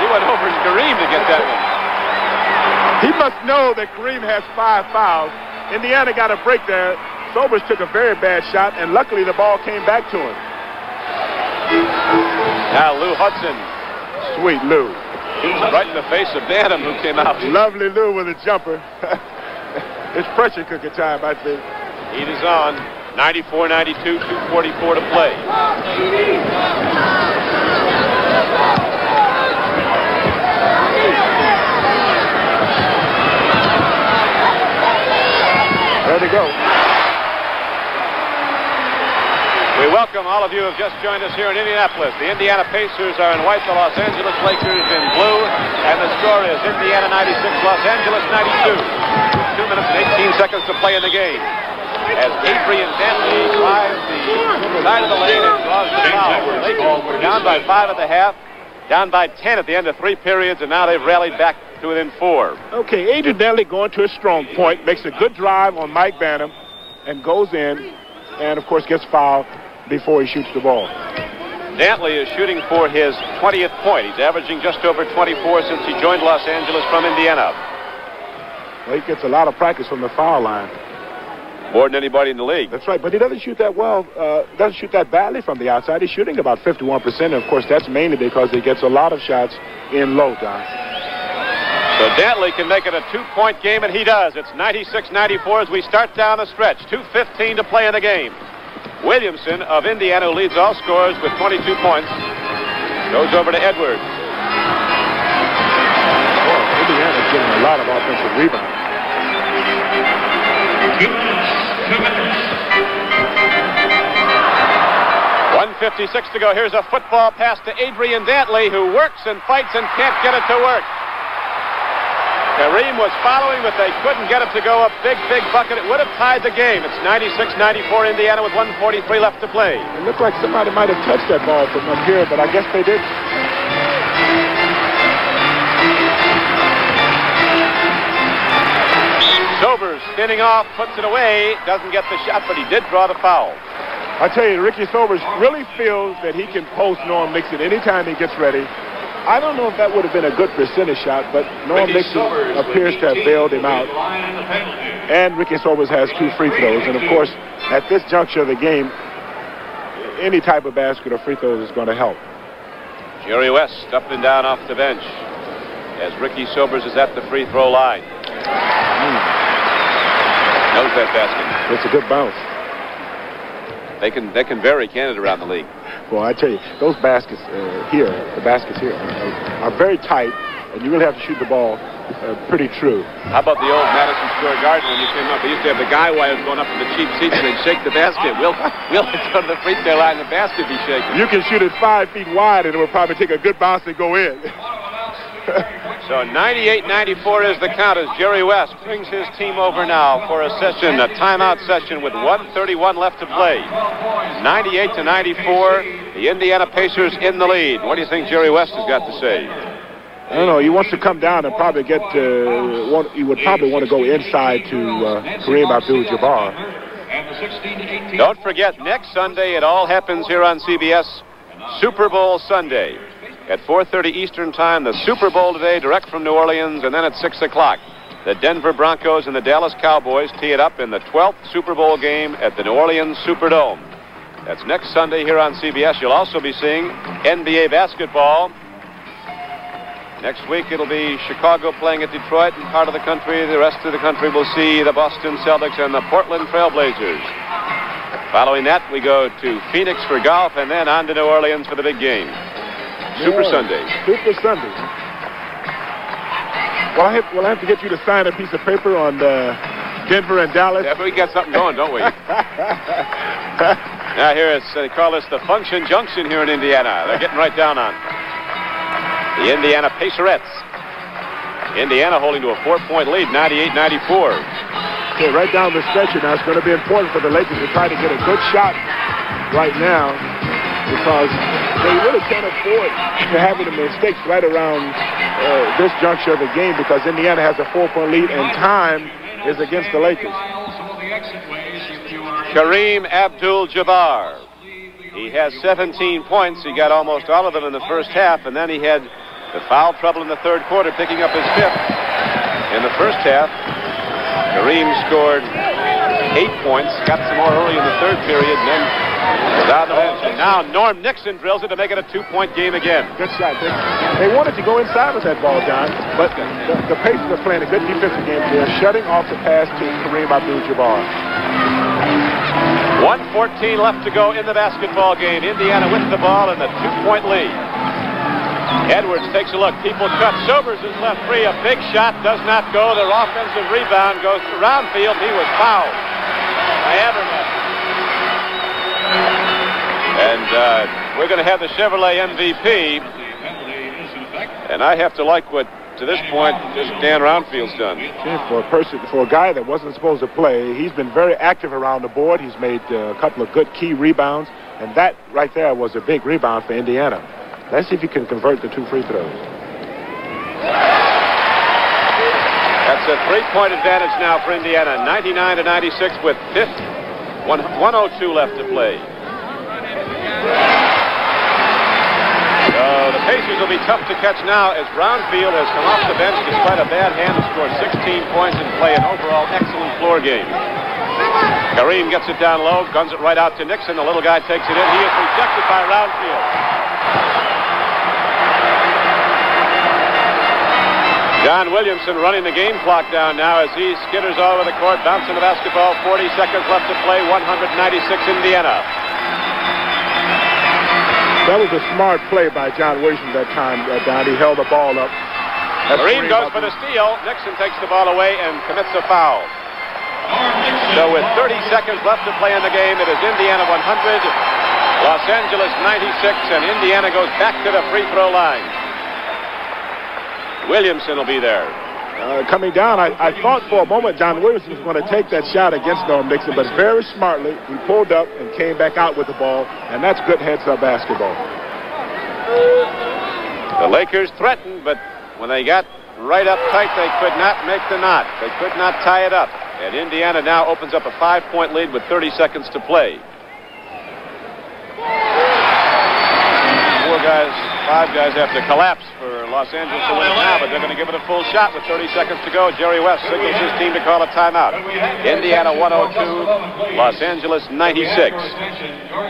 He went it over to Kareem to get that one. He must know that Kareem has 5 fouls. Indiana got a break there. Sobers took a very bad shot, and luckily the ball came back to him. Now Lou Hudson. Sweet Lou. He was right in the face of Bantam, who came out. Lovely Lou with a jumper. It's pressure cooker time, I think. Heat is on. 94-92, 2:44 to play. There they go. We welcome all of you who have just joined us here in Indianapolis. The Indiana Pacers are in white, the Los Angeles Lakers in blue, and the score is Indiana 96, Los Angeles 92. With 2 minutes and 18 seconds to play in the game. As Adrian Dantley drives the side of the lane and draws the foul. The Lakers were down by 5 at the half, down by 10 at the end of 3 periods, and now they've rallied back to within 4. Okay, Adrian Dantley going to a strong point, makes a good drive on Mike Bantam, and goes in, and of course gets fouled before he shoots the ball. Dantley is shooting for his 20th point. He's averaging just over 24 since he joined Los Angeles from Indiana. Well, he gets a lot of practice from the foul line. More than anybody in the league. That's right, but he doesn't shoot that well, doesn't shoot that badly from the outside. He's shooting about 51%, and of course that's mainly because he gets a lot of shots in low, Don. So Dantley can make it a 2-point game, and he does. It's 96-94 as we start down the stretch. 2:15 to play in the game. Williamson of Indiana, who leads all scorers with 22 points, goes over to Edwards. Well, Indiana's getting a lot of offensive rebounds. 2 minutes. 2 minutes. 1:56 to go. Here's a football pass to Adrian Dantley, who works and fights and can't get it to work. Kareem was following, but they couldn't get it to go. A big bucket. It would have tied the game. It's 96-94 Indiana with 1:43 left to play. It looked like somebody might have touched that ball from up here, but I guess they didn't. Sobers spinning off, puts it away, doesn't get the shot, but he did draw the foul. I tell you, Ricky Sobers really feels that he can post Norm Nixon anytime he gets ready. I don't know if that would have been a good percentage shot, but Norm Nixon appears to have bailed him out. And Ricky Sobers has 2 free throws. And, of course, at this juncture of the game, any type of basket or free throws is going to help. Jerry West up and down off the bench as Ricky Sobers is at the free throw line. Knows that basket. It's a good bounce. They can vary, can't it, around the league? Well, I tell you, those baskets here are very tight, and you really have to shoot the ball pretty true. How about the old Madison Square Garden when you came up? We used to have the guy wires going up to the cheap seats and they'd shake the basket. We'll go to the free throw line and the basket be shaking. You can shoot it 5 feet wide, and it will probably take a good bounce to go in. So 98-94 is the count as Jerry West brings his team over now for a session, a timeout session with 1:31 left to play. 98-94, the Indiana Pacers in the lead. What do you think Jerry West has got to say? I don't know. He wants to come down and probably get he would probably want to go inside to Kareem Abdul-Jabbar. Don't forget, next Sunday it all happens here on CBS, Super Bowl Sunday. At 4:30 Eastern Time, the Super Bowl today, direct from New Orleans, and then at 6 o'clock, the Denver Broncos and the Dallas Cowboys tee it up in the 12th Super Bowl game at the New Orleans Superdome. That's next Sunday here on CBS. You'll also be seeing NBA basketball. Next week, it'll be Chicago playing at Detroit, and part of the country, the rest of the country will see the Boston Celtics and the Portland Trailblazers. Following that, we go to Phoenix for golf, and then on to New Orleans for the big game. Super Sunday. Super Sunday. Well, I have to get you to sign a piece of paper on Denver and Dallas. Yeah, we got something going, don't we? Now here they call this the Function Junction here in Indiana. They're getting right down on the Indiana Pacerettes. Indiana holding to a 4-point lead, 98-94. Okay, right down the stretch now. It's going to be important for the Lakers to try to get a good shot right now, because they really can't afford to have any mistakes right around this juncture of the game, because Indiana has a 4-point lead and time is against the Lakers. Kareem Abdul-Jabbar. He has 17 points. He got almost all of them in the first half, and then he had The foul trouble in the third quarter, picking up his 5th. In the first half, Kareem scored 8 points, got some more early in the third period, and then was out of the bench. And now Norm Nixon drills it to make it a 2-point game again. Good shot. They wanted to go inside with that ball, John, but the Pacers are playing a good defensive game. They're shutting off the pass to Kareem Abdul-Jabbar. 1:14 left to go in the basketball game. Indiana with the ball and a 2-point lead. Edwards takes a look. People cut. Sobers is left free. A big shot does not go. Their offensive rebound goes around field. He was fouled by Abernathy. And we're going to have the Chevrolet MVP. And I have to like what, to this point, just Dan Roundfield's done. For a guy that wasn't supposed to play, he's been very active around the board. He's made a couple of good key rebounds. And that right there was a big rebound for Indiana. Let's see if he can convert the 2 free throws. That's a 3-point advantage now for Indiana. 99-96 with 1:02 left to play. So the Pacers will be tough to catch now as Brownfield has come off the bench despite a bad hand to score 16 points and play an overall excellent floor game. Kareem gets it down low, guns it right out to Nixon. The little guy takes it in. He is rejected by Brownfield. John Williamson running the game clock down now as he skitters all over the court, bouncing the basketball. 40 seconds left to play. 196 Indiana. That was a smart play by John Williamson that time, Don. He held the ball up. Kareem goes for the steal. Nixon takes the ball away and commits a foul. So with 30 seconds left to play in the game, it is Indiana 100, Los Angeles 96, and Indiana goes back to the free throw line. Williamson will be there. Coming down, I thought for a moment John Williamson was going to take that shot against Norm Nixon, but very smartly, he pulled up and came back out with the ball, and that's good heads-up basketball. The Lakers threatened, but when they got right up tight, they could not make the knot. They could not tie it up. And Indiana now opens up a 5-point lead with 30 seconds to play. 5 guys have to collapse for Los Angeles to win it now, but they're going to give it a full shot with 30 seconds to go. Jerry West signals his team to call a timeout. Indiana 102, Los Angeles 96.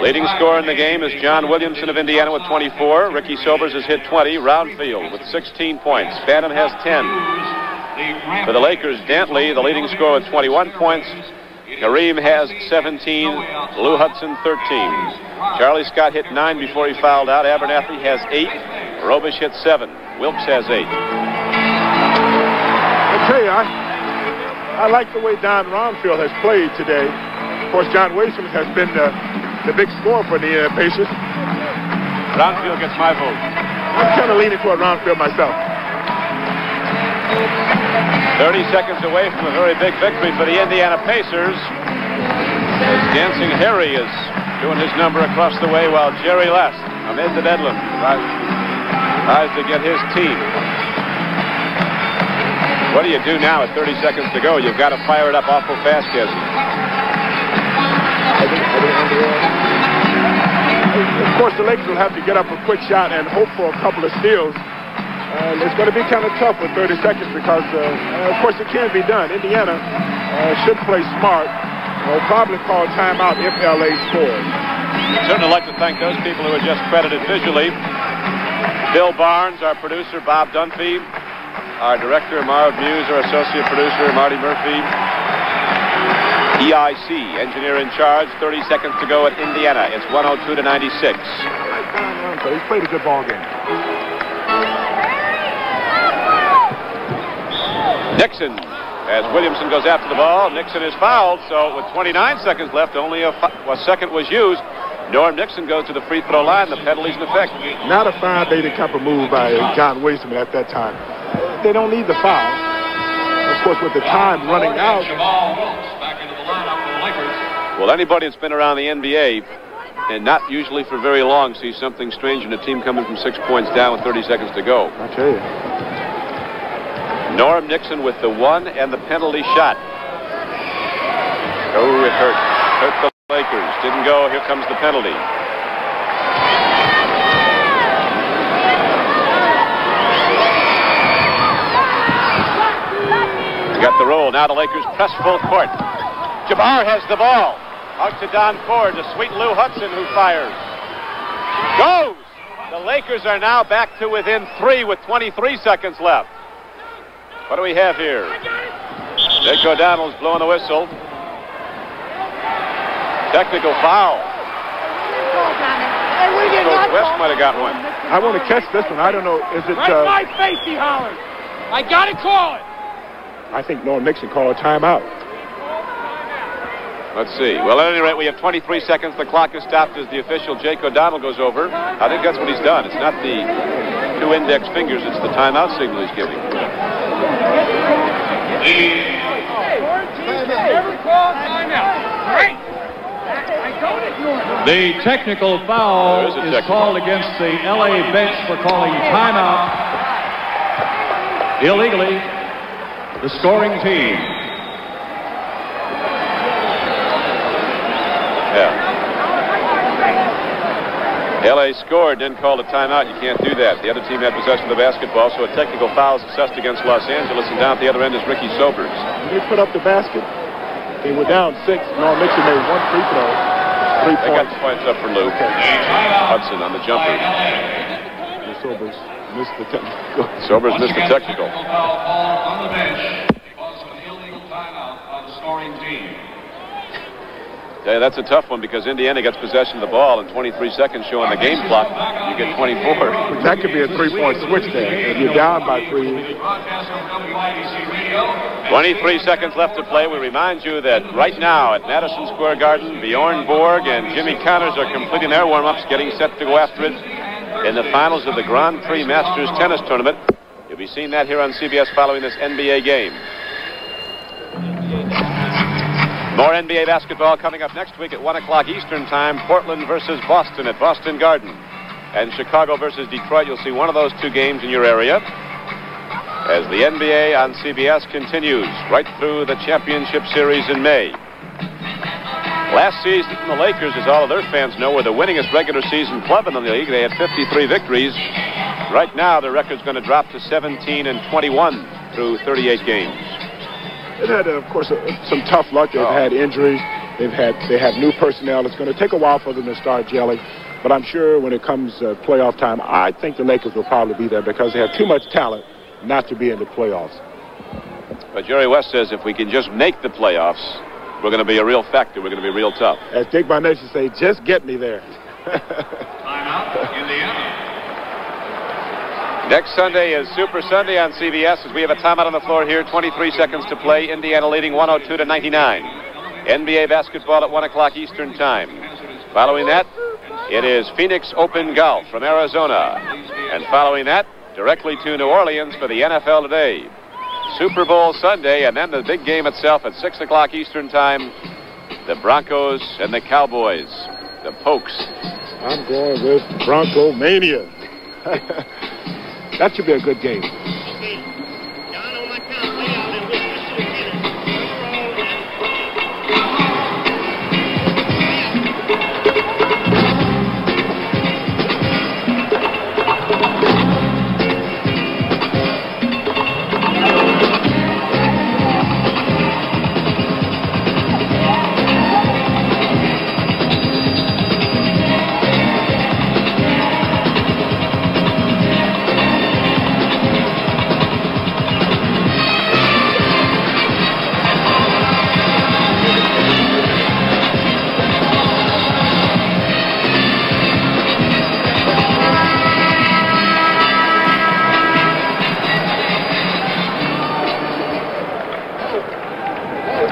Leading scorer in the game is John Williamson of Indiana with 24. Ricky Sobers has hit 20. Roundfield with 16 points. Bannon has 10. For the Lakers, Dantley, the leading scorer with 21 points. Kareem has 17. Lou Hudson 13. Charlie Scott hit 9 before he fouled out. Abernathy has 8. Robish hit 7. Wilkes has 8. I tell you, I like the way Don Roundfield has played today. Of course, John Williamson has been the big scorer for the Pacers. Roundfield gets my vote. I'm kind of leaning toward Roundfield myself. 30 seconds away from a very big victory for the Indiana Pacers. As Dancing Harry is doing his number across the way while Jerry Last, amid the Bedlam, tries to get his team. What do you do now at 30 seconds to go? You've got to fire it up awful fast, Jesse. Of course, the Lakers will have to get up a quick shot and hope for a couple of steals. It's going to be kind of tough with 30 seconds because, of course, it can be done. Indiana should play smart. They'll probably call timeout if L.A. scores. I'd certainly like to thank those people who are just credited visually. Bill Barnes, our producer, Bob Dunphy, our director, Marv Muse, our associate producer, Marty Murphy. EIC, engineer in charge, 30 seconds to go at Indiana. It's 102-96. He's played a good ball game. Nixon, as Williamson goes after the ball. Nixon is fouled, so with 29 seconds left, only a second was used. Norm Nixon goes to the free throw line. The penalty's in effect. Not a foul-baited type of move by John Williamson at that time. They don't need the foul. Of course, with the time running out. Well, anybody that's been around the NBA, and not usually for very long, sees something strange in a team coming from 6 points down with 30 seconds to go. I tell you. Norm Nixon with the 1 and the penalty shot. Oh, it hurt. Hurt the Lakers. Didn't go. Here comes the penalty. roll. Now the Lakers press full court. Jabbar has the ball. Out to Don Ford, to sweet Lou Hudson, who fires. Goes! The Lakers are now back to within 3 with 23 seconds left. What do we have here? Jake O'Donnell's blowing the whistle. Technical foul. Coach West might have got one. I want to catch this one. I don't know. Is it? Right in my face, he hollers. I gotta call it. I think Norm Nixon called a timeout. Let's see. Well, at any rate, we have 23 seconds. The clock is stopped as the official, Jake O'Donnell, goes over. I think that's what he's done. It's not the 2 index fingers. It's the timeout signal he's giving. Never call timeout. Right. The technical foul is called against the LA bench for calling timeout illegally. The scoring team. Yeah. LA scored, didn't call the timeout. You can't do that. The other team had possession of the basketball, so a technical foul is assessed against Los Angeles, and down at the other end is Ricky Sobers. They put up the basket. They were down 6. Norm Nixon made 1 free throw. 3 They got points. the points up for Lou. Hudson on the jumper. Sobers missed the technical. Sobers missed the technical. Foul on the bench. It was an illegal timeout by the scoring team. Yeah, that's a tough one because Indiana gets possession of the ball and 23 seconds showing the game clock. You get 24. That could be a 3-point switch there. If you're down by 3. 23 seconds left to play. We remind you that right now at Madison Square Garden, Bjorn Borg and Jimmy Connors are completing their warm-ups, getting set to go after it in the finals of the Grand Prix Masters Tennis Tournament. You'll be seeing that here on CBS following this NBA game. More NBA basketball coming up next week at 1 o'clock Eastern Time. Portland versus Boston at Boston Garden. And Chicago versus Detroit. You'll see one of those 2 games in your area as the NBA on CBS continues right through the championship series in May. Last season, the Lakers, as all of their fans know, were the winningest regular season club in the league. They had 53 victories. Right now, the record's going to drop to 17-21 through 38 games. They've had, of course, some tough luck. They've had injuries. They have new personnel. It's going to take a while for them to start gelling. But I'm sure when it comes playoff time, I think the Lakers will probably be there because they have too much talent not to be in the playoffs. But Jerry West says if we can just make the playoffs, we're going to be a real factor. We're going to be real tough. As Dick Van Nation say, just get me there. Timeout, Indiana. Next Sunday is Super Sunday on CBS as we have a timeout on the floor here. 23 seconds to play. Indiana leading 102-99. NBA basketball at 1 o'clock Eastern Time. Following that, it is Phoenix Open Golf from Arizona. And following that, directly to New Orleans for the NFL today. Super Bowl Sunday, and then the big game itself at 6 o'clock Eastern Time. The Broncos and the Cowboys. The Pokes. I'm going with Bronco Mania. That should be a good game. John, on my count, lay out and we'll switch to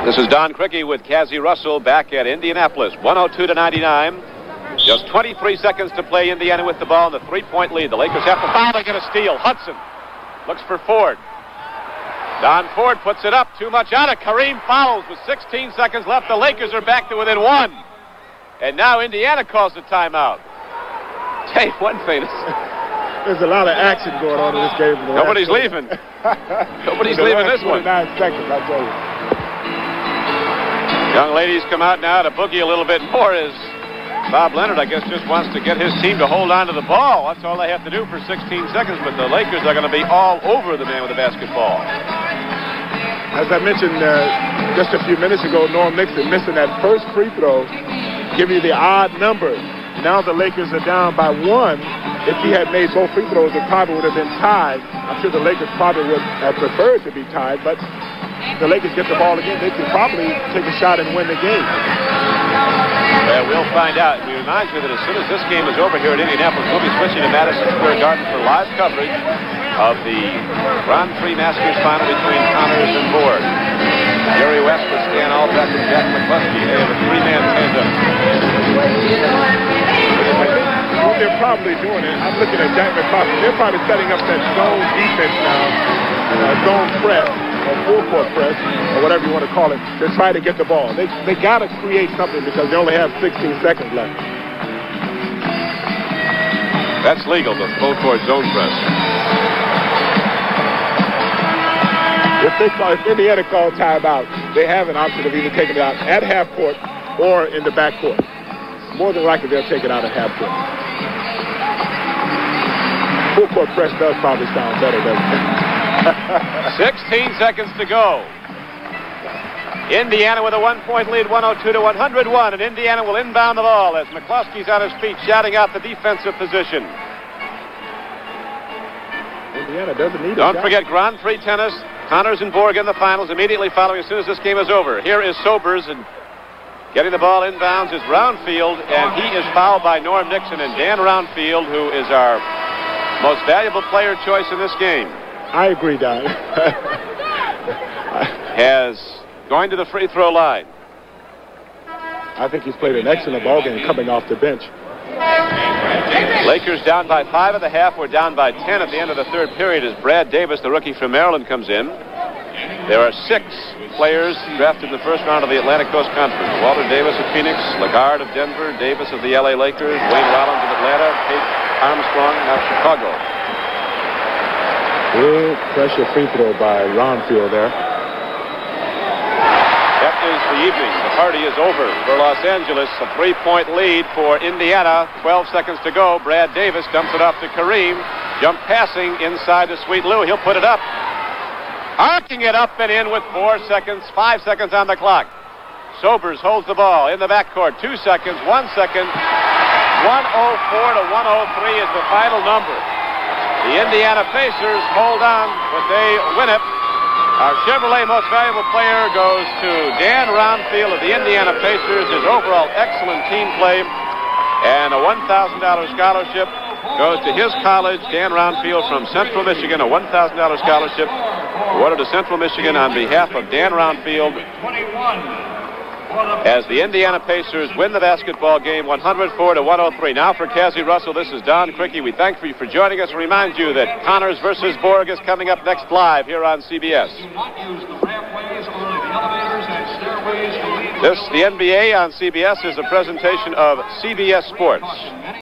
This is Don Criqui with Cassie Russell back at Indianapolis, 102-99. Just 23 seconds to play. Indiana with the ball in the 3-point lead. The Lakers have to foul. They get a steal. Hudson looks for Ford. Don Ford puts it up. Too much on it. Kareem fouls with 16 seconds left. The Lakers are back to within 1. And now Indiana calls the timeout. Tell you one thing. There's a lot of action going on in this game. Nobody's leaving. Nobody's leaving this one. 29 seconds, I tell you. Young ladies come out now to boogie a little bit more as Bob Leonard, I guess, just wants to get his team to hold on to the ball. That's all they have to do for 16 seconds, but the Lakers are going to be all over the man with the basketball. As I mentioned just a few minutes ago, Norm Nixon missing that first free throw, giving you the odd number. Now the Lakers are down by 1. If he had made both free throws, it probably would have been tied. I'm sure the Lakers probably would have preferred to be tied, but the Lakers get the ball again. They could probably take a shot and win the game. Well, we'll find out. It reminds me that as soon as this game is over here at Indianapolis, we'll be switching to Madison Square Garden for live coverage of the Grand Prix Masters final between Connors and Borg. Jerry West with Stan Albeck and Jack McCluskey. They have a 3-man tandem. What they're probably doing, and I'm looking at Jack McCluskey, they're probably setting up that zone defense now, zone press, or full-court press, or whatever you want to call it, to try to get the ball. They got to create something because they only have 16 seconds left. That's legal, the full-court zone press. If Indiana calls timeout, they have an option of either taking it out at half court or in the back court. More than likely, they'll take it out at half court. Full court press does probably sound better, doesn't it? 16 seconds to go. Indiana with a 1-point lead, 102-101, and Indiana will inbound the ball as McCluskey's on his feet shouting out the defensive position. Indiana doesn't need it. Don't forget Grand Prix tennis. Connors and Borg in the finals immediately following as soon as this game is over. Here is Sobers, and getting the ball inbounds is Roundfield, and he is fouled by Norm Nixon, and Dan Roundfield, who is our most valuable player choice in this game. I agree, Don. Has going to the free throw line. I think he's played an excellent ball game coming off the bench. Lakers down by 5 at the half. We're down by 10 at the end of the third period as Brad Davis, the rookie from Maryland, comes in. There are 6 players drafted in the first round of the Atlantic Coast Conference. Walter Davis of Phoenix, Lagarde of Denver, Davis of the LA Lakers, Wayne Rollins of Atlanta, Kate Armstrong of Chicago. Good pressure free throw by Roundfield there. That is the evening. The party is over for Los Angeles. A 3-point lead for Indiana. 12 seconds to go. Brad Davis dumps it off to Kareem. Jump passing inside to Sweet Lou. He'll put it up. Arcing it up and in with 4 seconds. 5 seconds on the clock. Sobers holds the ball in the backcourt. 2 seconds. 1 second. 104-103 is the final number. The Indiana Pacers hold on, but they win it. Our Chevrolet Most Valuable Player goes to Dan Roundfield of the Indiana Pacers. His overall excellent team play, and a $1,000 scholarship goes to his college, Dan Roundfield from Central Michigan. A $1,000 scholarship awarded to Central Michigan on behalf of Dan Roundfield as the Indiana Pacers win the basketball game 104-103. Now for Cassie Russell, this is Don Criqui. We thank you for joining us and remind you that Connors versus Borg is coming up next live here on CBS. The NBA on CBS is a presentation of CBS Sports.